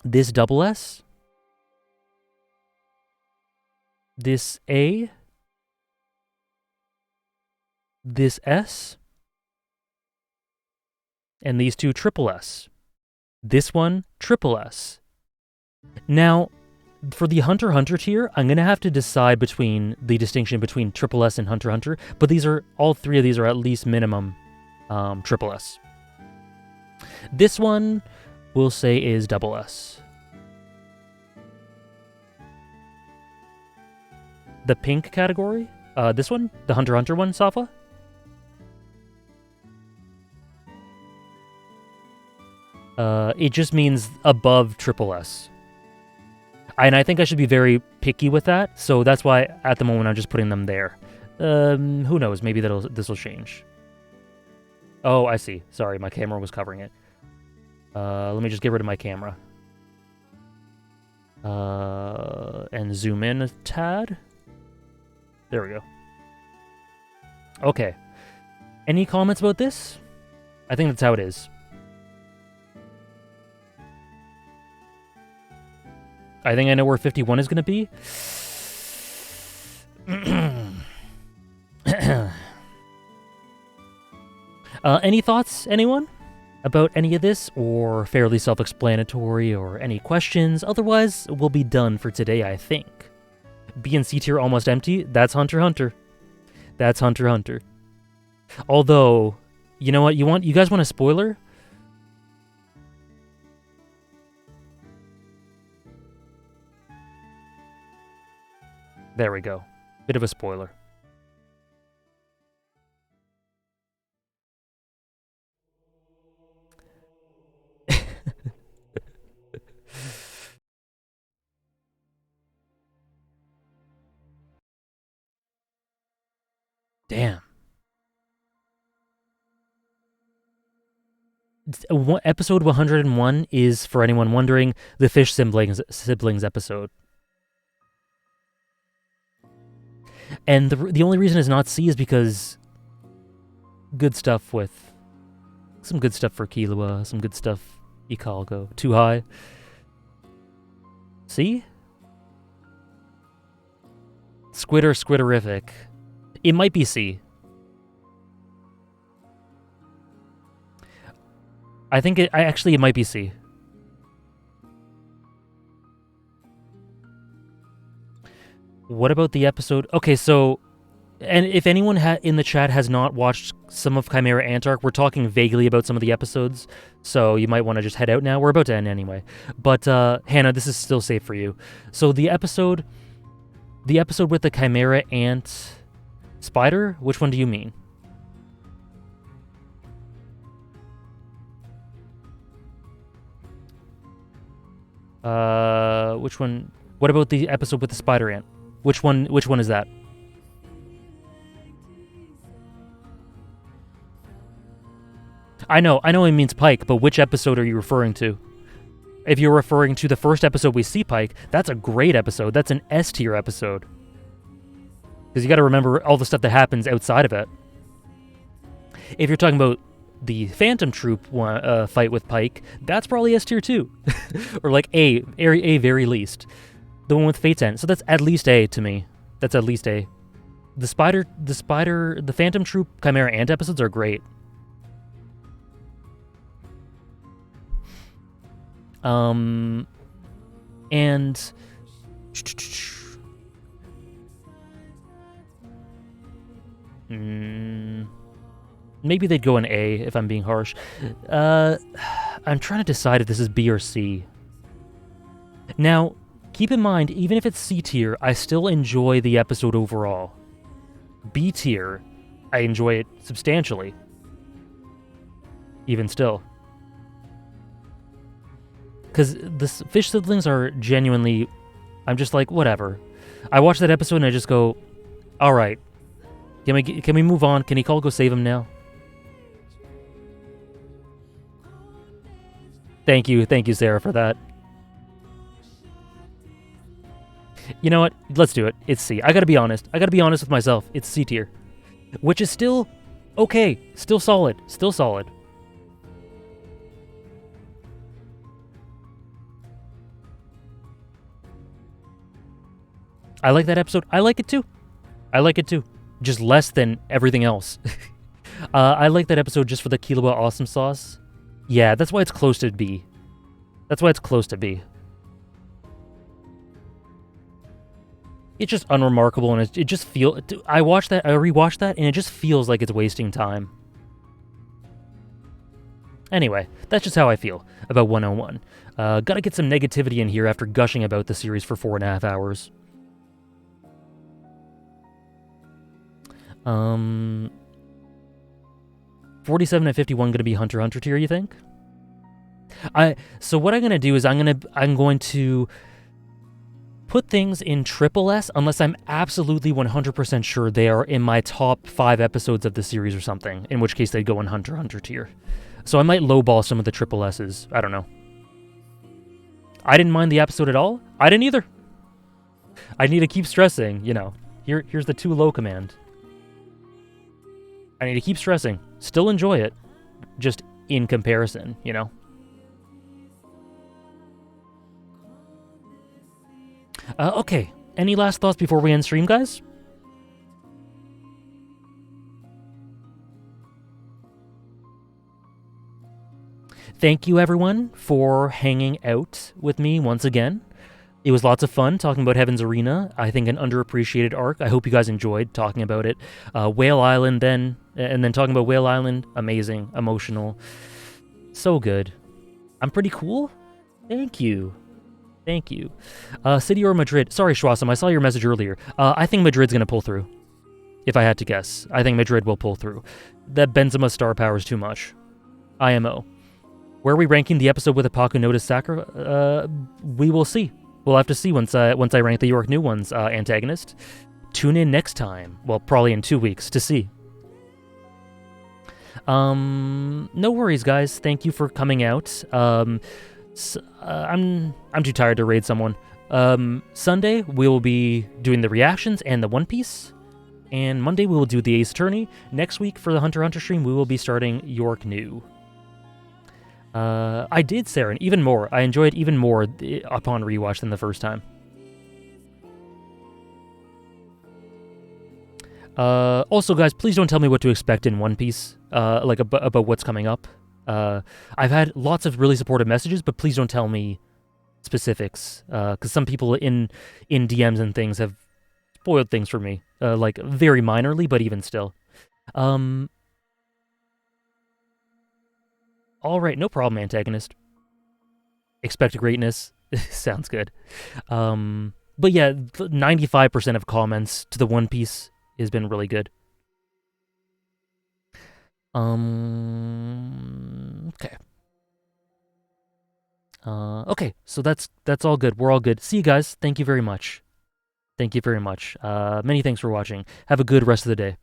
this double S, this A, this S, and these two triple S. This one, triple S. Now, for the Hunter x Hunter tier, I'm going to have to decide between the distinction between triple S and Hunter x Hunter, but all three of these are at least minimum triple S. This one, we'll say is double S. The pink category, this one, the Hunter x Hunter one, Safa? It just means above triple S. And I think I should be very picky with that, so that's why at the moment I'm just putting them there. Who knows, maybe this will change. Oh, I see. Sorry, my camera was covering it. Let me just get rid of my camera. And zoom in a tad. There we go. Okay. Any comments about this? I think that's how it is. I think I know where 51 is going to be. Any thoughts, anyone? About any of this, or fairly self-explanatory, or any questions? Otherwise, we'll be done for today, I think. B and C tier almost empty. That's Hunter x Hunter. That's Hunter x Hunter. Although, you know what? You guys want a spoiler? There we go. Bit of a spoiler. Damn. Episode 101 is, for anyone wondering, the Fish siblings episode. And the only reason it's not C is because good stuff with... Some good stuff for Killua, some good stuff Ikalgo. Too high. C? Squiderific. It might be C. I think it might be C. What about the episode? Okay, so, and if anyone in the chat has not watched some of Chimera Ant Arc, we're talking vaguely about some of the episodes, so you might want to just head out now. We're about to end anyway. But Hannah, this is still safe for you. So the episode with the Chimera Ant Spider, which one do you mean? Which one? What about the episode with the Spider Ant? Which one is that? I know it means Pike, but which episode are you referring to? If you're referring to the first episode we see Pike, that's a great episode. That's an S tier episode. Because you got to remember all the stuff that happens outside of it. If you're talking about the Phantom Troop fight with Pike, that's probably S tier too. Or like A very least. The one with Fate's End. So that's at least A to me. That's at least A. The Phantom Troop Chimera Ant episodes are great. And maybe they'd go in A if I'm being harsh. I'm trying to decide if this is B or C. Now, keep in mind, even if it's C tier, I still enjoy the episode overall. B tier, I enjoy it substantially. Even still. Because the fish siblings are genuinely... I'm just like, whatever. I watch that episode and I just go, all right. Can we move on? Can he go save him now? Thank you, Sarah, for that. You know what? Let's do it. It's C. I gotta be honest. With myself. It's C tier. Which is still okay. Still solid. I like that episode. I like it too. Just less than everything else. I like that episode just for the Killua awesome sauce. Yeah, that's why it's close to B. It's just unremarkable, and it just feels... I rewatched that, and it just feels like it's wasting time. Anyway, that's just how I feel about 101. Gotta get some negativity in here after gushing about the series for 4.5 hours. 47 and 51 gonna be Hunter x Hunter tier, you think? So what I'm gonna do is I'm going to put things in triple S unless I'm absolutely 100% sure they are in my top 5 episodes of the series or something, in which case they'd go in Hunter x Hunter tier. So I might lowball some of the triple S's. I don't know. I didn't mind the episode at all. I didn't either. I need to keep stressing, here's the too low command. I need to keep stressing. Still enjoy it. Just in comparison, Okay. Any last thoughts before we end stream, guys? Thank you, everyone, for hanging out with me once again. It was lots of fun talking about Heaven's Arena. I think an underappreciated arc. I hope you guys enjoyed talking about it. Whale Island and then talking about Whale Island. Amazing. Emotional. So good. I'm pretty cool? Thank you. City or Madrid? Sorry, Schwassam, I saw your message earlier. I think Madrid's going to pull through. If I had to guess. I think Madrid will pull through. That Benzema star power is too much. IMO. Where are we ranking the episode with Apaku Notice Sakura? We will see. We'll have to see once I rank the York New One's antagonist. Tune in next time. Well, probably in 2 weeks to see. No worries, guys. Thank you for coming out. I'm too tired to raid someone. Sunday we will be doing the reactions and the One Piece. And Monday we will do the Ace Attorney. Next week for the Hunter x Hunter stream we will be starting York New. I did, Saren, even more. I enjoyed even more upon rewatch than the first time. Also, guys, please don't tell me what to expect in One Piece, about what's coming up. I've had lots of really supportive messages, but please don't tell me specifics, because some people in DMs and things have spoiled things for me, like very minorly, but even still. Um, all right, no problem, antagonist. Expect greatness. Sounds good. But yeah, 95% of comments to the One Piece has been really good. Okay. Okay, so that's all good. We're all good. See you guys. Thank you very much. Thank you very much. Many thanks for watching. Have a good rest of the day.